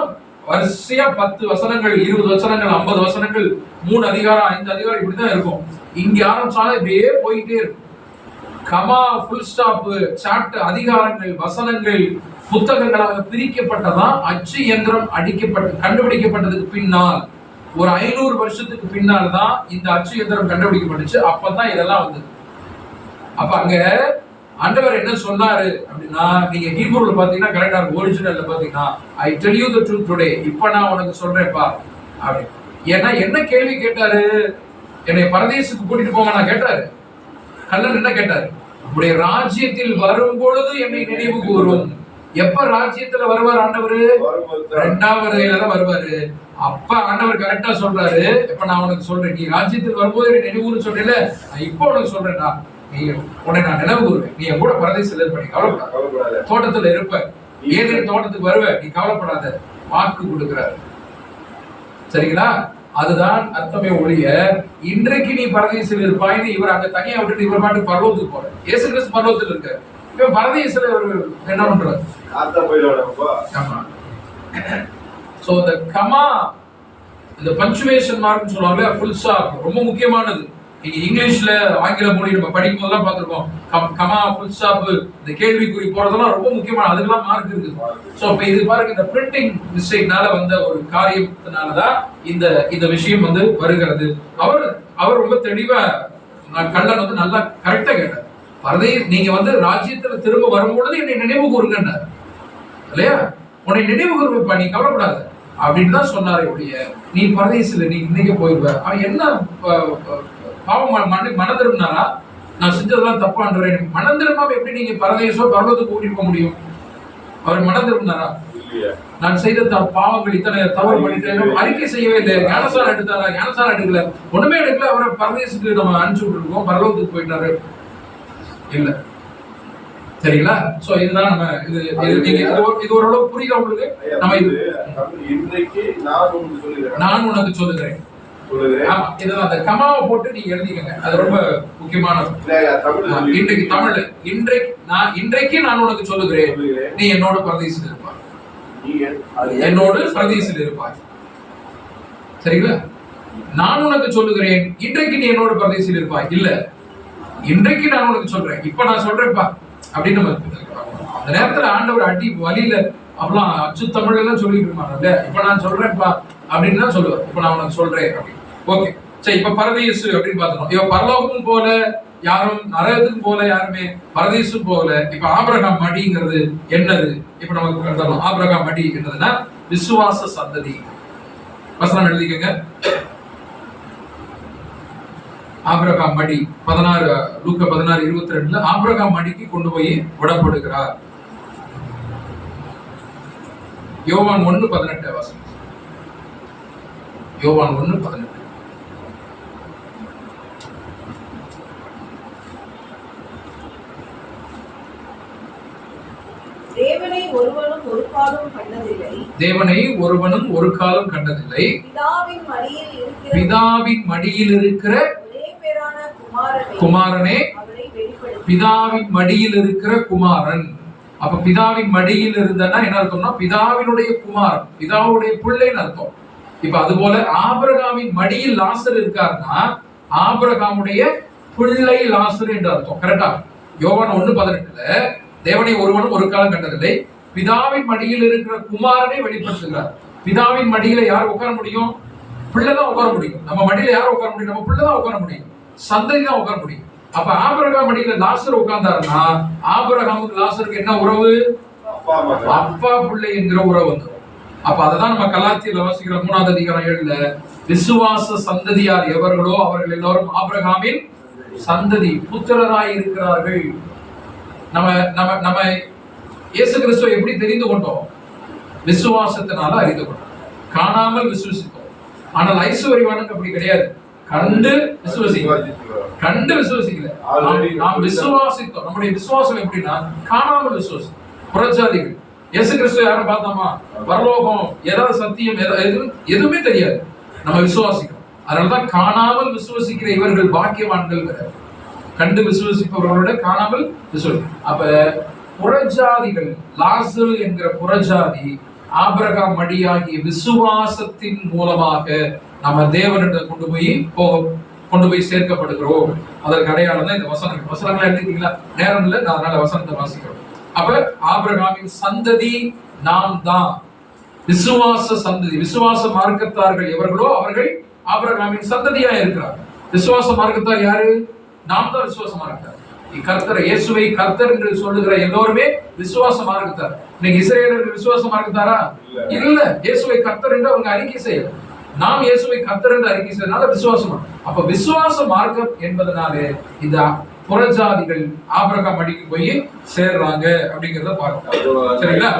வரிசையா 10 வசனங்கள், 20 வசனங்கள், 50 வசனங்கள், 3 அதிகாரம், 5 அதிகாரம் இப்படிதான் இருக்கும். இங்க ஆரம்பிச்சாலும் இப்படியே போயிட்டே இருக்கும். கமா, ஃபுல் ஸ்டாப், சாப்டர், அதிகாரங்கள், வசனங்கள் புத்தகங்களாக பிரிக்கப்பட்டதான் அச்சு இயந்திரம் கண்டுபிடிக்கப்பட்டதுக்கு பின்னால் ஒரு 500 வருஷத்துக்கு பின்னால் தான் இந்த அச்சு இயந்திரம் கண்டுபிடிக்கப்பட்டுச்சு. அப்பதான் இதெல்லாம் வந்தது. அப்ப அங்க ஆண்டவர் என்ன சொன்னாரு அப்படின்னா, நீங்க ஹீப்ரூல பாத்தீங்கன்னா கரெக்டா இருக்கும். ஒரிஜினல்ல பாத்தீங்கன்னா I tell you the truth today, இப்ப நான் உனக்கு சொல்றேன்ப்பா அப்படி. ஏன்னா என்ன கேள்வி கேட்டாரு? என்னை பரதேசுக்கு கூட்டிட்டு போங்க நான் கேட்டாரு. கல்லன் என்ன கேட்டாரு? உடைய ராஜ்யத்தில் வரும் பொழுது என்னை நினைவு கூறும். எப்ப ராஜ்யத்துல வருவார் ஆண்டவர்? 2ஆம் வருகையில தான் வருவாரு. அப்ப ஆண்டவர் கரெக்டா சொல்றாரு, இப்ப நான் உனக்கு சொல்றேன், நீ ராஜ்யத்தில் வரும்போது என்னை நினைவுன்னு சொல்றேன்ல, நான் இப்ப உனக்கு சொல்றேன்டா, நீ உன்னை நான் நினைவு கூறுவேன், நீ என் கூட பரதேசில் இருப்ப, நீ கவலைப்படாத, தோட்டத்துல இருப்ப, ஏதேனும் தோட்டத்துக்கு வருவ, நீ கவலைப்படாத, வாக்கு கொடுக்கிறாரு. சரிங்களா? அதுதான் அர்த்தமே ஒழிய இன்றைக்கு நீ பரதேசில் இருப்பாய்னு இவர் அங்க தனியா விட்டுட்டு இவர் பாட்டு பரலோகத்துக்கு போற. இயேசு கிறிஸ்து பரலோகத்துல இருக்காரு, இவன் பரதேசில என்ன பண்றாரு? ஆமா. ஸோ இந்த கமா, இந்த பஞ்சுவேஷன் மார்க்னு சொல்லுவாங்க, ஃபுல் ஸ்டாப் ரொம்ப முக்கியமானது. நீங்க இங்கிலீஷ்ல ஆங்கில மொழி நம்ம படிக்கும் போதெல்லாம் பார்த்துருக்கோம், கமா, ஃபுல் ஸ்டாப், இந்த கேள்விக்குறி போறதெல்லாம் ரொம்ப முக்கியமான, அதுக்கெல்லாம் மார்க் இருக்குது. ஸோ இப்போ இது பாருங்க, இந்த பிரிண்டிங் மிஸ்டேக்னால வந்த ஒரு காரியத்தினாலதான் இந்த விஷயம் வந்து வருகிறது. அவர் ரொம்ப தெளிவா கள்ளன் வந்து நல்லா கரெக்டா கேட்டார். நீங்க வந்து ராஜ்யத்துல திரும்ப வரும்பொழுது என்னை நினைவு கூறுங்கன்னார் இல்லையா? உன்னை நினைவு கூறுவப்பா, நீ கவலைப்படாத அப்படின்னு தான் சொன்னாரே ஒழிய, நீ பரதேசில நீ இன்னைக்கு போயிடுவ. அவன் என்ன பாவம் மன திரும்பினாரா? நான் செஞ்சதெல்லாம் தப்பான்றேன். மனம் திரும்பாம எப்படி நீங்க பரதேசோ பர்வத்துக்கு கூட்டிட்டு போக முடியும்? அவர் மனம் திரும்பினாரா? நான் செய்த பாவங்கள் இத்தனை தவறு பண்ணிட்டேன், அறிக்கை செய்யவே இல்லை. ஞானசாரம் எடுத்தாரா? ஞானசாரம் எடுக்கல, ஒண்ணுமே எடுக்கல. அவரை பரதேசுக்கு நம்ம அனுப்பிச்சு விட்டுருக்கோம், பரலோகத்துக்கு போயிட்டாரு இல்ல. சரிங்களா? சோ இதுதான் நம்ம இது ஓரளவு புரியுதா உங்களுக்கு? நம்ம இன்றைக்கு நான் உனக்கு சொல்லுகிறேன். ஆமா, இதுதான் அந்த கமாவை போட்டு நீங்க எழுதிக்கங்க, அது ரொம்ப முக்கியமானது. இன்றைக்கு தமிழ்ல இன்றைக்கு நான் உனக்கு சொல்லுகிறேன், நீ என்னோட பரதேசில் இருப்பாய், என்னோடு பரதேசில் இருப்பாய். சரிங்களா? நான் உனக்கு சொல்லுகிறேன், இன்றைக்கு நீ என்னோட பரதேசில் இருப்பாய். இல்ல, இன்றைக்கு நான் உனக்கு சொல்றேன், இப்ப நான் சொல்றேன்ப்பா அப்படின்னு. அந்த நேரத்துல ஆண்டவர் அடி வழியில அப்பெல்லாம் அச்சு தமிழ் எல்லாம் சொல்லிட்டு இருப்பாங்கல்ல, இப்ப நான் சொல்றேன்ப்பா அப்படின்னு தான் சொல்லுவார். இப்ப நான் உனக்கு சொல்றேன் அப்படின்னு. ஓகே, சரி. இப்ப பரதேசு அப்படின்னு பார்த்தோம். இப்ப பரலோகமும் போல யாரும், நரகத்துக்கும் போல யாருமே, பரதேசும் போல. இப்ப ஆபிரகாம் மடிங்கிறது என்னது? இப்ப நமக்கு கருதலாம். ஆபிரகாம் மடி என்னதுன்னா விசுவாச சந்ததி. வசனம் எழுதிக்கங்க. ஆபிரகாம் மடி 16 லூக்கா 16:22 ஆபிரகாம் மடிக்கு கொண்டு போய் விடப்படுகிறார். யோவான் 1:18 வசனம். யோவான் 1:18. தேவனை ஒருவனும் ஒரு காலம் கண்டதில்லை, தேவனை ஒருவனும் ஒரு காலம் கண்டதில்லை, பிதாவின் மடியில் இருக்கிற குமாரனே, பிதாவின் மடியில் இருக்கிற குமாரன். அப்ப பிதாவின் மடியில் இருந்தனா என்ன அர்த்தம்னா பிதாவினுடைய குமாரன், பிதாவுடைய பிள்ளைன்னு அர்த்தம். இப்ப அது போல ஆபிரகாமின் மடியில் லாசர் இருக்காருன்னா ஆபிரகாமுடைய பிள்ளை லாசர் என்று அர்த்தம். கரெக்டா? யோவான் 1:18 தேவனை ஒருவனும் ஒரு காலம் கண்டதில்லை, பிதாவின் மடியில் இருக்கிற குமாரனை வெளிப்படுத்துகிறார். பிதாவின் மடியில யார் உட்கார முடியும்? பிள்ளைதான் உட்கார முடியும். நம்ம மடியில யார் உட்கார முடியும்? நம்ம பிள்ளைதான் உட்கார முடியும், சந்ததி தான் உட்கார முடியும். அப்ப ஆபிரகாம் மடியில லாசர் உட்கார்ந்தாருன்னா ஆபிரகாமுக்கு லாசருக்கு என்ன உறவு? அப்பா பிள்ளை என்கிற உறவு வந்துடும். அப்ப அததான் நம்ம கலாத்தியல வாசிக்கிற 3வது அதிகாரம் 7ல விசுவாச சந்ததியார் எவர்களோ அவர்கள் எல்லாரும் ஆபிரகாமின் சந்ததி புத்திரராய் இருக்கிறார்கள். நம்ம நம்ம நம்ம இயேசு கிறிஸ்துவை எப்படி தெரிந்து கொண்டோம்? விசுவாசத்தினால அறிந்து கொண்டோம். காணாமல் விசுவசித்தோம். ஆனால் ஐஸ்வர்யவானுக்கு அப்படி கிடையாது. கண்டு விசுவசிக்கல. நாம் விசுவாசித்தோம். நம்முடைய விசுவாசம் எப்படின்னா காணாமல் விசுவாசம். புறஜாதிகள் இயேசு கிறிஸ்துவை யாரும் பார்த்தோமா? பரலோகம், ஏதாவது சத்தியம், எதுவுமே தெரியாது. நம்ம விசுவாசிக்கிறோம். அதனாலதான் காணாமல் விசுவசிக்கிற இவர்கள் பாக்கியவான்கள். கண்டு விசுவசிப்பவர்களோட காணாமல் விசுவசி. அப்ப புறஜாதிகள், லாசரு என்கிற புறஜாதி ஆபிரகாம் மடியாகிய விசுவாசத்தின் மூலமாக நம்ம தேவனிடம் கொண்டு போய் சேர்க்கப்படுகிறோம். அதற்கு அடையாளம் தான் இந்த வசனங்களை எழுதிட்டீங்களா? நேரம் இல்லை, நான் அதனால வசனத்தை வாசிக்கிறோம். அப்ப ஆபிரகாமின் சந்ததி நாம் தான். விசுவாச சந்ததி, விசுவாச மார்க்கத்தார்கள் எவர்களோ அவர்கள் ஆபிரகாமின் சந்ததியா இருக்கிறார். விசுவாச மார்க்கத்தார் யாரு? நாம் தான் விசுவாச மார்க்கத்தார். கர்த்தர் இயேசுவை கர்த்தர் என்று சொல்லுகிற எல்லோருமே விசுவாச மார்க்கத்தார். இன்னைக்கு இஸ்ரேலர்கள் விசுவாச மார்க்கத்தாரா? இல்ல. இயேசுவை கர்த்தர் என்று அவங்க அறிக்கை செய்யல. நாம் இயேசுவை கர்த்தர் என்று அறிக்கை செய்யறதுனால விசுவாசம். அப்ப விசுவாச மார்க்கம் என்பதனாலே இந்த புறஜாதிகள் ஆபிரகாம் மடிக்கு போய் சேர்றாங்க அப்படிங்கறத பார்க்கலாம். சரிங்களா?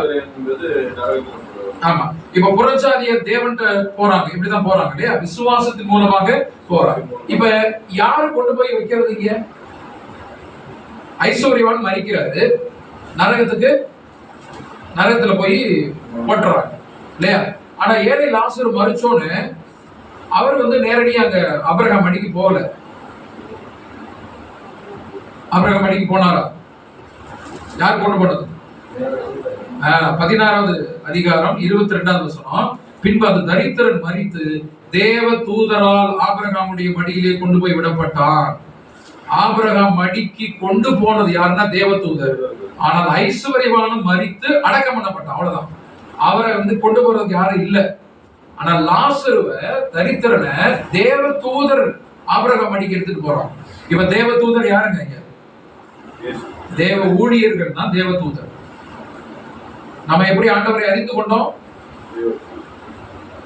ஆமா. இப்ப புறஜாதியர் தேவன்கிட்ட போறாங்க. இப்படிதான் போறாங்க இல்லையா? விசுவாசத்தின் மூலமாக போறாங்க. இப்ப யாரு கொண்டு போய் வைக்கிறது? இங்க ஐஸ்வர்யவான் மரிக்கிறாரு, நரகத்துல போய் போட்டுறாங்க இல்லையா? ஆனா ஏழை லாசர் மரிச்சோன்னு அவர் நேரடியா அங்க ஆபிரகாம் மடிக்கு போகல. ஆபிரகாம் மடிக்கு போனாரா? யார் கொண்டு போனது? 16வது அதிகாரம் 22வது வசனம். பின்பு அந்த தரித்திரன் மரித்து தேவ தூதரால் ஆபிரகாமுடைய மடியிலே கொண்டு போய் விடப்பட்டான். ஆபிரகாம் மடிக்கு கொண்டு போனது யாருன்னா தேவ தூதர். ஆனால் ஐஸ்வர்யவானும் மரித்து அடக்கம் பண்ணப்பட்டான். அவ்வளவுதான். அவரை கொண்டு போறதுக்கு யாரும் இல்ல. ஆனா லாசருவ தரித்திரனை தேவ தூதர் ஆபிரகாம் மடிக்கு எடுத்துட்டு போறான். இப்ப தேவ தூதர் யாருங்க? தேவ ஊழியர்கள் தான் தேவ தூதர். நம்ம எப்படி ஆண்டவரை அறிந்து கொண்டோம்?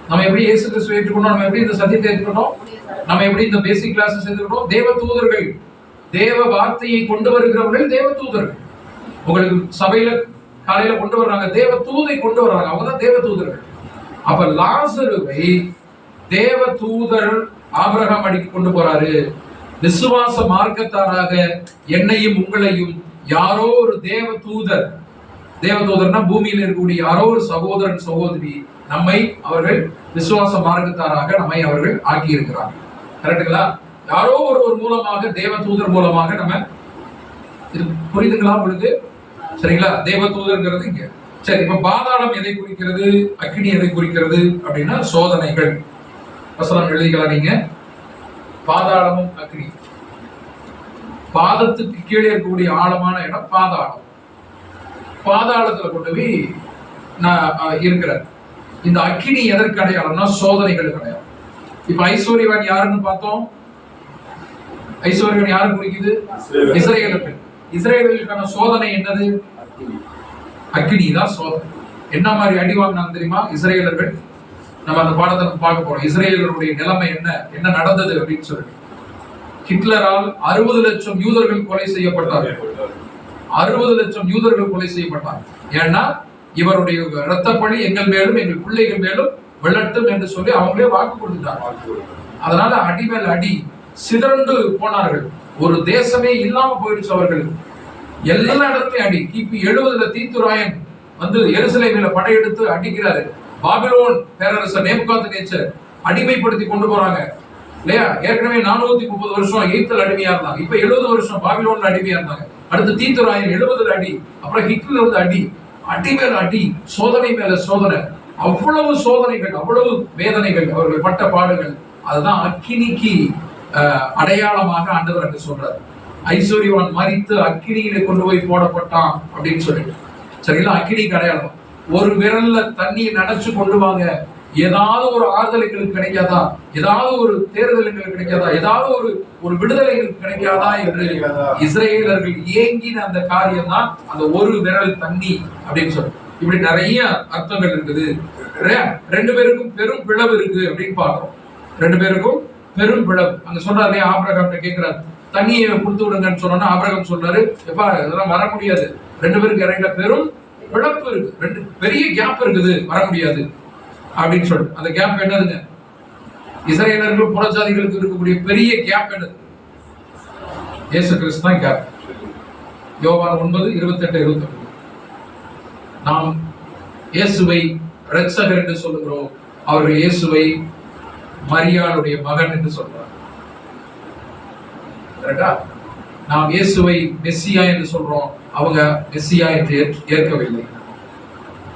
நம்ம எப்படி இயேசு கிறிஸ்துவை ஏற்றுக்கொண்டோம்? நம்ம எப்படி இந்த சத்தியத்தை ஏற்றுக்கொண்டோம்? நம்ம எப்படி இந்த பேசிக் கிளாஸஸ் ஏற்றுக்கொண்டோம்? தேவ தூதர்கள், தேவ வார்த்தையை கொண்டு வருகிறவர்கள் தேவ தூதர்கள். உங்களுக்கு சபையில காலையில கொண்டு வர்றாங்க, தேவ தூதை கொண்டு வர்றாங்க, அவங்கதான் தேவ தூதர்கள். அப்ப லாசருவை தேவ தூதர் ஆபிரகாம் அடிக்கு கொண்டு போறாரு. விசுவாச மார்க்கத்தாராக என்னையும் உங்களையும் யாரோ ஒரு தேவ தூதர், தேவ தூதர்னா பூமியில் இருக்கக்கூடிய யாரோ ஒரு சகோதரன் சகோதரி நம்மை அவர்கள் விசுவாச மார்க்கத்தாராக நம்மை அவர்கள் ஆக்கி இருக்கிறார். கரெக்டுங்களா? யாரோ ஒருவர் மூலமாக, தேவ தூதர் மூலமாக நம்ம, இது புரியுதுங்களா உங்களுக்கு? சரிங்களா? தேவ தூதர்ங்கிறது இங்க. சரி, இப்ப பாதாளம் எதை குறிக்கிறது, அக்கினி எதை குறிக்கிறது அப்படின்னா சோதனைகள். வசனம் எழுதிக்கலாம் நீங்க. பாதாளமும் அக்கினி. பாதத்துக்கு கீழே இருக்கக்கூடிய ஆழமான இடம் பாதாளம். பாதாளத்துல கொண்டு போய் இருக்கிறார். இந்த அக்கினி எதற்கு அடையாளம்னா சோதனைகளுக்கு அடையாளம். இப்ப ஐஸ்வர்யவான் யாருன்னு பார்த்தோம். ஐஸ்வர்யவான் யாரு குறிக்குது? இஸ்ரேலுக்கு. இஸ்ரேலுக்கான சோதனை என்னது? அக்கினி தான் சோதனை. என்ன மாதிரி அடி வாங்கினாங்க தெரியுமா இஸ்ரேலர்கள்? நம்ம அந்த பாடத்தை பார்க்க போறோம். இஸ்ரேலருடைய நிலைமை என்ன நடந்தது அப்படின்னு சொல்லி. ஹிட்லரால் 60 லட்சம் யூதர்கள் கொலை செய்யப்பட்டார்கள். 60 லட்சம் யூதர்கள் கொலை செய்யப்பட்டார். ஏன்னா இவருடைய இரத்தப்பழி எங்கள் மேலும் எங்கள் பிள்ளைகள் மேலும் விழட்டும் என்று சொல்லி அவங்களே வாக்கு கொடுத்துட்டாங்க. அதனால அடி மேல் அடி, சிதறண்டு போனார்கள். ஒரு தேசமே இல்லாம போயிடுச்சு அவர்கள். எல்லா இடத்துலயும் அடி. கிபி 70 தீத்துராயன் எருசலேமில படையெடுத்து அடிக்கிறாரு. பாபிலோன் பேரரசர் நேபுகாத்நேச்சர் அடிமைப்படுத்தி கொண்டு போறாங்க இல்லையா? ஏற்கனவே 430 வருஷம் எகிப்தில் அடிமையா இருந்தாங்க. இப்ப 70 வருஷம் பாபிலோன்ல அடிமையா இருந்தாங்க. அடுத்து தீத்துராயன் 70 அடி, அப்புறம் ஹிட்லர் அடி, அடி மேல அடி, சோதனை மேல சோதனை. அவ்வளவு சோதனைகள், அவ்வளவு வேதனைகள், அவர்கள் பட்ட பாடுகள். அதுதான் அக்கினிக்கு அடையாளமாக ஆண்டவர் அங்கு சொல்றாரு. ஐஸ்வர்யவான் மரித்து அக்கினியில கொண்டு போய் போடப்பட்டான் அப்படின்னு சொல்லிட்டு. சரிங்களா? அக்கினிக்கு அடையாளம். ஒரு விரல்ல தண்ணியை நினைச்சு கொண்டு வாங்க, ஏதாவது ஒரு ஆறுதல் எங்களுக்கு கிடைக்காதா, ஏதாவது ஒரு தேர்தல் எங்களுக்கு கிடைக்காதா, ஏதாவது ஒரு விடுதலை எங்களுக்கு கிடைக்காதா என்று இஸ்ரேலர்கள் ஏங்கின அந்த காரியம் தான் அந்த ஒரு விரல் தண்ணி அப்படின்னு சொல்லி. இப்படி நிறைய அர்த்தங்கள் இருக்குது. 2 பேருக்கும் பெரும் பிளவு இருக்கு அப்படின்னு பார்க்கிறோம். 2 பேருக்கும் பெரும் பிளவு. அங்க சொல்றாரு, ஆபிரகாம் கேட்கிறாரு தண்ணியை கொடுத்து விடுங்கன்னு சொன்னா ஆபிரகாம் சொல்றாரு, எப்பா இதெல்லாம் வர முடியாது, 2 பேருக்கு இடையில பெரும் பிளப்பு இருக்கு, 2 பெரிய கேப் இருக்குது, வர முடியாது அப்படின்னு சொல்லு. அந்த கேப் என்னதுங்க? இஸ்ரேலர்களும் புறஜாதிகளுக்கு இருக்கக்கூடிய பெரிய கேப் என்னது? இயேசு கிறிஸ்து தான் கேப். யோவான் 9:28-29. நாம் இயேசுவை இரட்சகர் என்று சொல்லுகிறோம், அவர்கள் இயேசுவை மரியாளுடைய மகன் என்று சொல்றார். நாம் இயேசுவை மெஸ்ஸியா என்று சொல்றோம், அவங்க மெஸ்ஸியா என்று ஏற்கவில்லை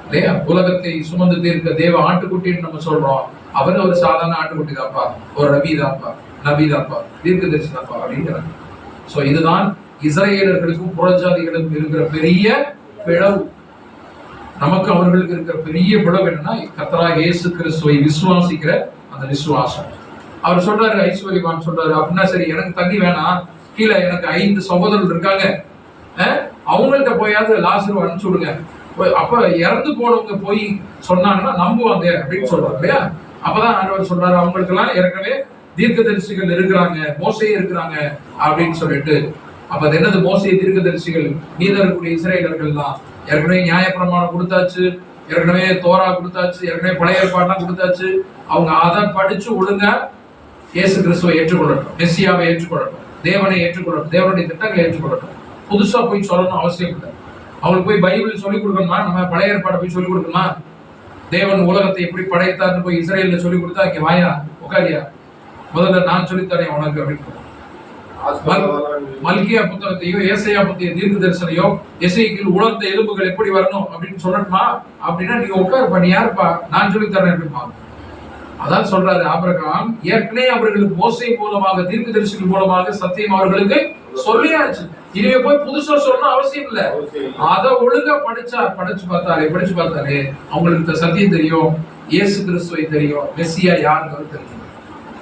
இல்லையா? உலகத்தை சுமந்து தீர்க்க தேவ ஆட்டுக்குட்டின்னு நம்ம சொல்றோம், அவர் ஒரு சாதாரண ஆட்டுக்குட்டி தான்ப்பா, ஒரு நபி தான்ப்பா, தீர்க்கதரிசி தான்ப்பா அப்படிங்கிறாங்க. சோ இதுதான் இஸ்ரேலர்களுக்கும் புறஜாதிகளுக்கும் இருக்கிற பெரிய பிளவு. நமக்கு அவர்களுக்கு இருக்கிற பெரிய பிளவு என்னன்னா, கர்த்தராகிய இயேசு கிறிஸ்துவை விசுவாசிக்கிற அந்த விசுவாசம். அவர் சொல்றாரு, ஐஸ்வர்யவான் சொல்றாரு, அப்படின்னா சரி எனக்கு தண்ணி வேணாம், கீழே எனக்கு 5 சகோதரர்கள் இருக்காங்க, அவங்கள்ட்ட போயாவது லாசரு அனுப்பிச்சு விடுங்க, அப்ப இறந்து போனவங்க போய் சொன்னாங்கன்னா நம்புவாங்க அப்படின்னு சொல்றாரு இல்லையா? அப்பதான் ஆண்டவர் சொல்றாரு, அவங்களுக்கு எல்லாம் ஏற்கனவே தீர்க்கதரிசிகள் இருக்கிறாங்க, மோசே இருக்கிறாங்க அப்படின்னு சொல்லிட்டு. அப்ப அது என்னது? மோசே தீர்க்கதரிசிகள் மீதம் இருக்கக்கூடிய இஸ்ரேலர்கள் தான். ஏற்கனவே நியாயப்பிரமாணம் கொடுத்தாச்சு, ஏற்கனவே தோரா கொடுத்தாச்சு, ஏற்கனவே பழைய ஏற்பாடுலாம் கொடுத்தாச்சு. அவங்க அதை படிச்சு ஒழுங்கா இயேசு கிறிஸ்துவை ஏற்றுக்கொள்ளட்டும், மெஸ்ஸியாவை ஏற்றுக்கொள்ளட்டும், தேவனை ஏற்றுக்கொள்ளட்டும், தேவனுடைய திட்டங்களை ஏற்றுக்கொள்ளட்டும். புதுசா போய் சொல்லணும் அவசியம் இல்லை. அவங்களுக்கு போய் பைபிள் சொல்லிக் கொடுக்கணுமா? நம்ம பழைய ஏற்பாடை போய் சொல்லிக் கொடுக்கணுமா? தேவன் உலகத்தை எப்படி படைத்தார்னு போய் இஸ்ரேல்ல சொல்லி கொடுத்தா, வாயா உட்காரியா, முதல்ல நான் சொல்லித்தரேன் உனக்கு அப்படின்னு மல்கியா புத்தகத்தையோ ஏசாயா புத்திய தீர்க்க தரிசனையோ எசேக்கியேல் உலர்ந்த எலும்புகள் எப்படி வரணும் அப்படின்னு சொல்லணுமா அப்படின்னா நீங்க உட்காருப்பா, நீ யாருப்பா, நான் சொல்லி தரேன் அப்படிமா. அதான் சொல்றாரு ஆபிரகாம், ஏற்கனவே அவர்களுக்கு மோசே மூலமாக தீர்க்க தரிசனம் மூலமாக சத்தியம் அவர்களுக்கு சொல்லியாச்சு. இனிமே போய் புதுசா சொல்லணும் அவசியம் இல்ல. அதை ஒழுங்கா படிச்சு பார்த்தாலே அவங்களுக்கு சத்தியம் தெரியும், இயேசு கிறிஸ்துவை தெரியும், மெஸ்ஸியா யாருங்கிறது தெரியும்.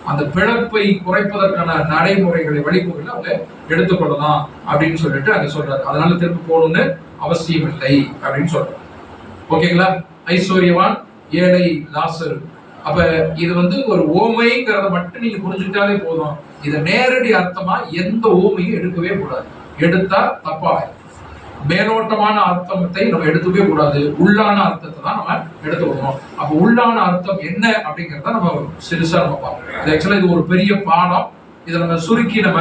அந்த பிழப்பை குறைப்பதற்கான நடைமுறைகளை வழிமுறைகளை அவங்க எடுத்துக்கொள்ளலாம் அப்படின்னு சொல்லிட்டு அங்க சொல்றாரு. அதனால திரும்ப போகணும்னு அவசியம் இல்லை அப்படின்னு சொல்றாரு. ஓகேங்களா? ஐஸ்வர்யவான், ஏழை, லாசரு. அப்ப இது ஒரு ஓமைங்கிறத மட்டும் நீங்க புரிஞ்சுக்கிட்டாலே போதும். இதை நேரடி அர்த்தமா எந்த ஓமையும் எடுக்கவே கூடாது. எடுத்தா தப்பா. மேலோட்டமான அர்த்தத்தை நம்ம எடுத்துக்கவே கூடாது. உள்ளான அர்த்தத்தை தான் நம்ம எடுத்துக்கணும். அப்ப உள்ளான அர்த்தம் என்ன அப்படிங்கறத நம்ம சிறுசா நம்ம பார்க்கணும். ஆக்சுவலா இது ஒரு பெரிய பாடம். இதை நம்ம சுருக்கி நம்ம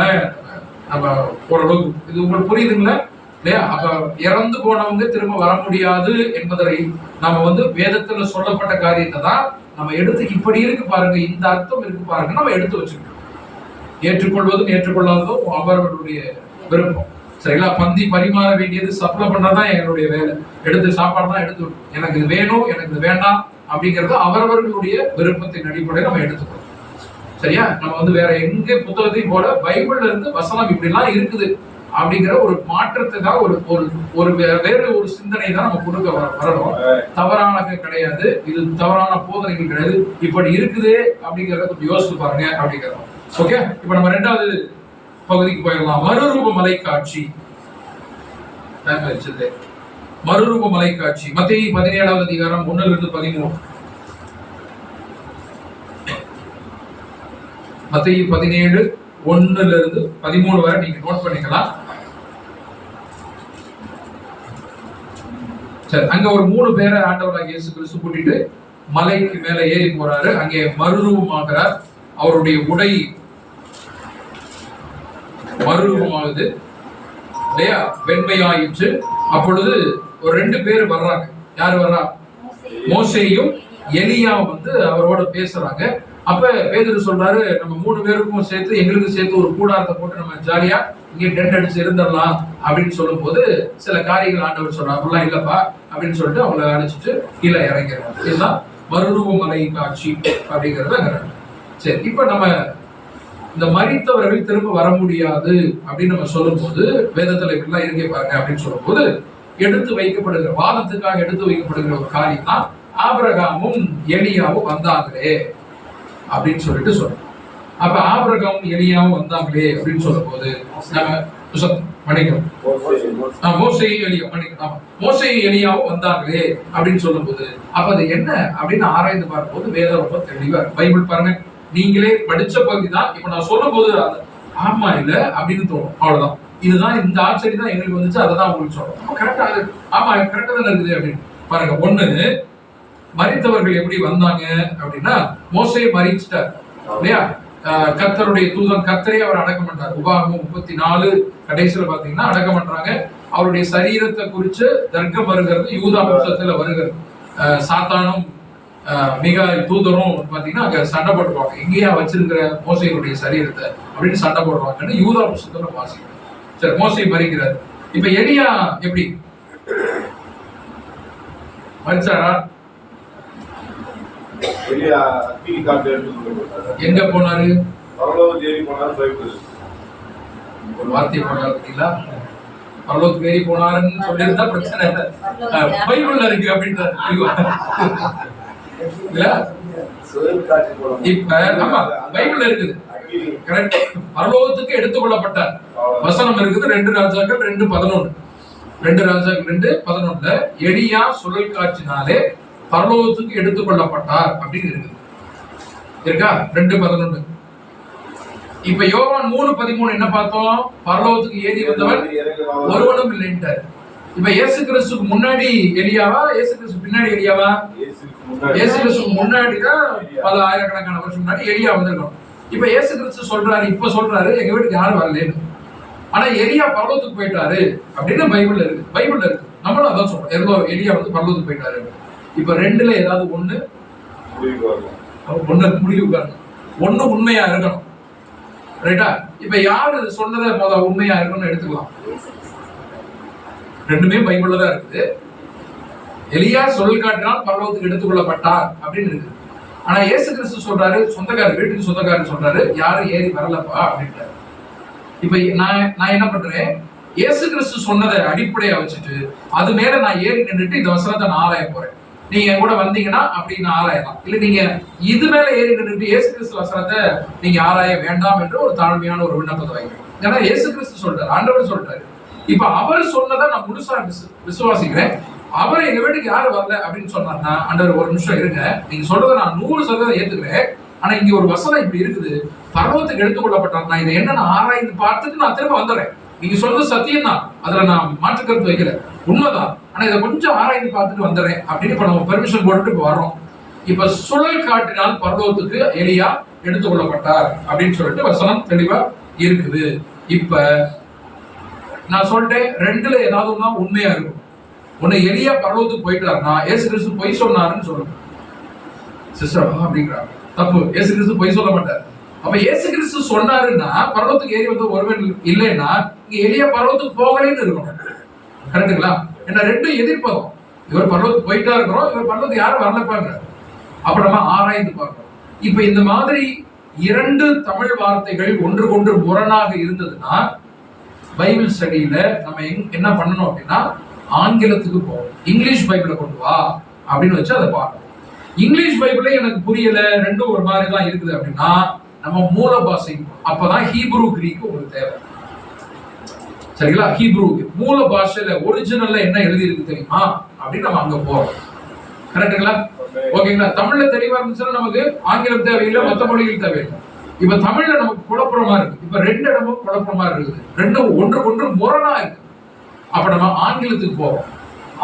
ஓரளவுக்கு இது உங்களுக்கு புரியுதுங்களா இல்லையா? அப்ப இறந்து போனவங்க திரும்ப வர முடியாது என்பதை நம்ம வேதத்துல சொல்லப்பட்ட காரியத்தை தான் நம்ம எடுத்து இப்படி இருக்கு பாருங்க, இந்த அர்த்தம் இருக்கு பாருங்க நம்ம எடுத்து வச்சுக்கணும். ஏற்றுக்கொள்வதும் ஏற்றுக்கொள்ளாததும் அவர்களுடைய விருப்பம். சரிங்களா? பந்தி பரிமாற வேண்டியது சப்ளை பண்றதுதான் எங்களுடைய வேலை. எடுத்து சாப்பாடு தான் எடுத்து, எனக்கு இது வேணும் எனக்கு இது வேண்டாம் அப்படிங்கறது அவரவர்களுடைய விருப்பத்தின் அடிப்படையில் நம்ம எடுத்துக்கணும். சரியா? நம்ம வேற எங்க புத்தகத்தையும் போல பைபிள்ல இருந்து வசனம் இப்படி எல்லாம் இருக்குது அப்படிங்கிற ஒரு மாற்றத்தை தான் ஒரு வேற ஒரு சிந்தனை தான் நம்ம கொடுக்க வரணும். தவறானது கிடையாது, இது தவறான போதனைகள் கிடையாது, இப்படி இருக்குது அப்படிங்கறத கொஞ்சம் யோசித்து பாருங்க அப்படிங்கிறோம். ஓகே, இப்ப நம்ம ரெண்டாவது பகுதிக்கு போயிடலாம். மறுரூப மலைக்காட்சி. மறுரூப மலைக்காட்சி மத்தேயு 17வது அதிகாரம் 1-13. மத்தேயு 17:1-13 வரை நீங்க நோட் பண்ணிக்கலாம். சரி, அங்க ஒரு 3 பேரை ஆண்டவராகிய இயேசு கிறிஸ்து கூட்டிட்டு மலைக்கு மேல ஏறி போறாரு. அங்கே மறுரூபமாகிறார். அவருடைய உடை மறுரூபமாகுது இல்லையா? வெண்மையாயிற்று. அப்பொழுது ஒரு 2 பேர் வர்றாங்க. யார் வர்றா? மோசேயும் எலியா அவரோட பேசுறாங்க. அப்ப பேதுரு சொல்றாரு, நம்ம 3 பேருக்கும் சேர்த்து எங்களுக்கு சேர்த்து ஒரு கூடாரத்தை போட்டு நம்ம ஜாலியா இங்கே டென்ட் அடிச்சு இருந்துடலாம் அப்படின்னு சொல்லும் போது சில காரியங்கள் ஆண்டவர் சொல்றாரு. அப்படிலாம் இல்லப்பா அப்படின்னு சொல்லிட்டு அவங்களை அடிச்சுட்டு கீழே இறங்கிறாங்க. இதுதான் மறுரூப மலை காட்சி அப்படிங்கிறது. சரி, இப்ப நம்ம இந்த மரித்தவர்கள் திரும்ப வர முடியாது அப்படின்னு நம்ம சொல்லும் போது வேதத்துல இப்படிலாம் இருக்கே பாருங்க அப்படின்னு சொல்லும் போது எடுத்து வைக்கப்படுகிற வாதத்துக்காக எடுத்து வைக்கப்படுகிற ஒரு காரியம் தான் ஆபிரகாமும் எலியாவும் வந்தாங்களே அப்படின்னு சொல்லிட்டு சொல்றோம். அப்ப ஆபிரகாமும் எலியாவும் வந்தாங்களே அப்படின்னு சொல்லும் போது மோசேயும் எலியாவும் வந்தாங்களே அப்படின்னு சொல்லும் போது அப்ப அது என்ன அப்படின்னு ஆராய்ந்து பார்க்கும்போது வேதம் ரொம்ப தெளிவா பைபிள் பாருங்க. நீங்களே படிச்ச பகுதி தான். இப்ப நான் சொல்லும் போது ஆமா இல்ல அப்படின்னு தோணும், அவ்வளவுதான். இதுதான் இந்த ஆச்சரியம் தான் எங்களுக்கு வந்துச்சு, அதை தான் உங்களுக்கு சொல்றோம். கரெக்டா, ஆமா கரெக்டா தான் இருக்குது அப்படின்னு பாருங்க. ஒண்ணு, மரித்தவர்கள் எப்படி வந்தாங்க அப்படின்னா மோசே மரிச்சிட்டார் இல்லையா? கர்த்தருடைய தூதன் கர்த்தரே அவர் அடக்கம் பண்றாரு. உபாகமம் 34 கடைசியில பாத்தீங்கன்னா அடக்கம் பண்றாங்க. அவருடைய சரீரத்தை குறிச்சு தர்க்கம் வருகிறது, யூதா வம்சத்துல வருகிறது. சாத்தானும் மிகாயில் தூதரும் பாத்தீங்கன்னா அங்க சண்டை போட்டுருவாங்க, எங்கேயா வச்சிருக்கிற மோசையினுடைய சரீரத்தை அப்படின்னு சண்டை போடுவாங்கன்னு யூதா புத்தகத்துல வாசிக்கிறோம். சரி, மோசை மரிக்கிறார். இப்ப எலியா எப்படி மரிச்சாரா? எங்க போனாரு? ஒரு வார்த்தை போனாரு பார்த்தீங்களா? பரலோகத்துக்கு ஏறி போனாருன்னு சொல்லியிருந்தா பிரச்சனை இல்லை, பைபிள்ல இருக்கு அப்படின்றது. இப்ப ஆமா பைபிள்ல இருக்குது, கரெக்ட். பரலோகத்துக்கு எடுத்துக்கொள்ளப்பட்டார் வசனம் இருக்குது. 2 ராஜாக்கள் 2:11. 2 ராஜாக்கள் 2:11 எலியா சுழல் காற்றினாலே பரலோகத்துக்கு எடுத்துக்கொள்ளப்பட்டார் அப்படின்னு இருக்குது, இருக்கா? 2:11. இப்ப யோவான் 3:13 என்ன பார்த்தோம்? பரலோகத்துக்கு ஏறி வந்தவன் ஒருவனும் இல்லைன்ட்டார். இப்ப இயேசு கிறிஸ்துக்கு முன்னாடி எலியாவா, இயேசு கிறிஸ்து பின்னாடி எலியாவா? இயேசு கிறிஸ்துக்கு முன்னாடி தான், பல ஆயிரக்கணக்கான வருஷம் முன்னாடி எலியா வந்திருக்கணும். இப்ப இயேசு கிறிஸ்து சொல்றாரு, இப்ப சொல்றாரு எங்க வீட்டுக்கு யாரும் வரலன்னு. ஆனா எலியா பரலோகத்துக்கு போயிட்டாரு அப்படின்னு பைபிள்ல இருக்கு. நம்மளும் அதான் சொல்றோம், எலியா பரலோகத்துக்கு போயிட்டாரு. இப்ப 2ல ஏதாவது ஒண்ணு முடிவுக்கு வரணும். ஒண்ணு உண்மையா இருக்கணும், ரைட்டா? இப்ப யாரு சொன்னதை உண்மையா இருக்குன்னு எடுத்துக்கலாம். ரெண்டுமே பைபிள்ல தான் இருக்குது. எலியா சொல் காட்டினால் பரலோகத்துக்கு எடுத்துக்கொள்ளப்பட்டார் அப்படின்னு இருக்கு. ஆனா இயேசு கிறிஸ்து சொல்றாரு, சொந்தக்காரர் வீட்டுக்கு சொந்தக்காரர் சொல்றாரு, யாரும் ஏறி வரலப்பா அப்படின்ட்டாரு. இப்ப நான் என்ன பண்றேன், இயேசு கிறிஸ்து சொன்னதை அடிப்படையா வச்சுட்டு அது மேல நான் ஏறி நின்றுட்டு இந்த வசனத்தை நான் ஆராய போறேன். நீங்க என் கூட வந்தீங்கன்னா அப்படி நான் ஆராயலாம். இல்ல நீங்க இது மேல ஏறி நின்றுட்டு இயேசு கிறிஸ்து வசனத்தை நீங்க ஆராய வேண்டாம் என்று ஒரு தாழ்மையான ஒரு விண்ணப்பத்தை வைக்கிறேன். ஏன்னா இயேசு கிறிஸ்து சொல்றாரு, ஆண்டவர் சொல்றாரு. இப்ப அவர் சொன்னதை நான் முழுசா விசுவாசிக்கிறேன். அவர் எங்க வீட்டுக்கு யாரு வரல அப்படின்னு சொன்னார்னா, ஆண்டவர் ஒரு நிமிஷம் இருங்க, நீங்க சொல்றதை நான் 100% ஏத்துக்கிறேன். ஆனா இங்க ஒரு வசனம் இப்படி இருக்குது, பரலோகத்துக்கு எடுத்துக்கொள்ளப்பட்டார். நான் இதை என்ன ஆராய்ந்து பார்த்துட்டு நான் திரும்ப வந்துடுறேன். நீங்க சொல்றது சத்தியம் தான், அதுல நான் மாற்று கருத்து வைக்கல, உண்மைதான். ஆனா இதை கொஞ்சம் ஆராய்ந்து பார்த்துட்டு வந்துடுறேன் அப்படின்னு இப்ப நம்ம பெர்மிஷன் போட்டுட்டு இப்ப வர்றோம். இப்ப சுழல் காட்டினால் பரலோகத்துக்கு எலியா எடுத்துக்கொள்ளப்பட்டார் அப்படின்னு சொல்லிட்டு வசனம் தெளிவா இருக்குது. இப்ப நான் சொல்லிட்டேன், ரெண்டுல ஏதாவது ஒண்ணா உண்மையா இருக்கும். ஒண்ணு எலியா பரலோகத்துக்கு போயிட்டாருன்னா இயேசு கிறிஸ்து பொய் சொன்னாருன்னு சொல்லணும். சிஸ்டர் அப்படிங்கிறாங்க, தப்பு. இயேசு கிறிஸ்து பொய் சொல்ல மாட்டார். அப்ப இயேசு கிறிஸ்து சொன்னாருன்னா பரலோகத்துக்கு ஏறி வந்து ஒருவன் இல்லைன்னா இங்க எலியா பரலோகத்துக்கு போகலன்னு இருக்கணும். கரெக்டுங்களா? ஏன்னா ரெண்டும் எதிர்ப்பதும். இவர் பரலோகத்துக்கு போயிட்டா இருக்கிறோம், இவர் பரலோகத்துக்கு யாரும் வரலப்பாங்க. அப்ப நம்ம ஆராய்ந்து பார்க்கணும். இப்ப இந்த மாதிரி இரண்டு தமிழ் வார்த்தைகள் ஒன்றுக்கொன்று முரணாக இருந்ததுன்னா பைபிள் ஸ்டடியில நம்ம என்ன பண்ணணும் அப்படின்னா ஆங்கிலத்துக்கு போவோம். இங்கிலீஷ் பைபிளை கொண்டு வா அப்படின்னு வச்சு அதை பார்க்கணும். இங்கிலீஷ் பைபிளே எனக்கு புரியல, ரெண்டும் ஒரு மாதிரி தான் இருக்குது அப்படின்னா நம்ம மூல பாஷை, அப்பதான் ஹீப்ரூ கிரீக் உங்களுக்கு தேவை. சரிங்களா? ஹீப்ரூ மூல பாஷையில ஒரிஜினல்ல என்ன எழுதி இருக்கு தெரியுமா அப்படின்னு நம்ம அங்க போறோம். கரெக்டுங்களா? ஓகேங்களா? தமிழ்ல தெளிவா இருந்துச்சுன்னா நமக்கு ஆங்கிலம் தேவையில்லை, மற்ற மொழிகள் தேவையில்லை. இப்ப தமிழ்ல நமக்கு குழப்பமா இருக்கு. இப்ப ரெண்டு இடமும் குழப்பமா இருக்குது, ரெண்டும் ஒன்று முரணா இருக்கு. அப்ப நம்ம ஆங்கிலத்துக்கு போறோம்.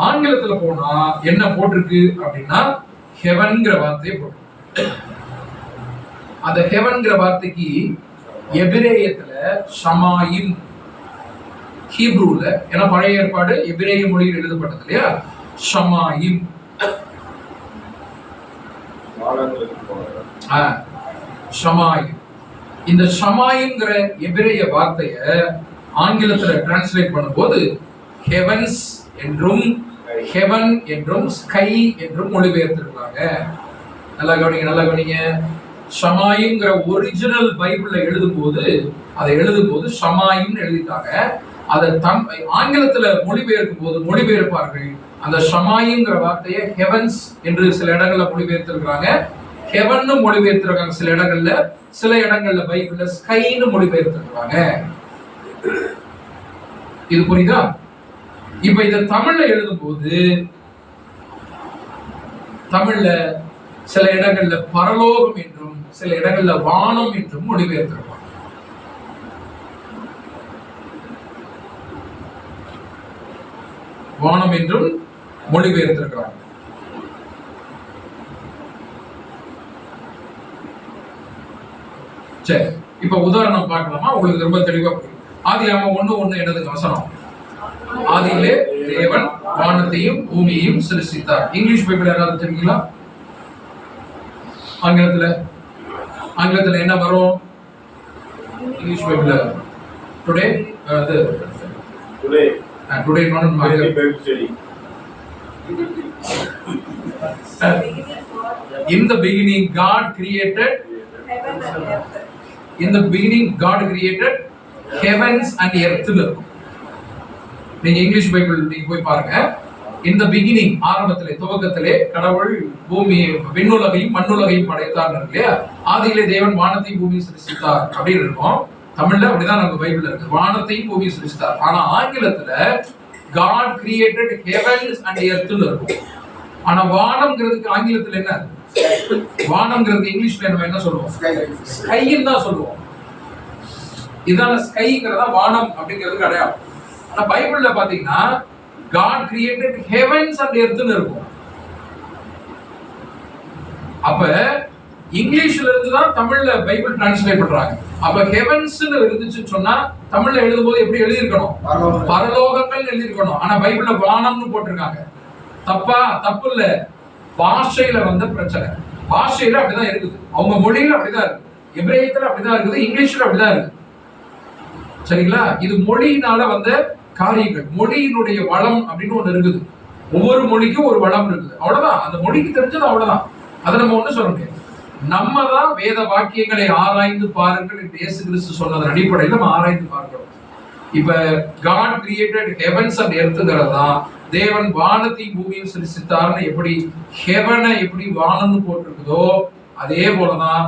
ஆங்கிலத்துல போனா என்ன போட்டிருக்கு அப்படின்னா ஹெவன்ங்கிற வார்த்தையை போட்டு, அந்த ஹெவன்ங்கிற வார்த்தைக்கு எபிரேயத்துல ஷமாயிம், ஹீப்ரூல, ஏன்னா பழைய ஏற்பாடு எபிரேய மொழியில் எழுதப்பட்டது இல்லையா, ஷமாயிம். ஷமாயிம், இந்த ஷமாயிம்ங்கிற எபிரேய வார்த்தைய ஆங்கிலத்துல டிரான்ஸ்லேட் பண்ணும்போது ஹெவன்ஸ் என்றும் ஹெவன் என்றும் ஸ்கை என்றும் மொழிபெயர்த்திருக்காங்க. நல்லா கவனிங்க. ஷமாயிம்ங்கிற ஒரிஜினல் பைபிள்ல அதை எழுதும்போது ஷமாயிம் எழுதிட்டாங்க. அதை ஆங்கிலத்துல மொழிபெயர்ப்பார்கள் அந்த ஷமாயிம்ங்கிற வார்த்தையை ஹெவன்ஸ் என்று சில இடங்கள்ல மொழிபெயர்த்திருக்கிறாங்க, ஹெவன்னு மொழிபெயர்த்திருக்காங்க சில இடங்கள்ல, சில இடங்கள்ல பைபிள்ல ஸ்கைன்னு மொழிபெயர்த்திருக்காங்க. இது புரியுதா? இப்ப இத தமிழ்ல எழுதும்போது தமிழ்ல சில இடங்கள்ல பரலோகம் என்றும் சில இடங்கள்ல வானம் என்றும் மொழிபெயர்த்திருப்பாங்க. வானம் என்றும் மொழிபெயர்த்திருக்கிறாங்க. சரி, இப்ப உதாரணம் பார்க்கலாமா? உங்களுக்கு ரொம்ப தெளிவா புரியும். ஆதியாகமம் 1:1 என்னது வசனம்? ஆதியிலே தேவன் வானத்தையும் பூமியையும் சிருஷ்டித்தார். இங்கிலீஷ் பைபிள் யாராவது தெரியுங்களா? ஆங்கிலத்துல என்ன வரும்? English Bible today in the beginning God created heavens and earth. நீங்க இங்கிலீஷ் பைபிள் நீங்க போய் பாருங்க. இந்த பிகினிங், ஆரம்பத்திலே துவக்கத்திலே கடவுள் பூமி விண்ணுலகையும் மண்ணுலகையும் படைத்தார் இல்லையா, ஆதியிலே தேவன் வானத்தையும் பூமியை சிருஷ்டித்தார் அப்படின்னு இருக்கும். தமிழ்ல அப்படிதான் நம்ம பைபிள்ல இருக்கு, வானத்தையும் பூமியை சிருஷ்டித்தார். ஆனா ஆங்கிலத்துல God created heavens and earth இருக்கும். ஆனா வானம்ங்கிறதுக்கு ஆங்கிலத்துல என்ன? வானம்ங்கிறதுக்கு இங்கிலீஷ்ல நம்ம என்ன சொல்லுவோம்? ஸ்கைன்னு தான் சொல்லுவோம். இதான ஸ்கைங்கிறதா வானம் அப்படிங்கிறதுக்கு அடையாளம். ஆனா பைபிள்ல பாத்தீங்கன்னா God created heavens and earth ன்னு இருக்கும். அப்ப இங்கிலீஷ்ல இருந்து தான் தமிழ்ல பைபிள் டிரான்ஸ்லேட் பண்றாங்க. அப்ப ஹெவன்ஸ்னு இருந்துச்சுன்னு சொன்னா தமிழ்ல எழுதும்போது எப்படி எழுதியிருக்கணும்? பரலோகங்கள் எழுதியிருக்கணும். ஆனா பைபிள்ல வானம்னு போட்டிருக்காங்க. தப்பு இல்ல, பாஷையில வந்த பிரச்சனை. பாஷையில அப்படிதான் இருக்குது, அவங்க மொழியில அப்படிதான் இருக்கு. எபிரேயத்துல அப்படிதான் இருக்குது, இங்கிலீஷ்ல அப்படிதான் இருக்கு. சரிங்களா? இது மொழியினால வந்த காரியங்கள். மொழியினுடைய வளம் அப்படின்னு ஒண்ணு இருக்குது. ஒவ்வொரு மொழிக்கும் ஒரு வளம் இருக்குது. அவ்வளவுதான். அந்த மொழிக்கு தெரிஞ்சது அவ்வளவுதான். அதை நம்ம ஒண்ணு சொல்ல முடியாது. நம்ம தான் வேத வாக்கியங்களை ஆராய்ந்து பாருங்கள் என்று இயேசு கிறிஸ்து சொன்னதன் அடிப்படையில் நம்ம ஆராய்ந்து பார்க்கிறோம். இப்ப God created heavens and earthங்கிறது தான் தேவன் வானத்தையும் பூமியும் சிருஷ்டித்தார்னு எப்படி ஹெவனை எப்படி வானம்னு போட்டிருக்குதோ அதே போலதான்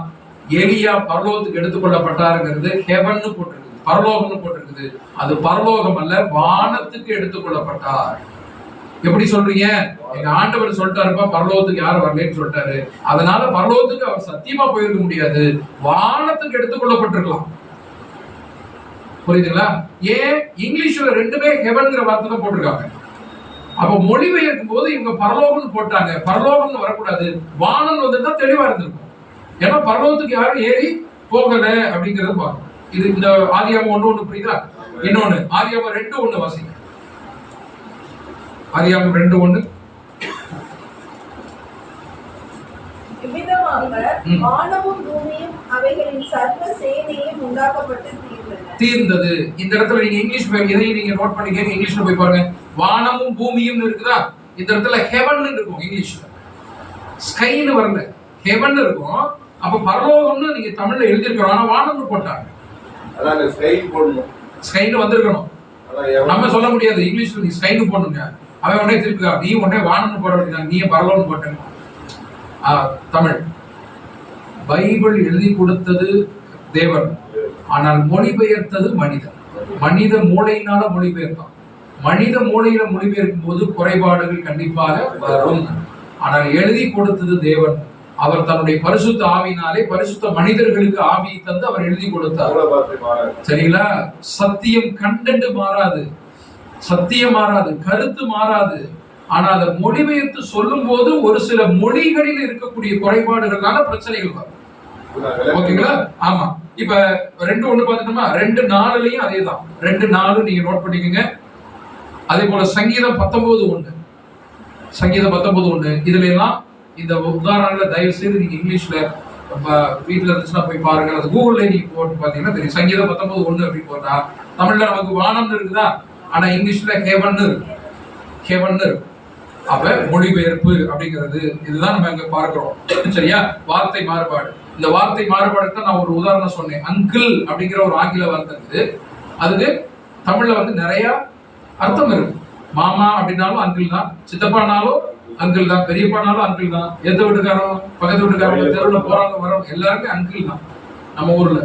எலியா பரலோகத்துக்கு எடுத்துக்கொள்ளப்பட்டாருங்கிறது ஹெவன்னு போட்டிருக்குது, பரலோகம்னு போட்டிருக்குது. அது பரலோகம் அல்ல, வானத்துக்கு எடுத்துக்கொள்ளப்பட்டார். எப்படி சொல்றீங்க? எங்க ஆண்டவர் சொல்லிட்டாருப்பா பரலோகத்துக்கு யாரும் வரலன்னு சொல்லிட்டாரு, அதனால பரலோகத்துக்கு அவர் சத்தியமா போயிருக்க முடியாது, வானத்துக்கு எடுத்துக்கொள்ளப்பட்டிருக்கலாம். புரியுதுங்களா? ஏன் இங்கிலீஷ்ல ரெண்டுமே ஹெவன்ங்கிற வார்த்தை தான் போட்டிருக்காங்க. அப்ப மொழிபெயர்க்கும் போது இவங்க பரலோகம்னு போட்டாங்க, பரலோகம்னு வரக்கூடாது, வானம் வந்துட்டா தெளிவா இருந்திருக்கும். ஏன்னா பரலோகத்துக்கு யாரும் ஏறி போகல அப்படிங்கறது பார்க்கணும். இது இந்த ஆதியாகமம் 1:1 புரியுதா? இன்னொன்னு ஆதியாகமம் 2:1 வாசிங்க. ஆதியாகமம் 2:1. வானமும் பூமியும் அவைகளின் சர்வ சேனையும் உண்டாக்கப்பட்டு தீர்ந்தது. இந்த இடத்துல நீங்க இங்கிலீஷ் இதையும் நீங்க நோட் பண்ணிக்கங்க. இங்கிலீஷ்ல போய் பாருங்க. வானமும் பூமியும் இருக்குதா? இந்த இடத்துல ஹெவன் இருக்கும் இங்கிலீஷ்ல, ஸ்கைன்னு வரல, ஹெவன் இருக்கும். அப்ப பரலோகம்னு நீங்க தமிழ்ல எழுதிருக்கோம், ஆனா வானம்னு போட்டாங்க. அதான் ஸ்கை போடணும், ஸ்கைன்னு வந்திருக்கணும். நம்ம சொல்ல முடியாது இங்கிலீஷ்ல நீ ஸ்கைன்னு போடணுங்க, அவன் உடனே திருப்பி நீ உடனே வானம்னு போட வேண்டியது, நீ பரலோகம்னு போட்டேன். தமிழ் பைபிள் எழுதி கொடுத்தது தேவன், ஆனால் மொழிபெயர்த்தது மனிதன். மனித மூளையினால மொழிபெயர்த்தான். மனித மூளையில மொழிபெயர்க்கும் போது குறைபாடுகள் கண்டிப்பாக வரும். ஆனால் எழுதி கொடுத்தது தேவன். அவர் தன்னுடைய பரிசுத்த ஆவியினாலே பரிசுத்த மனிதர்களுக்கு ஆவியை தந்து அவர் எழுதி கொடுத்தார். சரிங்களா? சத்தியம் கண்டென்ட் மாறாது, சத்தியம் மாறாது, கருத்து மாறாது. ஆனா அதை மொழிபெயர்த்து சொல்லும் போது ஒரு சில மொழிகளில் இருக்கக்கூடிய குறைபாடுகளால பிரச்சனைகள் வரும். ஓகேங்களா? ஆமா. இப்ப 2:1 பாத்துட்டோமா? 2:4லயும் அதே தான். 2:4 நீங்க நோட் பண்ணிக்கோங்க. அதே போல சங்கீதம் 19:1, சங்கீதம் 19:1 இதுல எல்லாம் இந்த உதாரணங்களை தயவு செய்து நீங்க இங்கிலீஷ்ல வீட்டுல இருந்துச்சுன்னா போய் பாருங்க. அது கூகுள்ல நீங்க போட்டு பாத்தீங்கன்னா தெரியும். சங்கீதம் 19:1 அப்படின்னு போட்டா தமிழ்ல நமக்கு வானம்னு இருக்குதா, ஆனா இங்கிலீஷ்ல ஹெவன்னு இருக்கு, ஹெவன்னு இருக்கு. அப்ப மொழிபெயர்ப்பு அப்படிங்கிறது இதுதான் நம்ம இங்க பார்க்கிறோம். சரியா? வார்த்தை மாறுபாடு. இந்த வார்த்தை மாறுபாடுக்கு தான் நான் ஒரு உதாரணம் சொன்னேன். அங்கிள் அப்படிங்கிற ஒரு ஆங்கில வார்த்தை இருக்குது, அதுக்கு தமிழ்ல வந்து நிறைய அர்த்தம் இருக்கு. மாமா அப்படின்னாலும் அங்கிள் தான், சித்தப்பானாலும் அங்கிள் தான், பெரியப்பானாலும் அங்கிள் தான், எந்த வீட்டுக்காரரும் பக்கத்து வீட்டுக்காரங்க தெருவில் போறாங்க வரோம் எல்லாருமே அங்கிள் தான் நம்ம ஊர்ல.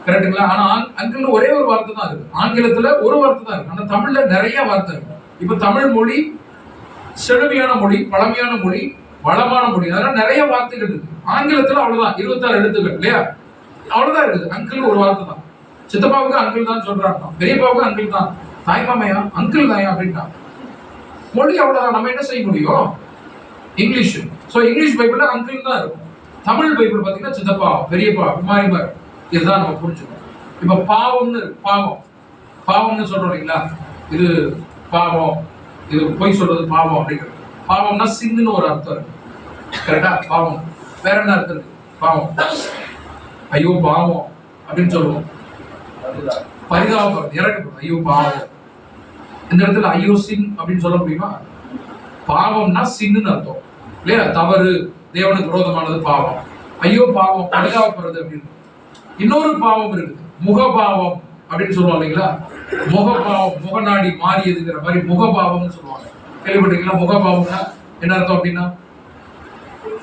கரெக்டுங்களா? ஆனா அங்கிள் ஒரே ஒரு வார்த்தை தான் இருக்கு, ஆங்கிலத்துல ஒரு வார்த்தை தான் இருக்கு, ஆனா தமிழ்ல நிறைய வார்த்தை இருக்கு. இப்ப தமிழ் மொழி செழுமையான மொழி, பழமையான மொழி, வளமான மொழி, அதெல்லாம் நிறைய வார்த்தைகள் இருக்கு. ஆங்கிலத்துல அவ்வளவுதான் 26 எழுத்துக்கள் இல்லையா? அவ்வளவுதான் இருக்குது. அங்கிள் ஒரு வார்த்தை தான். சித்தப்பாவுக்கு அங்கிள் தான் சொல்றாங்க, பெரியப்பாவுக்கு அங்கிள் தான், தாய்மாமையா அங்கிள் தாயா அப்படின்ட்டான். மொழி அவ்வளவுதான். நம்ம என்ன செய்ய முடியும்? இங்கிலீஷ். சோ இங்கிலீஷ் பைபிள்ல அங்கிள் தான் இருக்கும். தமிழ் பைபிள் பாத்தீங்கன்னா சித்தப்பா, பெரியப்பா, மாறி மாறி. இதுதான் நம்ம புரிஞ்சுக்கணும். இப்ப பாவம்னு பாவம், பாவம்னு சொல்றோம் இல்லைங்களா? இது பாவம், இது பொய் சொல்றது பாவம் அப்படிங்கிறது. பாவம்னா சின்னு ஒரு அர்த்தம் இருக்கு. கரெக்டா? பாவம் வேற என்ன அர்த்தம் இருக்கு? பாவம் ஐயோ பாவம் அப்படின்னு சொல்லுவோம். பரிதாபப்படுறது, இறக்கப்படுறது, ஐயோ பாவம். இந்த இடத்துல ஐயோ சின் அப்படின்னு சொல்ல முடியுமா? பாவம்னா சின்னு அர்த்தம் இல்லையா? தவறு, தேவனுக்கு விரோதமானது பாவம். ஐயோ பாவம், பரிதாபப்படுறது அப்படின்னு. இன்னொரு பாவம் இருக்குது, முகபாவம் அப்படின்னு சொல்லுவாங்க இல்லைங்களா? முகபாவம், முகநாடி மாறியதுங்கிற மாதிரி முகபாவம்னு சொல்லுவாங்க. கேள்விப்பட்டிருக்கீங்களா? முகபாவம்னா என்ன அர்த்தம் அப்படின்னா?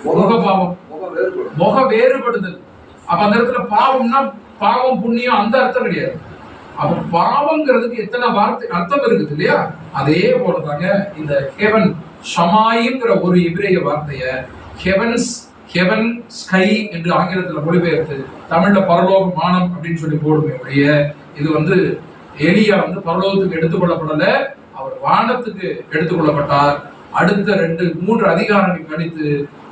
முகபாவம், முக வேறுபடுதல். அப்ப அந்த இடத்துல பாவம்னா பாவம் புண்ணியம் அந்த அர்த்தம் கிடையாது. அப்ப பாவம்ங்கிறதுக்கு எத்தனை வார்த்தை அர்த்தம் இருக்குது இல்லையா? அதே போலதாங்க இந்த ஹெவன், ஷமாயிங்கிற ஒரு எபிரேய வார்த்தைய ஹெவன்ஸ், ஹெவன், ஸ்கை என்று ஆங்கிலத்துல மொழிபெயர்த்து தமிழ்ல பரலோகம், வானம் அப்படின்னு சொல்லி போடுமே ஒழிய இது வந்து எலியா வந்து பரலோகத்துக்கு எடுத்துக்கொள்ளப்படல, அவர் வானத்துக்கு எடுத்துக்கொள்ளப்பட்டார். அடுத்த 2-3 அதிகாரங்கள் கழித்து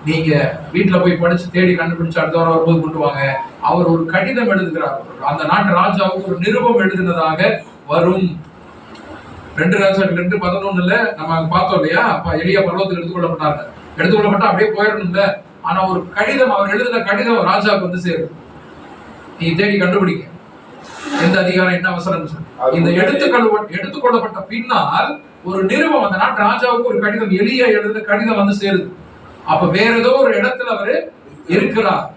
நீங்க வீட்டுல போய் படிச்சு தேடி கண்டுபிடிச்சு அடுத்த வாரம் வரும்போது கொண்டு வாங்க. அவர் ஒரு கடிதம் எழுதுகிறார், அந்த நாட்டு ராஜாவுக்கு ஒரு நிருபம் எழுதினதாக வரும். 2 ராஜாக்கள் 2:11 நம்ம பார்த்தோம் இல்லையா? அப்ப எலியா பரலோகத்துக்கு எடுத்துக்கொள்ளப்பட்டாங்க. எடுத்துக்கொள்ளப்பட்டா அப்படியே போயிடணும்ல. ஆனா ஒரு கடிதம், அவர் எழுதின கடிதம் ராஜாவுக்கு வந்து சேரும். நீ தேடி கண்டுபிடிக்க எந்த அதிகாரம் என்ன அவசரம் சொல்லி. இந்த எடுத்துக்கொள்ளப்பட்ட பின்னால் ஒரு நிருபம், அந்த நாட்டு ராஜாவுக்கு ஒரு கடிதம், எலியா எழுதின கடிதம் வந்து சேருது. அப்ப வேற ஏதோ ஒரு இடத்துல அவரு இருக்கிறார்,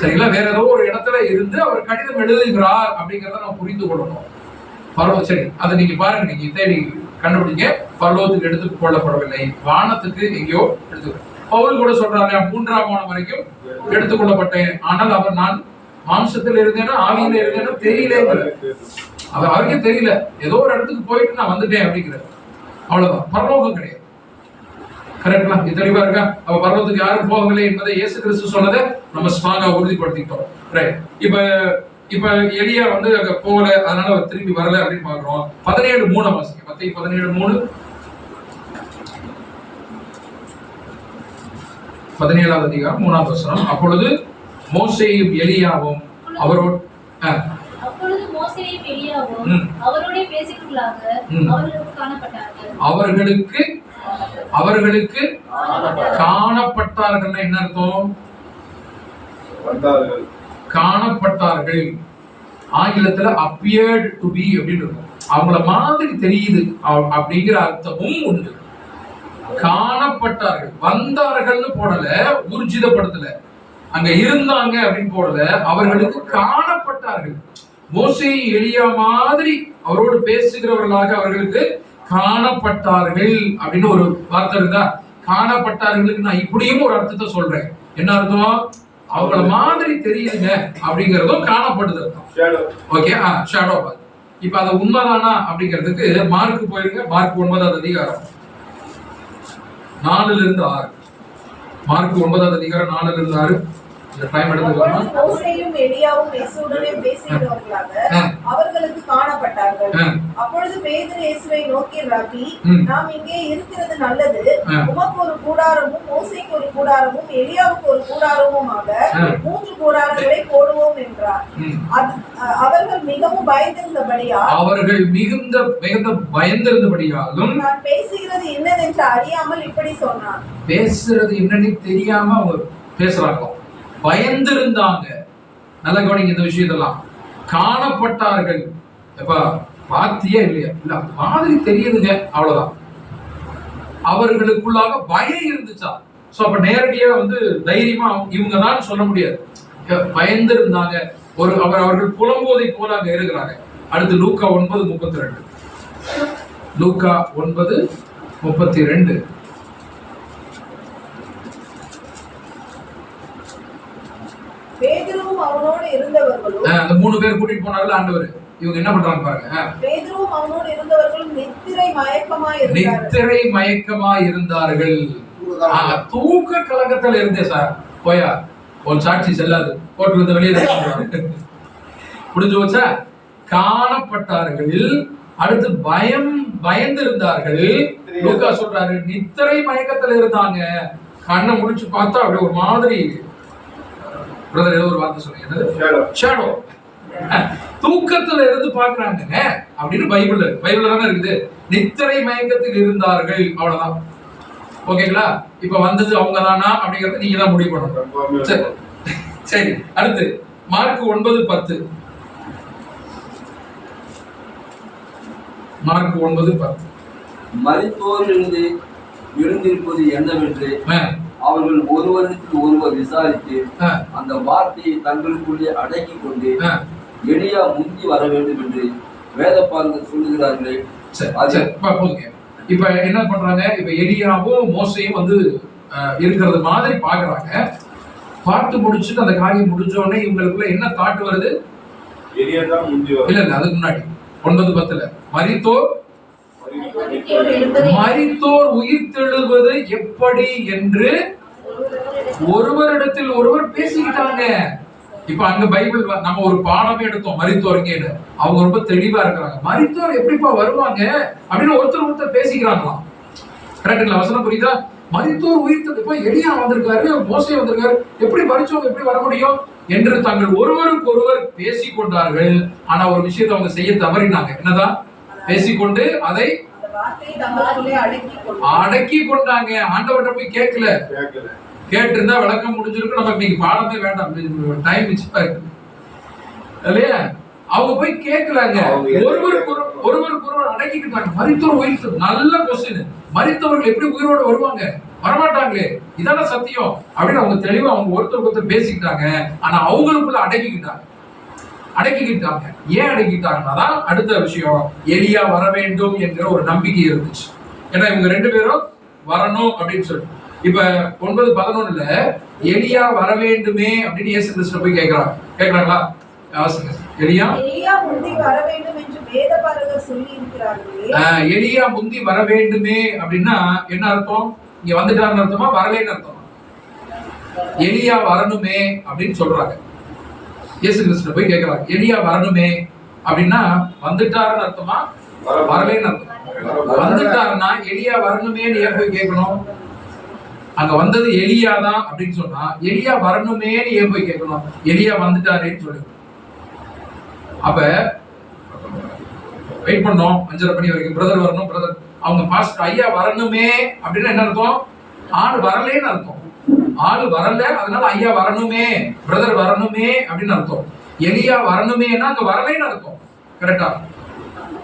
சரிங்களா? வேற ஏதோ ஒரு இடத்துல இருந்து அவர் கடிதம் எழுதுகிறார் அப்படிங்கறத நம்ம புரிந்து கொள்ளணும். சரி, அதை நீங்க பாருங்க, நீங்க தேடி கண்டுபிடிங்க. பரலோகத்துக்கு எடுத்து கொள்ளப்படவில்லை, வானத்துக்கு எங்கேயோ எடுத்து. பவுல் கூட சொல்றாரு, 3ஆம் வானம் வரைக்கும் எடுத்துக்கொள்ளப்பட்டேன், ஆனால் அவர் நான் மாம்சத்தில் இருந்தேன்னா ஆவியில இருந்தேன்னா தெரியல, அவருக்கே தெரியல, ஏதோ ஒரு இடத்துக்கு போயிட்டு நான் வந்துட்டேன் அப்படிங்கிறார். அவ்வளவுதான், பரலோகம் கிடையாது. கரெக்டா? இது தெளிவா இருக்கா? அப்ப பரலோகத்துக்கு யாரும் போகவில்லை என்பதை இயேசு கிறிஸ்து சொன்னதை நம்ம ஸ்ட்ராங்கா உறுதிப்படுத்திட்டோம். ரைட். இப்ப எலியா வந்து அங்க போகல, அதனால அவர் திரும்பி வரல அப்படின்னு பாக்குறோம். 17:3 வாசிங்க. மத்தேயு 17:3. 17ஆவது அதிகாரம் 3ஆவது வசனம். அப்பொழுது மோசேயும் எலியாவும் அவரோடு அவர்களுக்கு காணப்பட்டார்கள். என்ன அர்த்தம்? காணப்பட்டார்கள். ஆங்கிலத்துல appeared to be அப்படின்னு இருக்கும். அவங்கள மாதிரி தெரியுது அப்படிங்கிற அர்த்தமும் உண்டு. காணப்பட்டார்கள், வந்தார்கள்னு போடல, ஊர்ஜிதப்படுத்தல, அங்க இருந்தாங்க அப்படின்னு போடல, அவர்களுக்கு காணப்பட்டார்கள். மோசே எலியா மாதிரி அவரோடு பேசுகிறவர்களாக அவர்களுக்கு காணப்பட்டார்கள் அப்படின்னு ஒரு வார்த்தை இருந்தா, காணப்பட்டார்களுக்கு நான் இப்படியும் ஒரு அர்த்தத்தை சொல்றேன். என்ன அர்த்தம்? அவங்கள மாதிரி தெரியுதுங்க அப்படிங்கறதும் காணப்படுது அர்த்தம். Okay, shadow. இப்ப அது உண்மைதானா அப்படிங்கிறதுக்கு மார்க் போயிருங்க. மார்க் 9ஆவது அதிகாரம் 4-6. மார்க் 9ஆவது அதிகாரம் 4-6. மோசேயும் எலியாவும் இயேசுவுடனே பேசுகிறவர்களாக அவர்களுக்கு காணப்பட்டார்கள். அப்பொழுது பேதுரு இயேசுவை நோக்கி, ரபி, நாம் இங்கே இருக்கிறது நல்லது. உமக்கு ஒரு கூடாரமும் மோசேக்கு ஒரு கூடாரமும் எலியாவுக்கு ஒரு கூடாரமுமாக 3 கூடாரங்களை போடுவோம் என்றார். அவர்கள் மிகவும் பயந்திருந்தபடியாலும் நான் பேசுகிறது என்னதென்று அறியாமல் இப்படி சொன்னான். பேசுறது என்னன்னு தெரியாம அவங்க பேசுறாங்க, பயந்திருந்தாங்க. நல்ல கவனிங்க இந்த விஷயத்தெல்லாம். காணப்பட்டார்கள், எப்ப பாத்தியா இல்லையா? இல்ல மாதிரி தெரியுதுங்க, அவ்வளவுதான். அவர்களுக்குள்ளாக பயம் இருந்துச்சா? சோ அப்ப நேரடியா வந்து தைரியமா இவங்க தான் சொல்ல முடியாது. பயந்திருந்தாங்க. அவர்கள் புலம்போதை போல அங்க இருக்கிறாங்க. அடுத்து லூக்கா 9:32. லூக்கா 9:32. பேதுருவும் அவனோடு இருந்தவர்களும், அந்த 3 பேர் கூட்டிட்டு போனார்கள் ஆண்டவர். இவங்க என்ன பண்றாங்க பாருங்க. பேதுருவும் அவனோடு இருந்தவர்களும் நித்திரை மயக்கமாய் இருந்தார்கள். தூக்க கலக்கத்துல இருந்தே சார் போயா ஒரு சாட்சி செல்லாது, கோர்ட்ல இருந்து வெளியே முடிஞ்சு வச்சா. காணப்பட்டார்கள். அடுத்து பயந்திருந்தார்கள். லூக்கா சொல்றாரு நித்திரை மயக்கத்துல இருந்தாங்க. கண்ணை முடிச்சு பார்த்தா அப்படியே ஒரு மாதிரி ஏதோ ஒரு வார்த்தை சொல்லுங்க, ஷேடோ. தூக்கத்துல இருந்து பாக்குறாங்க அப்படின்னு பைபிள்ல தானே இருக்குது. நித்திரை மயக்கத்தில் இருந்தார்கள், அவ்வளவுதான். ஓகேங்களா? இப்ப வந்தது அவங்க தானா அப்படிங்கறத நீங்க தான் முடிவு பண்ணணும். சரி, அடுத்து மார்க் 9:10. மார்க் 9:10. மரித்தோரிலிருந்து எழுந்திருப்பது என்னவென்று அவர்கள் ஒருவருக்கு ஒருவர் விசாரித்து அந்த வார்த்தையை தங்களுக்குள்ளே அடக்கி கொண்டு எலியா முந்தி வர வேண்டும் என்று வேதபாரகர் சொல்லுகிறார்களே. இப்ப என்ன பண்றாங்க? இப்ப எலியாவும் மோசையும் வந்து இருக்கிறது மாதிரி பாக்குறாங்க. பார்த்து முடிச்சுட்டு அந்த காரியம் முடிஞ்ச உடனே இவங்களுக்குள்ள என்ன தாட் வருது? இல்ல அதுக்கு முன்னாடி 9:10 மரித்தோர் உயிர்த்தெழுவது எப்படி என்று ஒருவரிடத்தில் ஒருவர் பேசிக்கிட்டாங்க. இப்ப அங்க பைபிள் நம்ம ஒரு பாடமே எடுத்தோம், மரித்தோருங்க. அவங்க ரொம்ப தெளிவா இருக்கிறாங்க. மரித்தோர் எப்படிப்பா வருவாங்க அப்படின்னு ஒருத்தர் பேசிக்கிறாங்களாம். கரெக்டுங்களா? வசனம் புரியுதா? மரித்தோர் உயிர்த்தெழுது, இப்ப எலியா வந்திருக்காரு, மோசே வந்திருக்காரு, எப்படி மரிச்சவங்க எப்படி வர முடியும் என்று தாங்கள் ஒருவருக்கு ஒருவர் பேசிக்கொண்டார்கள். ஆனா ஒரு விஷயத்தை அவங்க செய்ய தவறினாங்க. என்னதான்? பேசிக்கொண்டு அதை அடக்கி கொண்டாங்க. ஆண்டவர்கிட்ட போய் கேட்கல. கேட்டிருந்தா விளக்கம் முடிஞ்சிருக்கு. நமக்கு நீங்க பாடமே வேண்டாம், டைம் மிச்சமா இருக்கு. இல்லையா? அவங்க போய் கேட்கலாங்க, ஒருவருக்கு அடக்கிக்கிட்டாங்க. மரித்தோர் உயிர், நல்ல கொஸ்டின். மரித்தவர்கள் எப்படி உயிரோட வருவாங்க? வரமாட்டாங்களே, இதான சத்தியம் அப்படின்னு அவங்க தெளிவா அவங்க ஒருத்தருக்கு பேசிக்கிட்டாங்க. ஆனா அவங்களுக்குள்ள அடக்கிக்கிட்டாங்க. ஏன் அடக்கிட்டாங்கன்னா அடுத்த விஷயம், எலியா வர வேண்டும் என்கிற ஒரு நம்பிக்கை இருந்துச்சு. ஏன்னா இவங்க 2 பேரும் வரணும் அப்படின்னு சொல்லி. இப்ப 9:11 எலியா வர வேண்டுமே அப்படின்னு இயேசு கிறிஸ்து போய் கேக்குறாங்களா? எலியா முந்தி வர வேண்டும் என்று வேதபாரகர் சொல்லி இருக்கிறார்களே. எலியா முந்தி வர வேண்டுமே அப்படின்னா என்ன அர்த்தம்? இங்க வந்துட்டாருன்னு அர்த்தமா, வரலேன்னு அர்த்தமா? எலியா வரணுமே அப்படின்னு சொல்றாங்க. இயேசு கிறிஸ்து போய் கேட்கிறாங்க, எலியா வரணுமே அப்படின்னா வந்துட்டாருன்னு அர்த்தமா, வரலேன்னு அர்த்தம்? வந்துட்டாருன்னா எலியா வரணுமேன்னு ஏன் போய் கேட்கணும்? அங்க வந்தது எலியா தான் அப்படின்னு சொன்னா எலியா வரணுமேன்னு ஏன் போய் கேட்கணும்? எலியா வந்துட்டாரேன்னு சொல்லி. அப்ப வெயிட் பண்ணோம் 5:30 மணி வரைக்கும். பிரதர் வரணும், பிரதர் அவங்க பாஸ்டர் ஐயா வரணுமே அப்படின்னா என்ன அர்த்தம்? ஆள் வரலேன்னு அர்த்தம். ஆள் வரல, அதனால ஐயா வரணுமே, பிரதர் வரணுமே அப்படின்னு அர்த்தம். எலியா வரணுமேனா அங்க வரலேன்னு அர்த்தம்.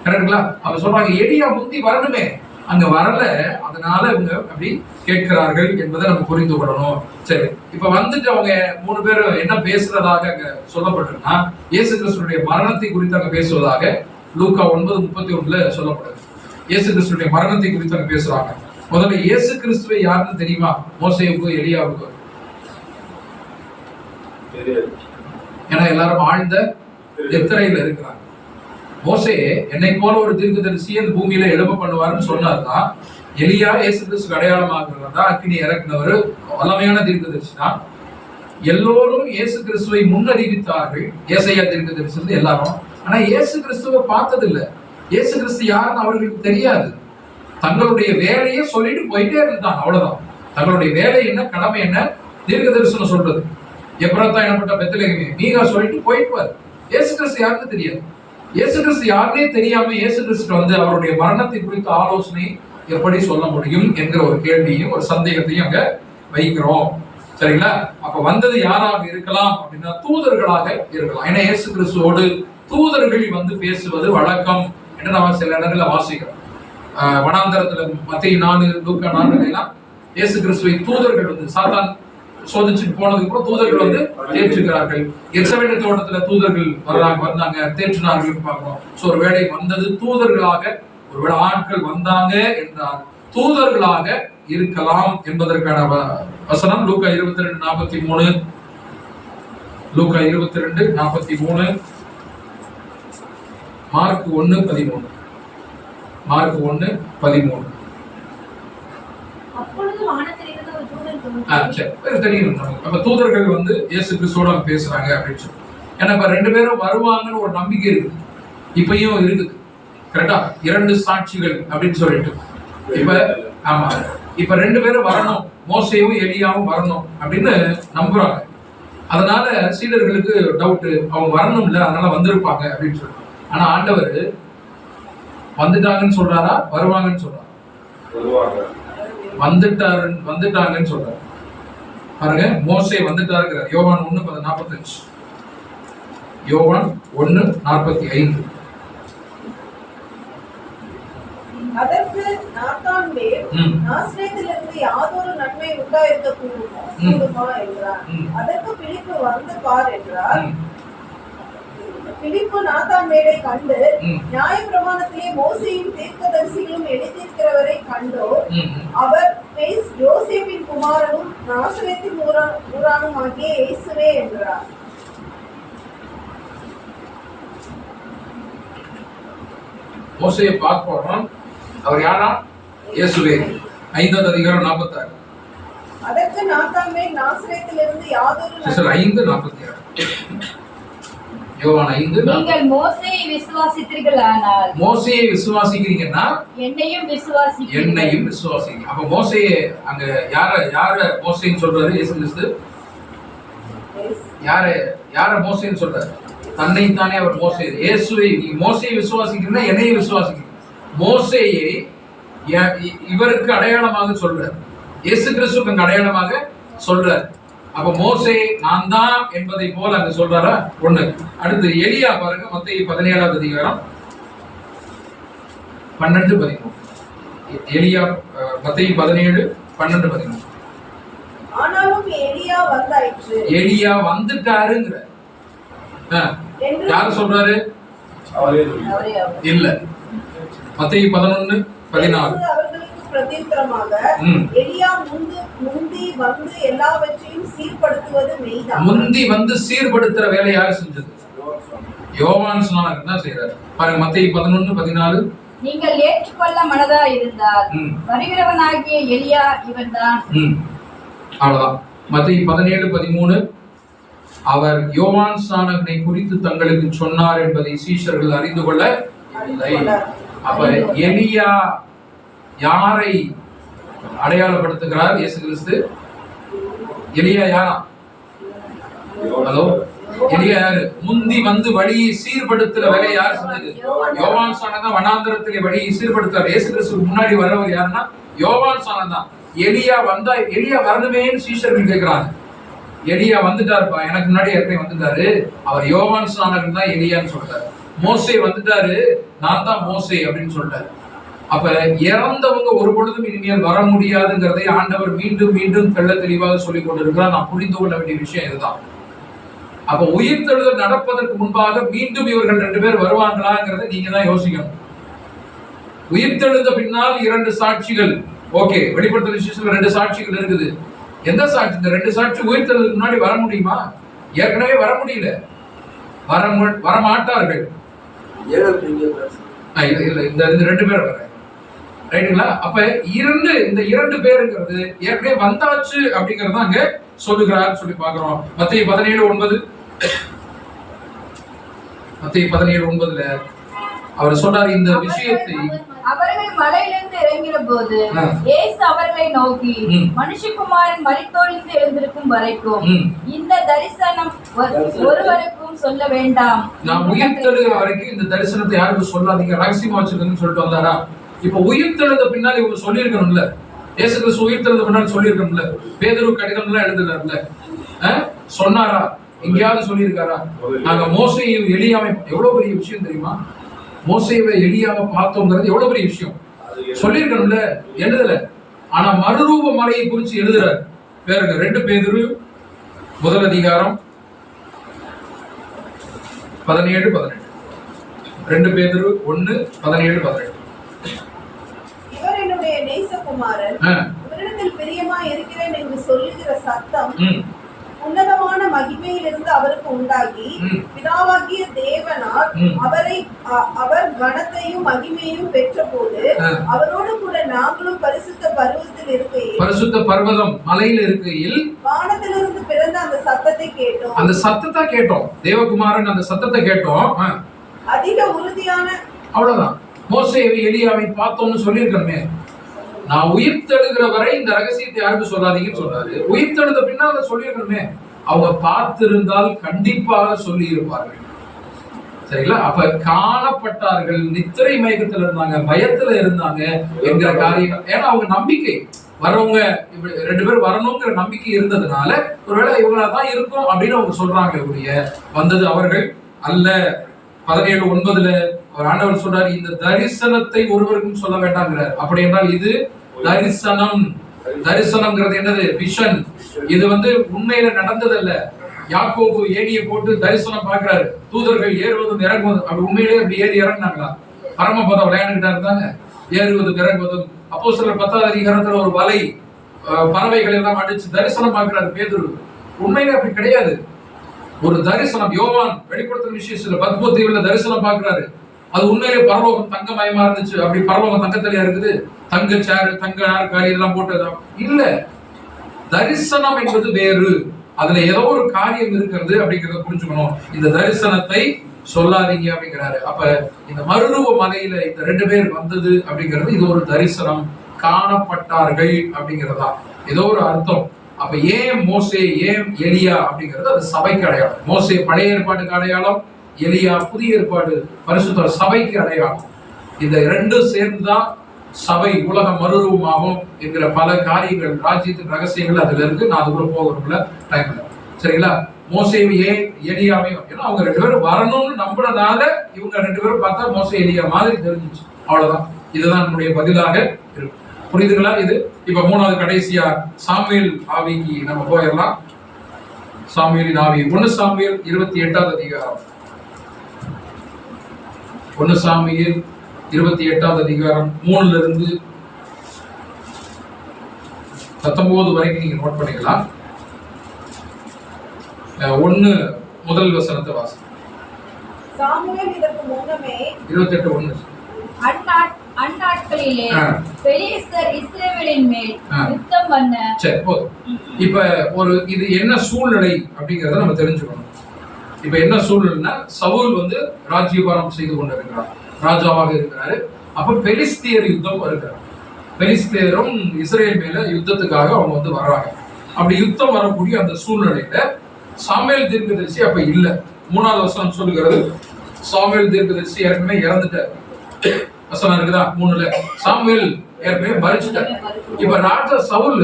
கரெக்டுங்களா? அவ சொல்றாங்க எலியா முந்தி வரணுமே, அங்க வரல, அதனால இவங்க அப்படி கேட்கிறார்கள் என்பதை நம்ம புரிந்து கொள்ளணும். சரி, இப்ப வந்துட்டு அவங்க 3 பேரும் என்ன பேசுறதாக அங்க சொல்லப்பட்டிருக்குன்னா, இயேசு கிறிஸ்துடைய மரணத்தை குறித்து அங்க பேசுவதாக லூக்கா 9:31 சொல்லப்படுது. இயேசு கிறிஸ்துடைய மரணத்தை குறித்து அங்க பேசுறாங்க. முதல்ல இயேசு கிறிஸ்துவை யாருன்னு தெரியுமா? மோசேவுக்கும் எலியாவுக்கும். ஏன்னா எல்லாரும் ஆழ்ந்த எத்திரையில இருக்கிறாங்க. மோசே என்னை போல ஒரு தீர்க்கதரிசி அந்த பூமியில எழுப்ப பண்ணுவாருன்னு சொன்னார்தான். எலியா இயேசு கிறிஸ்துக்கு அடையாளமாக அக்கினி இறக்குனவர் வல்லமையான தீர்க்கதரிசி தான். எல்லோரும் இயேசு கிறிஸ்துவை முன்னறிவித்தார்கள், ஏசாயா தீர்க்கதரிசி எல்லாரும். ஆனா இயேசு கிறிஸ்துவை பார்த்ததில்லை. இயேசு கிறிஸ்து யாருன்னு அவர்களுக்கு தெரியாது. தங்களுடைய வேலையை சொல்லிட்டு போயிட்டே இருந்தாங்க, அவ்வளவுதான். தங்களுடைய வேலை என்ன, கடமை என்ன, தீர்க்க தரிசனம் சொல்றது. எப்ராத்தா எனப்பட்ட பெத்லகேமே மீகா சொல்லிட்டு போயிட்டு. இயேசு கிறிஸ்து யாருன்னு தெரியாது. இயேசு கிறிஸ்து யாருன்னே தெரியாம இயேசு கிறிஸ்து அவருடைய மரணத்தை குறித்த ஆலோசனை எப்படி சொல்ல முடியும் என்கிற ஒரு கேள்வியும் ஒரு சந்தேகத்தையும் அங்க வைக்கிறோம். சரிங்களா? அப்ப வந்தது யாராக இருக்கலாம் அப்படின்னா தூதர்களாக இருக்கலாம். ஏன்னா இயேசு கிறிஸ்துவோடு தூதர்கள் பேசுவது வழக்கம் என்று நம்ம சில இடங்கள்ல வாசிக்கிறோம். வனாந்தரத்துல மத்தேயு 4, லூக்கா 4 இயேசு கிறிஸ்துவை தூதர்கள் சாத்தான் சோதிச்சுட்டு போனதுக்கு அப்புறம் தூதர்கள் தேற்றுகிறார்கள். எச்சவேட தோட்டத்துல தூதர்கள் வந்தாங்க, தேற்றினார்கள் பார்க்கிறோம். சோ ஒருவேளை வந்தது தூதர்களாக, ஒருவேளை ஆட்கள் வந்தாங்க என்றால் தூதர்களாக இருக்கலாம் என்பதற்கான வசனம் லூக்கா 22:43, லூக்கா 22:43, மார்க் 1:13, மார்க் 1:13. அப்பொழுது வானத்திலிருந்து ஒரு தூதன் தெரியும். நம்ம தூதர்கள் இயேசு கிறிஸ்துவோட பேசுறாங்க அப்படின்னு சொல்லி. ஏன்னா இப்ப 2 பேரும் வருவாங்கன்னு ஒரு நம்பிக்கை இருக்குது, இப்பயும் இருக்குது. கரெக்டா? 2 சாட்சிகள் அப்படின்னு சொல்லிட்டு இப்ப ஆமா, இப்ப 2 பேரும் வரணும், மோசேயும் எலியாவும் வரணும் அப்படின்னு நம்புறாங்க. அதனால சீடர்களுக்கு டவுட், அவங்க வரணும் இல்ல, அதனால வந்திருப்பாங்க அப்படின்னு சொல்லி. ஆனா ஆண்டவர் வந்துட்டாங்கன்னு சொல்றாரா, வருவாங்கன்னு சொல்றாரா? வந்துட்டாங்கன்னு சொல்றாரு. பாருங்க, மோசே வந்துட்டாருங்கிறார். யோவான் 1:45, யோவான் 1:45. அதற்கு நாத்தான்வேல், நாசரேத்திலிருந்து யாதொரு நன்மை உண்டாயிருக்க கூடுமா என்றார். அதற்கு பிலிப்பு வந்து பார் என்றார். பிலிப்பு நாத்தான்வேலை கண்டு, நியாயப்பிரமாணத்திலே மோசேயும் தீர்க்கதரிசிகளும் எழுதியிருக்கிறவரை கண்டோ, அவர் யோசேப்பின் குமாரனும் நாசரேத்தின் ஊரானும் ஆகிய இயேசுவே என்றார். மோசேயை பார்ப்போம், அவர் யாரா? இயேசுவே. 5வது அதிகாரம் 46. அதற்கு நாத்தான்வேல், நாசரேத்திலிருந்து யாதொரு 5:46, யோவான் 5. நீங்கள் மோசேயை விசுவாசித்தீர்களானால், மோசேயை விசுவாசிக்கிறீங்கன்னா என்னையும் விசுவாசிக்கிறீங்க. அப்ப மோசேயை அங்க யார மோசேன்னு சொல்றாரு இயேசு கிறிஸ்து? யார மோசேன்னு சொல்றாரு? தன்னைத்தானே அவர் மோசே. இயேசுவை நீ மோசேயை விசுவாசிக்கிறீங்கன்னா என்னையும் விசுவாசிக்கிறீங்க. மோசேயை இவருக்கு அடையாளமாக சொல்றார், இயேசு கிறிஸ்துக்கு அடையாளமாக சொல்றார். அப்ப மோசே நான் தான் என்பதை போல அங்க சொல்றாரா? ஒண்ணு. அடுத்து எலியா பாருங்க, மத்தேயு 17வது அதிகாரம் 12-13. எலியா மத்தேயு 17:12-13. ஆனாலும் எலியா வந்தாயிற்று. எலியா வந்துட்டாருங்கிற யாரு சொல்றாரு? இல்ல, மத்தேயு 11:14. அவர்களுக்கு பிரதியுத்தரமாக எலியா முந்தி வந்து எல்லாவற்றையும் சீர்படுத்துவது மெய்தான். முந்தி வந்து சீர்படுத்துற வேலை யாரு செஞ்சது? யோவான் ஸ்நானகர் தான் செய்யறாரு. பாருங்க மத்தேயு 11:14. நீங்கள் ஏற்றுக்கொள்ள மனதா இருந்தால் வருகிறவனாகிய எலியா இவன்தான். அவ்வளவுதான். மத்தேயு 17:13. அவர் யோவான் ஸ்நானகனை குறித்து தங்களுக்கு சொன்னார் என்பதை சீஷர்கள் அறிந்து கொள்ள இல்லை. அப்ப எலியா யாரை அடையாளப்படுத்துகிறார் இயேசு கிறிஸ்து? எலியா யாரா? ஹலோ, எலியா யாரு? முந்தி வந்து வழியை சீர்படுத்துற வேலையை யார் செஞ்சது? யோவான் ஸ்நானகன் வனாந்தரத்திலே வழியை சீர்படுத்துறார். இயேசு கிறிஸ்துக்கு முன்னாடி வரவர் யாருன்னா யோவான் ஸ்நானகன் தான். எலியா வந்தா, எலியா வரணுமேன்னு சீஷர்கள் கேட்கிறாங்க. எலியா வந்துட்டாருப்பா, எனக்கு முன்னாடி ஏற்கனவே வந்துட்டாரு, அவர் யோவான் ஸ்நானகன் தான் எலியான்னு சொல்றாரு. மோசே வந்துட்டாரு, நான் தான் மோசே அப்படின்னு சொல்றாரு. அப்ப இறந்தவங்க ஒரு பொழுதும் இனிமேல் வர முடியாதுங்கிறதை ஆண்டவர் மீண்டும் மீண்டும் தெள்ள தெளிவாக சொல்லிக் கொண்டிருக்கிறார். நான் புரிந்து கொள்ள வேண்டிய விஷயம் இதுதான். அப்ப உயிர்த்தெழுதல் நடப்பதற்கு முன்பாக மீண்டும் இவர்கள் 2 பேர் வருவாங்களாங்கிறத நீங்க தான் யோசிக்கணும். உயிர்த்தெழுந்த பின்னால் 2 சாட்சிகள். ஓகே, வெளிப்படுத்தல் விசேஷத்துல 2 சாட்சிகள் இருக்குது. எந்த சாட்சி? இந்த 2 சாட்சி உயிர்த்தெழுதலுக்கு முன்னாடி வர முடியுமா? ஏற்கனவே வர முடியல, வரமாட்டார்கள். இல்ல, இந்த 2 பேர் வர ரைட்டுங்களா? அப்ப இந்த 2 பேருங்கிறது ஏற்கனவே வந்தாச்சு அப்படிங்கறத அங்க சொல்லுகிறார் சொல்லி பாக்குறோம். மத்தேயு 17:9. மத்தேயு 17:9 அவர் சொன்னார் இந்த விஷயத்தை. அவர்கள் மலையிலிருந்து இறங்கிற போது இயேசு அவர்களை நோக்கி, மனுஷகுமாரன் மரித்தோழிந்து எழுந்திருக்கும் வரைக்கும் இந்த தரிசனம் ஒருவருக்கும் சொல்ல வேண்டாம். நான் உயிர்த்தெழுகிற வரைக்கும் இந்த தரிசனத்தை யாருக்கும் சொல்லாதீங்க, ரகசியமா வச்சிருக்கணும்னு சொல்லிட்டு வந்தாரா? இப்ப உயிர்த்தெழுந்த பின்னாடி இவங்க சொல்லியிருக்கணும்ல, இயேசு கிறிஸ்து உயிர்த்தெழுந்த பின்னாடி சொல்லியிருக்கணும்ல, பேதுரு கடிதம் எல்லாம் எழுதுறாருல, சொன்னாரா? எங்கேயாவது சொல்லியிருக்காரா? நாங்க மோசேயும் எலியாவை, எவ்வளவு பெரிய விஷயம் தெரியுமா? மோசேவை எலியாவை பார்த்தோங்கிறது எவ்வளவு பெரிய விஷயம். சொல்லியிருக்கணும்ல, எழுதல. ஆனா மறுரூப மலையை குறிச்சு எழுதுறாரு. பேருங்க 2 பேதுரு 1 அதிகாரம் 17-18. 2 பேதுரு 1:17-18. இவர் என்னுடைய நேசகுமாரன், இவரிடத்தில் பிரியமா இருக்கிறேன் என்று சொல்லுகிற சத்தம் உன்னதமான மகிமையிலிருந்து அவருக்கு உண்டாகி, பிதாவாகிய தேவனால் அவர் கனத்தையும் மகிமையும் பெற்ற போது அவரோடு கூட நாங்களும் பரிசுத்த பர்வதத்தில் இருக்கையில், பரிசுத்த பர்வதம் மலையில இருக்கையில் வானத்திலிருந்து பிறந்த அந்த சத்தத்தை கேட்டோம். அந்த சத்தத்தை கேட்டோம். தேவகுமாரன் அந்த சத்தத்தை கேட்டோம். அதிக உறுதியான, அவ்வளவுதான். மோசேவை எலியாவை பார்த்தோம்னு சொல்லியிருக்கணுமே. நான் உயிர்த்தெழுகிற வரை இந்த ரகசியத்தை யாருக்கும் சொல்லாதீங்கன்னு சொல்றாரு. உயிர்த்தெழுந்த பின்னால் அதை சொல்லியிருக்கணுமே. அவங்க பார்த்திருந்தால் கண்டிப்பாக சொல்லி இருப்பார்கள். சரிங்களா? அப்ப காணப்பட்டார்கள், நித்திரை மயக்கத்துல இருந்தாங்க, பயத்துல இருந்தாங்க என்கிற காரியம். ஏன்னா அவங்க நம்பிக்கை, வரவங்க 2 பேர் வரணுங்கிற நம்பிக்கை இருந்ததுனால ஒருவேளை இவங்களாதான் இருக்கும் அப்படின்னு அவங்க சொல்றாங்க. இவருடைய வந்தது அவர்கள் அல்ல. 17:9 அவர் ஆண்டவர் சொல்றாரு, இந்த தரிசனத்தை ஒருவருக்கும் சொல்ல வேண்டாங்கிறார். அப்படி என்றால் இது தரிசனம். தரிசனம்ங்கிறது என்னது? விஷன். இது உண்மையில நடந்ததல்ல. யாக்கோபு ஏணியை போட்டு தரிசனம் பாக்குறாரு. தூதர்கள் ஏறுவதும் இறங்குவதும். அப்படி உண்மையிலேயே அப்படி ஏறி இறங்கினாங்களா? பரமபதம் விளையாண்டுகிட்டா இருந்தாங்க. ஏறுவதும் இறங்குவதும். அப்போஸ்தலர் 10வது அதிகாரத்துல ஒரு வலை, பறவைகள் எல்லாம் அடிச்சு தரிசனம் பாக்குறாரு பேதுரு. உண்மையிலே அப்படி கிடையாது. ஒரு தரிசனம். யோவான் வெளிப்படுத்தும் விசேஷத்துல பத்மோ தீவுல தரிசனம் பாக்குறாரு. அது உண்மையிலே பரலோகம் தங்கமயமா இருந்துச்சு. அப்படி பரலோகம் தங்கத்திலேயே இருக்குது? தங்க சேரு, தங்க நாற்காலி இதெல்லாம் போட்டதா? இல்ல. தரிசனம் என்பது வேறு. அதுல ஏதோ ஒரு காரியம் இருக்கிறது அப்படிங்கறத புரிஞ்சுக்கணும். இந்த தரிசனத்தை சொல்லாதீங்க அப்படிங்கிறாரு. அப்ப இந்த மறுரூப மலையில இந்த 2 பேர் வந்தது அப்படிங்கிறது இது ஒரு தரிசனம். காணப்பட்டார்கள் அப்படிங்கிறதா ஏதோ ஒரு அர்த்தம். அப்ப ஏன் மோசே, ஏன் எலியா அப்படிங்கிறது அது சபைக்கு அடையாளம். மோசே பழைய ஏற்பாட்டுக்கு அடையாளம், எலியா புதிய ஏற்பாடு பரிசுத்த சபைக்கு அடையாளம். இந்த 2 சேர்ந்துதான் சபை உலக மறுரூபமாகும் என்கிற பல காரியங்கள், ராஜ்யத்தின் ரகசியங்கள் அதுல இருக்கு. நான் அதுக்குள்ள போகணும்ல டைம்ல. சரிங்களா? மோசேவையே எலியாவையும், ஏன்னா அவங்க 2 பேரும் வரணும்னு நம்பினதால இவங்க 2 பேரும் பார்த்தா மோசே எலியா மாதிரி தெரிஞ்சிச்சு. அவ்வளவுதான். இதுதான் நம்முடைய பதிலாக இருக்கு. புரியுதுங்களா? இது இப்ப 3வது கடைசியா சாமுவேல் ஆவிக்கு நம்ம போயிடலாம். சாமுவேலின் ஆவி 1 சாமுவேல் 28வது அதிகாரம். 1 சாமுவேல் 28வது அதிகாரம் 3ல இருந்து 19 வரைக்கும் நீங்க நோட் பண்ணிக்கலாம். 1 முதல் வசனத்தை வாசி. சாமுவேல் இதற்கு முன்னமே 28:1. அந்நாட்களிலே பெலிஸ்தர் இஸ்ரவேலின் மேல் யுத்தம் பண்ண. சரி, போதும். இப்ப இது என்ன சூழ்நிலை அப்படிங்கறத நம்ம தெரிஞ்சுக்கணும். இப்ப என்ன சூழ்நிலைன்னா, சவுல் வந்து ராஜ்யபாரம் செய்து கொண்டிருக்கிறார், ராஜாவாக இருக்கிறாரு. அப்ப பெலிஸ்தியர் யுத்தம் வருகிறார். பெலிஸ்தியரும் இஸ்ரேல் மேல யுத்தத்துக்காக அவங்க வந்து வர்றாங்க. அப்படி யுத்தம் வரக்கூடிய அந்த சூழ்நிலையில சாமுவேல் தீர்க்கதரிசி அப்ப இல்ல. 3வது வசனம் சொல்லுகிறது, சாமுவேல் தீர்க்கதரிசி ஏற்கனவே இறந்துட்டார். வசனம் இருக்குதா? 3ல சாமுவேல் ஏற்கனவே மரிச்சிட்டார். இப்ப ராஜா சவுல்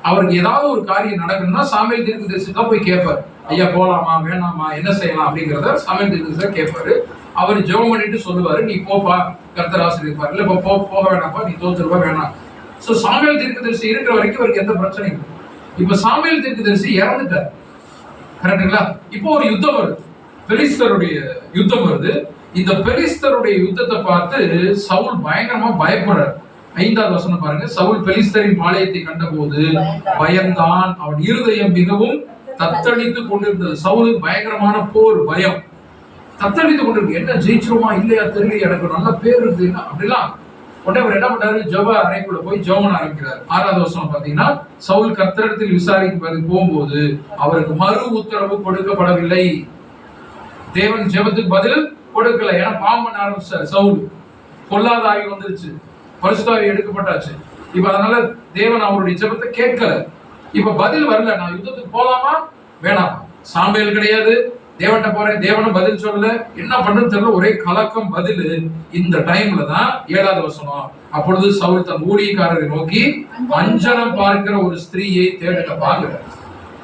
அவருக்கு ஏதாவது ஒரு காரியம் நடக்கணும்னா சாமுவேல் தீர்க்கதரிசி தான் போய் கேட்பாரு. ஐயா போலாமா வேணாமா என்ன செய்யலாம் அப்படிங்கிறத சாமுவேல் தீர்க்கதரிசி கேட்பாரு. அவர் ஜெபம் பண்ணிட்டு சொல்லுவாரு, நீ போப்பா, கர்த்தர் ஆசீர்வதிப்பார். இல்ல போக வேணாப்பா, நீ தோத்துருவா, வேணாம். சோ சாமுவேல் தீர்க்கதரிசி இருக்கிற வரைக்கும் அவருக்கு எந்த பிரச்சனையும் இல்லை. இப்ப சாமுவேல் தீர்க்கதரிசி இறந்துட்டார். கரெக்டுங்களா? இப்போ ஒரு யுத்தம் வருது, பெலிஸ்தருடைய யுத்தம் வருது. இந்த பெலிஸ்தருடைய யுத்தத்தை பார்த்து சவுல் பயங்கரமா பயப்படுறார். 5வது வசனம் பாருங்க. சவுல் பெலிஸ்தரின் பாளையத்தை கண்டபோது பயந்தான், அவன் இருதயம் மிகவும் தத்தளித்து கொண்டிருந்தது. சவுலுக்கு பயங்கரமான போர் பயம் தத்தளித்து கொண்டிருக்கு. என்ன ஜெயிச்சிருமா இல்லையா தெரியல, எனக்கு நல்ல பேர் இருக்கு அப்படிலாம். உடனே அவர் என்ன பண்றாரு, ஜெப அறைக்குள்ள போய் ஜெபம் ஆரம்பிக்கிறார். 6வது வசனம் பாத்தீங்கன்னா, சவுல் கர்த்தரிடத்தில் விசாரிக்க போகும்போது அவருக்கு மறு உத்தரவு கொடுக்கப்படவில்லை. தேவன் ஜெபத்துக்கு பதில் கொடுக்கல. ஏன்னா பாவம் பண்ண ஆரம்பிச்சார் சவுல். பொல்லாத ஆவி வந்துருச்சு, பரிசுத்தாவி எடுக்கப்பட்டாச்சு. இப்ப அதனால தேவன் அவருடைய ஜெபத்தை கேட்கல. இப்ப பதில் வரல. நான் யுத்தத்துக்கு போலாமா வேணாமா? சாமுவேல் கிடையாது, தேவன்கிட்ட போறேன், தேவனும் பதில் சொல்லல. என்ன பண்றதுன்னு தெரியல, ஒரே கலக்கம். பதில் இந்த டைம்ல தான் 7வது வசனம். அப்பொழுது சவுல் தன் ஊழியக்காரரை நோக்கி அஞ்சனம் பார்க்கிற ஒரு ஸ்திரீயை தேடுங்க. பாருங்க,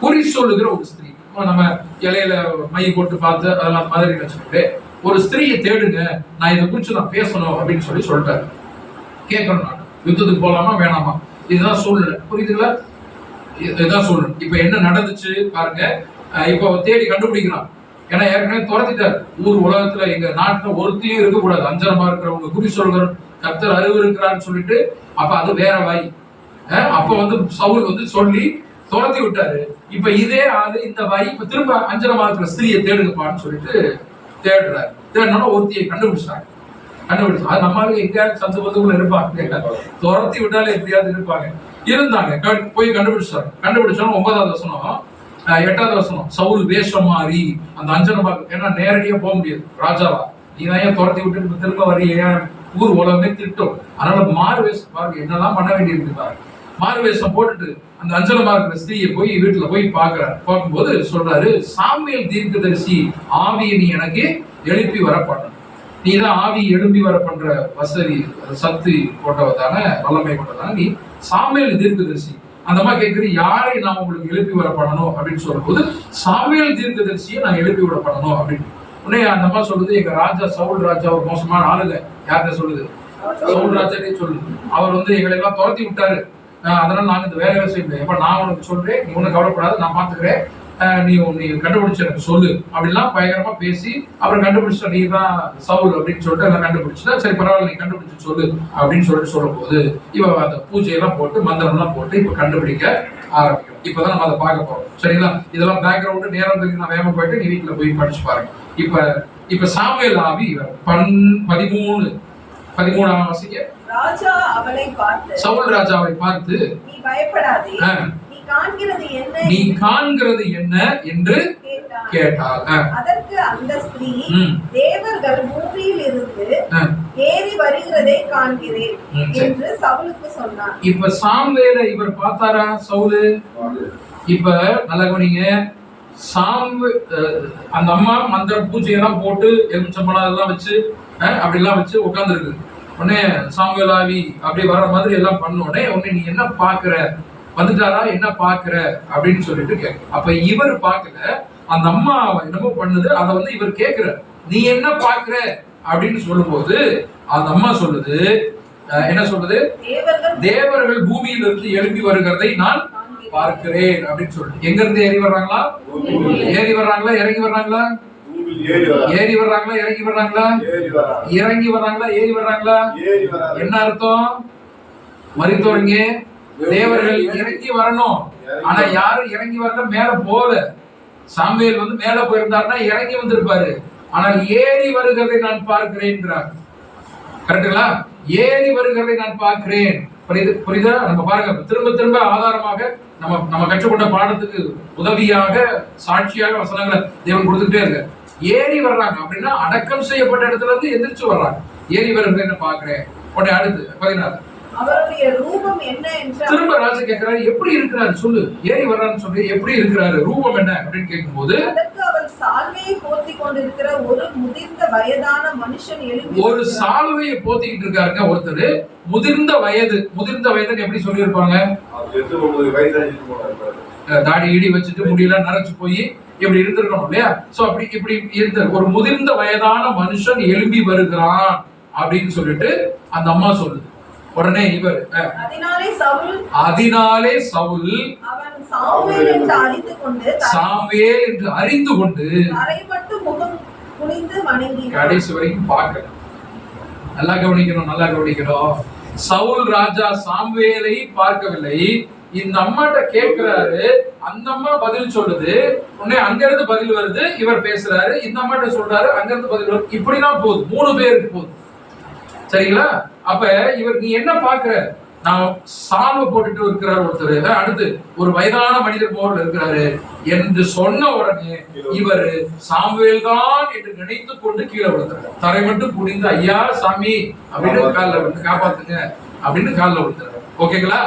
குறி சொல்லுகிற ஒரு ஸ்திரீ. நம்ம இலையில மை போட்டு பார்த்து அதெல்லாம் மாதிரி வச்சுக்கிட்டு ஒரு ஸ்திரீயை தேடுங்க, நான் இதை குறிச்சு நான் பேசணும் அப்படின்னு சொல்லிட்டாரு. கேட்கணும், நான் யுத்தத்துக்கு போலாமா வேணாமா? இதுதான் சூழ்நிலை. புரியுதுங்களா? இதுதான் சூழ்நிலை. இப்ப என்ன நடந்துச்சு பாருங்க. இப்போ தேடி கண்டுபிடிக்கிறான். ஏன்னா ஏற்கனவே துரத்திட்டார். ஊர் உலகத்துல எங்க நாட்டுல ஒருத்தையும் இருக்கக்கூடாது, அஞ்சனமா இருக்கிறவங்க குறி சொல்கிற கர்த்தர் அறிவு இருக்கிறான்னு சொல்லிட்டு. அப்ப அது வேற வாய். அப்ப வந்து சவுல் வந்து சொல்லி துரத்தி விட்டாரு. இப்ப இதே ஆளு இந்த வாய் இப்ப திரும்ப அஞ்சனமா இருக்கிற ஸ்திரியை தேடுங்கப்பான்னு சொல்லிட்டு தேடுறாரு. தேடினா ஒருத்தியை கண்டுபிடிச்சாங்க. அது நம்மளுக்கு எங்கேயாவது சந்து பந்துக்குள்ள இருப்பாங்க, துரத்தி விட்டாலே எப்படியாவது இருப்பாங்க. இருந்தாங்க, போய் கண்டுபிடிச்சாங்க. கண்டுபிடிச்சோம் 9வது வசனம் 8வது வசனம். சவுல் வேஷம் மாறி அந்த அஞ்சனமா, ஏன்னா நேரடியா போக முடியாது, ராஜாவா நீ தான் ஏன் துரத்தி விட்டு திரும்ப வரிய, ஊர் உலகமே திட்டம். அதனால மாறு வேஷம் பாருங்க, என்னெல்லாம் பண்ண வேண்டியிருக்கு பாருங்க. மாறு வேஷம் போட்டுட்டு அந்த அஞ்சனமா இருக்கிற ஸ்திரீயை போய் வீட்டுல போய் பாக்குறாரு. பார்க்கும்போது சொல்றாரு, சாமுவேல் தீர்க்கதரிசி ஆவியை நீ எனக்கு எழுப்பி வர பண்ண. நீ தான் ஆவி எழுப்பி வர பண்ற வசதி சக்தி கொண்டவதான வல்லமை கொண்டதான நீ சாமுவேல் தீர்க்கதரிசி. அந்த மாதிரி கேட்குறது, யாரை நான் உங்களுக்கு எழுப்பி வர பண்ணணும் அப்படின்னு சொல்லும்போது சாமுவேல் தீர்க்கதரிசியை நான் எழுப்பி விட பண்ணணும் அப்படின்னு. உடனே அந்த மாதிரி சொல்லுது, எங்க ராஜா சவுல் ராஜா ஒரு மோசமான ஆளுங்க. யார்கிட்ட சொல்லுது? சவுல் ராஜாட்டே சொல்லுது. அவர் வந்து எங்களை எல்லாம் துரத்தி விட்டாரு, அதனால நாங்க இந்த வேலையை செய்ய முடியாது. எப்ப நான் உனக்கு சொல்றேன், நீ ஒன்னும் கவலைப்படாத, நான் பாத்துக்கிறேன், நீ கண்டுபிடிச்சு எனக்கு சொல்லு அப்படிலாம் பயங்கரமா பேசி அப்புறம் கண்டுபிடிச்சா நீ தான் சவுல் அப்படின்னு சொல்லிட்டு எல்லாம் கண்டுபிடிச்சா, சரி பரவாயில்ல நீ கண்டுபிடிச்சு சொல்லு அப்படின்னு சொல்லிட்டு சொல்லும் போது இவ அந்த பூஜையெல்லாம் போட்டு மந்திரம் எல்லாம் போட்டு இப்ப கண்டுபிடிக்க ஆரம்பிக்கும். இப்பதான் நம்ம அதை பார்க்க போறோம். சரிங்களா? இதெல்லாம் பேக்ரவுண்டு நேரம் இருக்கு, நான் வேகமா போயிட்டு நீ வீட்டுல போய் படிச்சு பாருங்க. இப்ப சாமுவேல் ஆவி 13 வாசிக்க. ராஜா அவளை பார்த்து, சவுல் ராஜாவை பார்த்து, நீ பயப்படாதே, நீ காண்கிறது என்ன என்று கேட்டாள். அதற்கு அந்த ஸ்திரீ, தேவர்கள் பூமியில் இருந்து ஏறி வருகிறதை காண்கிறேன் என்று சவுலுக்கு சொன்னார். இப்ப சாமுவேலை இவர் பார்த்தாரா சவுலு? இப்ப நல்ல கவனிங்க, அந்த அம்மா மந்திர பூஜையெல்லாம் போட்டு எலுமிச்சம்பழம் அதெல்லாம் வச்சு அப்படிலாம் வச்சு உட்கார்ந்து இருக்கு. உடனே சாமுவேல் ஆவி அப்படி வர மாதிரி எல்லாம் பண்ண உடனே நீ என்ன பாக்குற, வந்துட்டாரா, என்ன பாக்குற அப்படின்னு சொல்லிட்டு கேட்க. அப்ப இவர் பார்க்கல, அந்த அம்மா என்னமோ பண்ணுது, அதை வந்து இவர் கேட்கிறார், நீ என்ன பாக்குற அப்படின்னு சொல்லும்போது அந்த அம்மா சொல்லுது, என்ன சொல்லுது, தேவர்கள் பூமியிலிருந்து எழுப்பி வருகிறதை நான் பார்க்கிறேன் அப்படின்னு சொல்லிட்டு. எங்க இருந்து ஏறி வர்றாங்களா, ஏறி வர்றாங்களா, இறங்கி வர்றாங்களா, ஏறி வர்றாங்களா, இறங்கி வர்றாங்களா, இறங்கி வர்றாங்களா, ஏறி வர்றாங்களா? என்ன அர்த்தம்? மரித்தோருங்க தேவர்கள் இறங்கி வரணும், ஆனா யாரும் இறங்கி வரல, மேல போல. சாமுவேல் வந்து மேல போயிருந்தாருன்னா இறங்கி வந்திருப்பாரு, ஆனால் ஏறி வருகிறதை நான் பார்க்கிறேன். கரெக்டுங்களா? ஏறி வருகிறதை நான் பார்க்கிறேன். புரியுதா? நம்ம பாருங்க, திரும்ப திரும்ப ஆதாரமாக நம்ம கற்றுக்கொண்ட பாடத்துக்கு உதவியாக சாட்சியாக வசனங்களை தேவன் கொடுத்துட்டே இருக்கு. ஏறி வர்றாங்க அப்படின்னா அடக்கம் செய்யப்பட்ட இடத்துல இருந்து எந்திரிச்சு வர்றாங்க. ஏறி வருகிறதை பார்க்கிறேன். உடனே அடுத்து 14 அவருடைய ரூபம் என்ன என்று திரும்ப ராஜா கேட்கிறாரு, எப்படி இருக்கிறாரு சொல்லு, ஏறி வர்றான்னு சொல்லி எப்படி இருக்கிறாரு, ரூபம் என்ன அப்படின்னு கேட்கும்போது, அதற்கு அவர் சால்வையை போர்த்திக் கொண்டிருக்கிற ஒரு முதிர்ந்த வயதான மனுஷன் எழும்பி, ஒரு சால்வையை போத்திக்கிட்டு இருக்காருங்க ஒருத்தர், முதிர்ந்த வயது. முதிர்ந்த வயதுன்னு எப்படி சொல்லியிருப்பாங்க? தாடி இடி வச்சுட்டு முடியல நரைச்சு போய் இப்படி இருந்திருக்கணும் இல்லையா? சோ அப்படி இப்படி இருந்த ஒரு முதிர்ந்த வயதான மனுஷன் எழும்பி வருகிறான் அப்படின்னு சொல்லிட்டு அந்த அம்மா சொல்லுது. உடனே இவர், அதனாலே சவுல் அவன் சாமுவேல் என்று அறிந்து கொண்டு தரை மட்டும் முகம் குனிந்து வணங்கினான். கடைசி வரைக்கும் பார்க்கல. நல்லா கவனிக்கணும். சவுல் ராஜா சாமுவேலை பார்க்கவில்லை. இந்த அம்மாட்ட கேட்கிறாரு, அந்த அம்மா பதில் சொல்லுது, உடனே அங்க இருந்து பதில் வருது, இவர் பேசுறாரு, இந்த அம்மாட்ட சொல்றாரு, அங்க இருந்து பதில் வருது. இப்படிதான் போகுது, 3 பேருக்கு போகுது. சரிங்களா? அப்ப இவர் நீ என்ன பாக்குற, நான் சால்வை போட்டுட்டு இருக்கிறார் ஒருத்தர், அடுத்து ஒரு வயதான மனிதர் போல இருக்கிறாரு என்று சொன்ன உடனே இவர் சாமுவேல் தான் என்று நினைத்து கொண்டு கீழே விழுந்தார். தரை மட்டும் குனிந்து, ஐயா சாமி அப்படின்னு காலில் வந்து காப்பாத்துங்க அப்படின்னு காலில் விழுந்தாரு. ஓகேங்களா?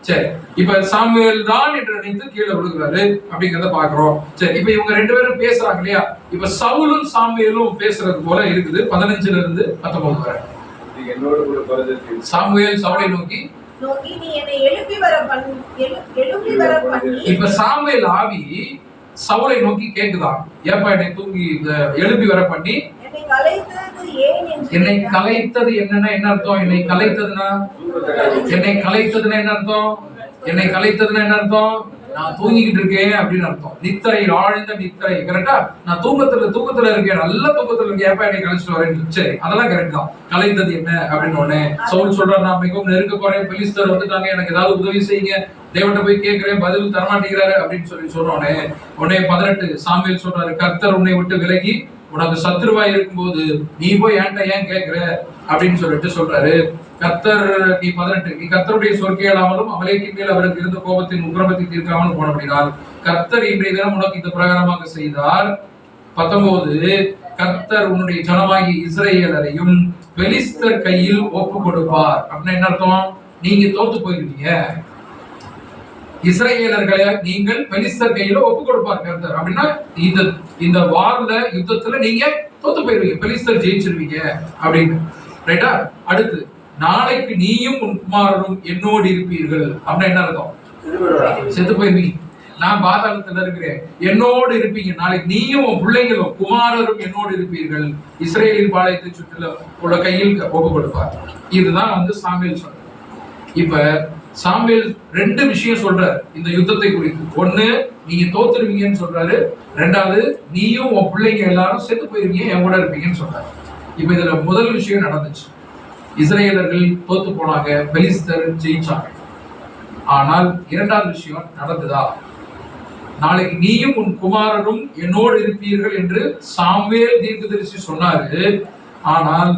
சரி, இப்ப சாமுவேல் தான் என்று நினைத்து கீழே விழுகிறாரு அப்படிங்கிறத பாக்குறோம். சரி, இப்ப இவங்க 2 பேரும் பேசுறாங்க இல்லையா? இப்ப சவுலும் சாமுவேலும் பேசுறது போல இருக்குது. 15 இருந்து 19 வரை. சாமுவேல் சவுலை நோக்கி நீ என்னை எழுப்பி வர பண்ணி. இப்ப சாமுவேல் ஆவி சவுலை நோக்கி கேக்குதான், ஏப்பா என்னை தூங்கி எழுப்பி வர பண்ணி என்னை கலைத்தது என்னன்னா என்ன அர்த்தம்? என்னை கலைத்ததுன்னா என்ன அர்த்தம்? நான் தூங்கிக்கிட்டு இருக்கேன் அப்படின்னு அர்த்தம். நித்திரை, ஆழ்ந்த நித்திரை. கரெக்டா? நான் தூக்கத்துல இருக்கேன், நல்ல தூக்கத்துல இருக்கேன், ஏப்பா என்னை கழிச்சுட்டு வரேன். சரி, அதெல்லாம் கரெக்ட் தான். கலைத்தது என்ன அப்படின்னு உடனே சவுல் சொல்றாரு, நான் மிகவும் நெருக்க போறேன், பெலிஸ்தர் வந்துட்டாங்க, எனக்கு ஏதாவது உதவி செய்யுங்க, தேவன்கிட்ட போய் கேட்கிறேன், பதில் தரமாட்டேங்கிறாரு அப்படின்னு சொன்னோடனே 18 சாமுவேல் சொல்றாரு, கர்த்தர் உன்னை விட்டு விலகி உனக்கு சத்துருவாய் இருக்கும்போது நீ போய் ஏன்ட்ட ஏன் கேட்கிற அப்படின்னு சொல்லிட்டு சொல்றாரு. கர்த்தர் நீ 18 நீ கர்த்தருடைய சொற்கையிலாமலும் அமலேக்கின் மேல் அவருக்கு இருந்த கோபத்தின் உக்கிரமத்தை தீர்க்காமலும் போனபடினால் கர்த்தர் இன்றைய தினம் உனக்கு இந்த பிரகாரமாக செய்தார். 19 கர்த்தர் உன்னுடைய ஜனமாகி இஸ்ரேலரையும் பெலிஸ்தர் கையில் ஒப்பு கொடுப்பார். அப்படின்னா என்ன அர்த்தம்? நீங்க தோத்து போயிருக்கீங்க, இஸ்ரேலர்களை நீங்கள் பெலிஸ்தர் கையில ஒப்பு கொடுப்பார் கர்த்தர். அப்படின்னா இந்த வார்ல யுத்தத்துல நீங்க தோத்து போயிருவீங்க, பெலிஸ்தர் ஜெயிச்சிருவீங்க அப்படின்னு. ரைட்டா? அடுத்து, நாளைக்கு நீயும் உன் குமாரரும் என்னோடு இருப்பீர்கள். அப்படின்னா என்ன அர்த்தம்? செத்து போயிருவீங்க, நான் பாதாளத்துல இருக்கிறேன், என்னோடு இருப்பீங்க. நாளைக்கு நீயும் உன் பிள்ளைங்களும் குமாரரும் என்னோடு இருப்பீர்கள், இஸ்ரேலின் பாளையத்தை சுற்றில உள்ள கையில் ஒப்பு கொடுப்பார். இதுதான் வந்து சாமுவேல் சொல்ற. இப்ப சாமுவேல் 2 விஷயம் சொல்றாரு இந்த யுத்தத்தை குறித்து. 1, நீங்க தோத்துருவீங்கன்னு சொல்றாரு. 2வது, நீயும் உன் பிள்ளைங்க எல்லாரும் செத்து போயிருவீங்க, என் கூட இருப்பீங்கன்னு சொல்றாரு. இப்ப இதுல முதல் விஷயம் நடந்துச்சு, இஸ்ரேலர்கள் தோத்து போனாங்க, பெலிஸ்தர் ஜெயிச்சாங்க. ஆனால் 2வது விஷயம் நடந்ததா? நாளைக்கு நீயும் உன் குமாரரும் என்னோடு இருப்பீர்கள் என்று சாமுவேல் தீர்க்கதரிசி சொன்னாரு. ஆனால்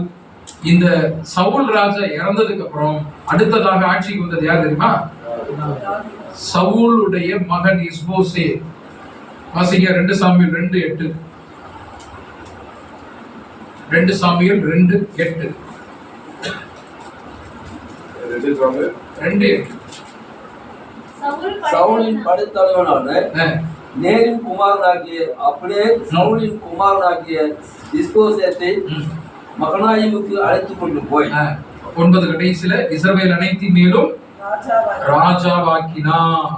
இந்த சவுல் ராஜா இறந்ததுக்கு அப்புறம் அடுத்ததாக ஆட்சிக்கு வந்தது யார் தெரியுமா? சவுலுடைய மகன் இஸ்போசேத். வாசிங்க 2 சாமுவேல் 2:8. 2 சாமுவேல் 2:8. 2:8. சவுலின் படைத்தலைவனான நேரின் குமாரனாகிய அப்படியே சவுலின் குமாரனாகிய இஸ்போசேத்தை மகனாயிமுக்கு அழைத்து கொண்டு போய் 9 கடைசியில இஸ்ரவேல் அனைத்தின் மேலும் ராஜாவாக்கினார்.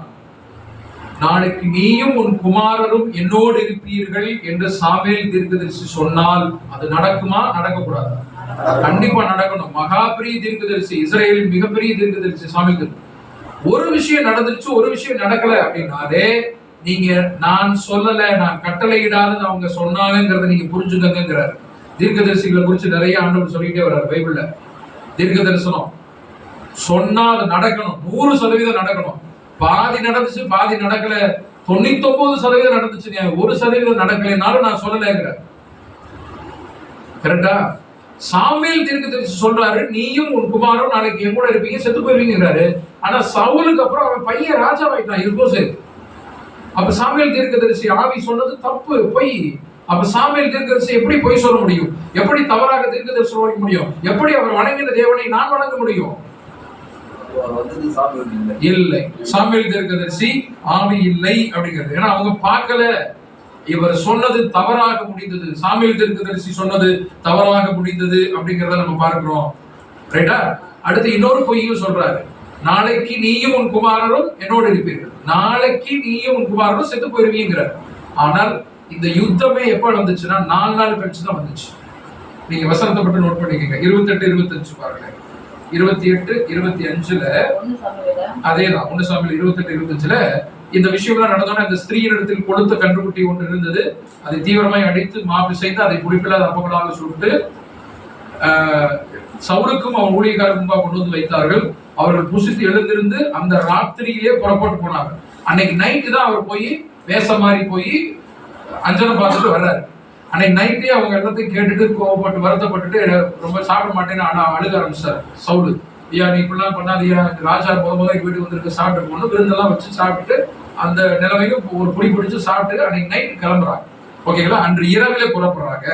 நாளைக்கு நீயும் உன் குமாரரும் என்னோடு இருப்பீர்கள் என்று சாமுவேல் தீர்க்கதரிசி சொன்னால் அது நடக்குமா? நடக்கக்கூடாது. கண்டிப்பா நடக்கணும். மகாபெரிய தீர்க்கதரிசி, இஸ்ரவேலின் மிகப்பெரிய தீர்க்கதரிசி சாமுவேல். ஒரு விஷயம் நடந்துருச்சு, ஒரு விஷயம் நடக்கல அப்படின்னாலே நீங்க நான் சொல்லல, நான் கட்டளையிடாத அவங்க சொன்னாங்கிறத நீங்க புரிஞ்சுக்கங்கிறார். தீர்க்கதரிசிகளை குறித்து நிறைய ஆண்டவர் சொல்லிட்டே வர்றாரு பைபிள்ல. தீர்க்க தரிசனம் சொன்னா அது நடக்கணும், 100% நடக்கணும். பாதி நடந்துச்சு, பாதி நடக்கல, 99% நடந்துச்சுங்க, 1% நடக்கலைனாலும் நான் சொல்லலைங்கிற. கரெக்டா? சாமுவேல் தீர்க்கதரிசி சொல்றாரு, நீயும் உன் குமாரும் நாளைக்கு என் கூட இருப்பீங்க, செத்து போயிருவீங்கிறாரு. ஆனா சவுலுக்கு அப்புறம் அவன் பையன் ராஜாவாயிட்டான். இருக்கும் சரி. அப்ப சாமுவேல் தீர்க்கதரிசி ஆவி சொன்னது தப்பு, பொய். அப்ப சாமுவேல் தீர்க்கதரிசி எப்படி பொய் சொல்ல முடியும்? எப்படி தவறாக தீர்க்கதரிசி சொல்ல முடியும்? எப்படி அவர் வணங்கின தேவனை நான் வணங்க முடியும்? இல்லை, சாமுவேல் தீர்க்கதரிசி ஆவி இல்லை அப்படிங்கிறது. ஏன்னா அவங்க பார்க்கல, இவர் சொன்னது தவறாக முடிந்தது. சாமுவேல் தீர்க்கதரிசி சொன்னது தவறாக முடிந்தது அப்படிங்கிறத நம்ம பார்க்கிறோம். ரைட்டா? அடுத்து இன்னொரு பொய்யும் சொல்றாரு, நாளைக்கு நீயும் உன் குமாரரும் என்னோடு இருப்பீர்கள். நாளைக்கு நீயும் உன் குமாரரும் செத்து போயிருவீங்கிறார். ஆனால் இந்த யுத்தமே எப்ப வந்துச்சுன்னா 4 நாள் கழிச்சு தான் வந்துச்சு. நீங்க வசனத்தை மட்டும் நோட் பண்ணிக்கங்க. 28, 25 பாருங்க. 28, 25ல அதேதான். 1 சாமுவேல் 28, 25ல இந்த விஷயம்லாம் நடந்தோன்னா, இந்த ஸ்திரீயின் இடத்தில் கொடுத்த கன்றுக்குட்டி ஒன்று இருந்தது. அதை தீவிரமாய் அடித்து மாப்பு செய்து அதை புளிப்பில்லாத அப்பங்களாக சுட்டு சவுலுக்கும் அவன் ஊழியக்காரர் முன்பாக கொண்டு வந்து வைத்தார்கள். அவர்கள் புசித்து எழுந்திருந்து அந்த ராத்திரியிலே புறப்பட்டு போனாங்க. அன்னைக்கு நைட்டு தான் அவர் போய் வேஷம் மாறி போய் அஞ்சனம் பார்த்துட்டு வர்றாரு. அன்னைக்கு நைட்டே அவங்க எல்லாத்தையும் கேட்டுட்டு கோவப்பட்டு வருத்தப்பட்டுட்டு ரொம்ப சாப்பிட மாட்டேன்னு அழுக ஆரம்பிச்சார் சவுலு. ஐயா நீ இப்படிலாம் பண்ணாதியா, ராஜா போகும்போது வீட்டுக்கு வந்துருக்கு, சாப்பிட்டு போகணும், விருந்தெல்லாம் வச்சு சாப்பிட்டுட்டு அந்த நிலைமையும் ஒரு புடி பிடிச்சு சாப்பிட்டு அன்னைக்கு நைட்டு கிளம்புறாங்க. ஓகேங்களா? அன்று இரவிலே புறப்படுறாங்க.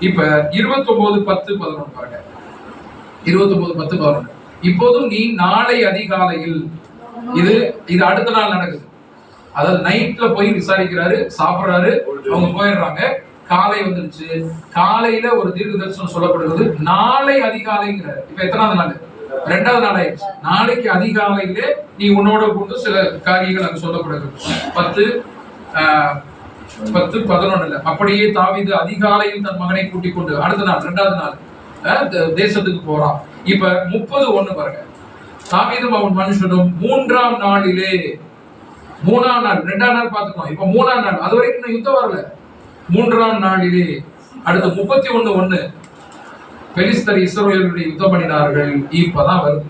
இப்ப 29:10-11 பாருங்க. 29:10-11. இப்போதும் நீ நாளை அதிகாலையில், இது அடுத்த நாள் நடக்குது. அதாவது நைட்ல போய் விசாரிக்கிறாரு, சாப்பிடுறாரு, அவங்க போயிடுறாங்க. காலை வந்துருச்சு. காலையில ஒரு தீர்க்க தரிசனம் சொல்லப்படுகிறது. நாளை அதிகாலைங்கிறாரு. இப்ப எத்தனாவது நாள்? 2வது நாள் ஆயிடுச்சு. நாளைக்கு அதிகாலையிலே நீ உன்னோட கொண்டு சில காரியங்கள் அங்கு சொல்லப்படுகிறது. 10-11. அப்படியே தாவீது அதிகாலையில் தன் மகனை கூட்டிக் கொண்டு அடுத்த நாள் 2வது நாள் தேசத்துக்கு போறான். இப்ப 30:1 பாருங்க. தாவீதும் அவன் மனுஷனும் 3ஆம் நாளிலே, 3ஆம் நாள், 2ஆம் நாள் பார்த்துக்கணும். இப்ப 3ஆம் நாள், அது வரைக்கும் யுத்தம் வரல. 3ஆம் நாளிலே அடுத்த 31:1 பெலிஸ்தர் இஸ்ரவேலருடைய யுத்தம் பண்ணினார்கள். இப்பதான் வருது.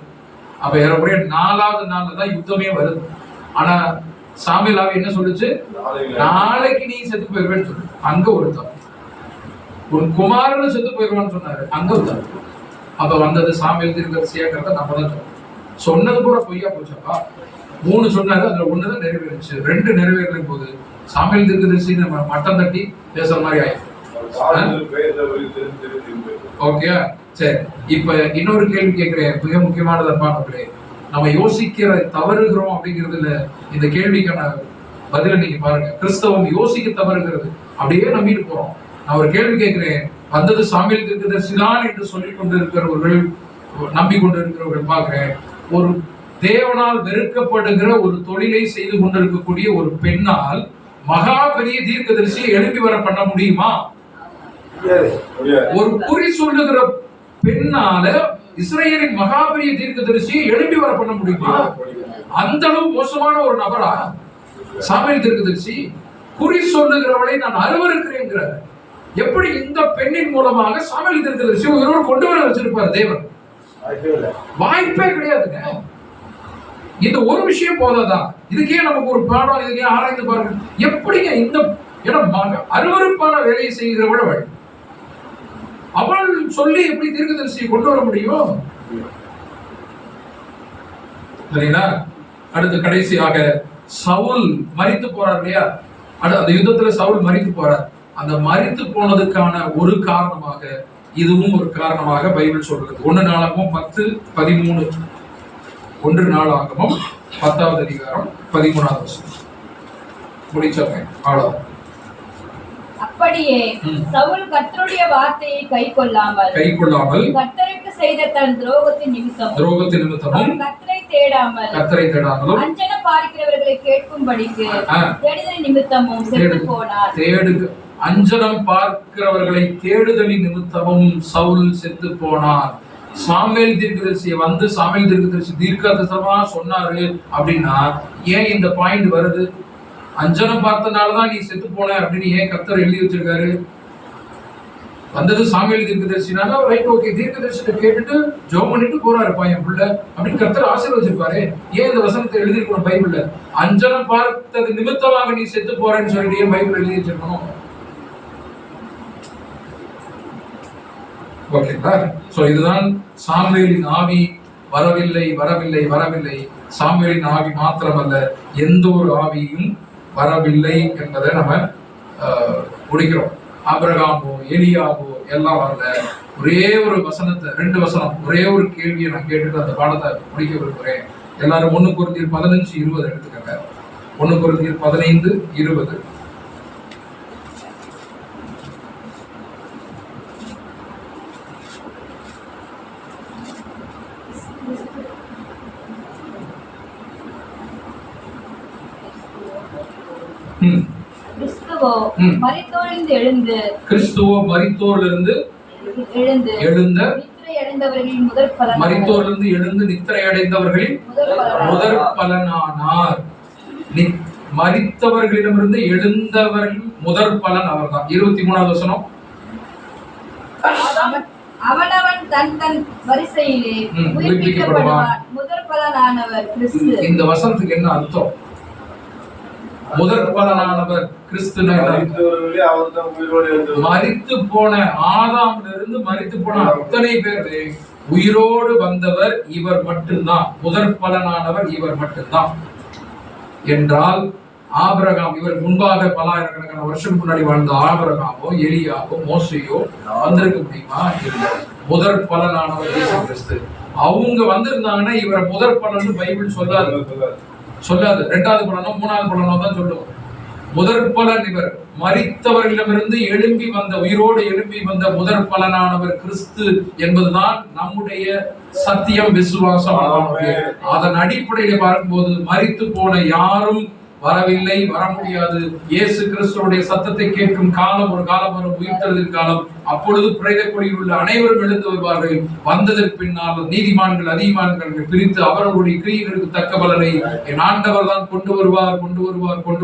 அப்ப ஏறக்குறைய 4வது நாள்ல தான் யுத்தமே வருது. ஆனா சாமுவேல் ஆவி என்ன சொல்லுச்சு? நாளைக்கு நீ செத்து போயிருவேன்னு சொல்லு. அங்க ஒருத்தம் உன் குமாரன் செத்து போயிருவான்னு சொன்னாரு. அங்க ஒருத்தம். அப்ப வந்தது சாமுவேல் தீர்க்கதரிசியாங்கிறத நம்ம தான் சொன்னது கூட பொய்யா போச்சப்பா. 3 சொன்னாரு, அதுல 1 தான் நிறைவேறுச்சு. 2 நிறைவேறும் போது சாமுவேல் தீர்க்கதரிசி நம்ம மட்டம் தட்டி பேசுற மாதிரி ஆயிடுச்சு. ஓகே, சரி. இப்ப இன்னொரு கேள்வி கேட்கிறேன், மிக முக்கியமானதற்கானவர்களே. நம்ம யோசிக்கிற தவறுகிறோம் அப்படிங்கிறதுல இந்த கேள்விக்கான பதில நீங்க பாருங்க. கிறிஸ்தவம் யோசிக்க தவறுகிறது, அப்படியே நம்பிட்டு போறோம். நான் ஒரு கேள்வி கேட்கிறேன், வந்தது சாமுவேல் தீர்க்கதரிசி தான் என்று சொல்லிக் கொண்டிருக்கிறவர்கள், நம்பிக்கொண்டு இருக்கிறவர்கள் பார்க்கிறேன். ஒரு தேவனால் வெறுக்கப்படுகிற ஒரு தொழிலை செய்து கொண்டிருக்கக்கூடிய ஒரு பெண்ணால் மகா பெரிய தீர்க்கதரிசியை எழுப்பி வர பண்ண முடியுமா? ஒரு குறி சொல்லுகிற பெண்ணால இஸ்ரவேலின் மகா பெரிய தீர்க்கதரிசியை எழுப்பி வர பண்ண முடியுமா? அந்த அளவு மோசமான ஒரு நபரா சாமுவேல் தீர்க்கதரிசி? குறி சொல்லுகிறவளை நான் அருவருக்கிறேங்கிறார். எப்படி இந்த பெண்ணின் மூலமாக சாமுவேல் தீர்க்கதரிசி உயிரோடு கொண்டு வர வச்சிருப்பார் தேவன்? வாய்ப்பே கிடையாதுங்க. இந்த ஒரு விஷயம் போதாதான்? இதுக்கே நமக்கு ஒரு பாடம், இதுக்கே ஆராய்ந்து பாருங்க. எப்படிங்க இந்த அருவருப்பான வேலையை செய்கிறவள் அவள், அவள் சொல்லி எப்படி தீர்க்கதரிசியை கொண்டு வர முடியும்? சரிங்களா? அடுத்து கடைசியாக சவுல் மரித்து போறார் இல்லையா? அந்த யுத்தத்துல சவுல் மரித்து போறார். அந்த மரித்து போனதுக்கான ஒரு காரணமாக இதுவும் ஒரு காரணமாக பைபிள் சொல்றது. 1 நாளாகமம் 10:13. 1 நாளாகமம் 10வது அதிகாரம் 13வது வசனம். முடிச்சவங்க அவ்வளவுதான். அப்படியே சவுல் கர்த்தருடைய வார்த்தையை கைக்கொள்ளாமல் கர்த்தருக்கு செய்த தன் துரோகத்தின் நிமித்தமும் கர்த்தரை தேடாமலும் அஞ்சனம் பார்க்கிறவர்களை கேட்கும்படிக்கு தேடுதலின் நிமித்தமும் செத்து போனார். அஞ்சனம் பார்க்கிறவர்களை தேடுதலின் நிமித்தமும் சவுல் செத்து போனார். சாமுவேல் தீர்க்கதரிசியை வந்து சாமுவேல் தீர்க்கதரிசி தீர்க்கதரிசனமா சொன்னாரு அப்படின்னா ஏன் இந்த பாயிண்ட் வருது? அஞ்சனம் பார்த்தனாலதான் நீ செத்து போன அப்படின்னு ஏன் கர்த்தர் எழுதி வச்சிருக்காரு? வந்தது சாமுவேல் தீர்க்கதரிசினால ரைட், ஓகே, தீர்க்கதரிசியை கேட்டுட்டு ஜெபம் பண்ணிட்டு போறாரு பையன் புள்ள அப்படின்னு கர்த்தர் ஆசீர்வதிச்சிருப்பாரு. ஏன் இந்த வசனத்தை எழுதிருக்கணும் பைபிள்ல? அஞ்சனம் பார்த்தது நிமித்தமாக நீ செத்து போறேன்னு சொல்லிட்டு ஏன் பைபிள் எழுதி வச்சிருக்கணும்? ஓகேங்களா? சோ இதுதான் சாமுவேலின் ஆவி வரவில்லை வரவில்லை வரவில்லை. சாமுவேலின் ஆவி மாத்திரமல்ல, எந்த ஒரு ஆவியும் வரவில்லை என்பதை நம்ம முடிக்கிறோம். ஆபிரகாமோ எலியாவோ எல்லாம் வரல. ஒரே ஒரு வசனத்தை, 2 வசனம், ஒரே ஒரு கேள்வியை நான் கேட்டுட்டு அந்த பாடத்தை முடிக்க விரும்புகிறேன். எல்லாரும் 1 கொரிந்தியர் 15:20 எடுத்துக்கங்க. 1 கொரிந்தியர் 15:20. கிறிஸ்துவோ மரித்தோரிலிருந்து எழுந்து நித்திரை அடைந்தவர்களின் முதற் பலனானார். மரித்தவர்களிடமிருந்து எழுந்தவர்களின் முதற் பலன் அவர்தான். 23வது வசனம். அவனவன் தன் தன் வரிசையிலே உயிர்ப்பிக்கப்படுவான். முதற் பலனானவர் கிறிஸ்து. இந்த வசனத்துக்கு என்ன அர்த்தம்? முதற் பலனானவர் கிறிஸ்து. மரித்து போன ஆதாமிலிருந்து மரித்து போன அத்தனை பேர் உயிரோடு வந்தவர் இவர் மட்டும்தான். முதற் பலனானவர் இவர் மட்டும்தான் என்றால் ஆபிரகாம், இவர் முன்பாக பல்லாயிரக்கணக்கான வருஷம் முன்னாடி வாழ்ந்த ஆபிரகாமோ எலியாவோ மோசையோ வந்திருக்க முடியுமா? இல்லை. முதற் பலனானவர் இயேசு கிறிஸ்து. அவங்க வந்திருந்தாங்கன்னா இவரை முதற் பலன் பைபிள் சொல்லாது. 2வது பலனோ 3வது பலனோ தான் சொல்லுவோம். முதற் பலன் இவர். மரித்தவர்களிடமிருந்து எழும்பி வந்த, உயிரோடு எழும்பி வந்த முதற் பலனானவர் கிறிஸ்து என்பதுதான் நம்முடைய சத்தியம், விசுவாசம். அதன் அடிப்படையில பார்க்கும்போது மரித்து போன யாரும் வரவில்லை, வர முடியாது. இயேசு கிறிஸ்துவுடைய சத்தத்தை கேட்கும் காலம் ஒரு காலம் வரும், உயிர்த்தெழுதல் காலம். அப்பொழுது பிரேத கொடியில் உள்ள அனைவரும் எழுந்து வருவார்கள். வந்ததற்கு பின்னால் நீதிமான்கள் அதிகமான்கள் பிரித்து அவர்களுடைய கிரியைகளுக்கு தக்க பலனை என் ஆண்டவர் தான் கொண்டு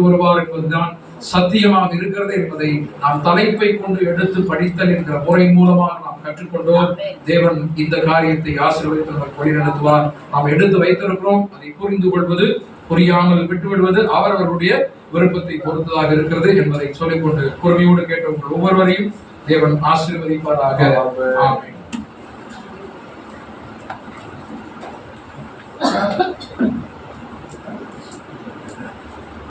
வருவார் என்பதுதான் சத்தியமாக இருக்கிறது என்பதை நாம் தலைப்பை கொண்டு எடுத்து படித்தல் என்கிற முறை மூலமாக நாம் கற்றுக்கொண்டோம். தேவன் இந்த காரியத்தை ஆசீர்வதித்து நமக்கு வழிநடத்துவார். நாம் எடுத்து வைத்திருக்கிறோம். அதை புரிந்து கொள்வது, புரியாமல் விட்டுவிடுவது அவரவருடைய விருப்பத்தை பொறுத்ததாக இருக்கிறது என்பதை சொல்லிக்கொண்டு பொறுமையோடு கேட்ட உங்கள் ஒவ்வொருவரையும் தேவன் ஆசீர்வதிப்பாராக. ஆமென்.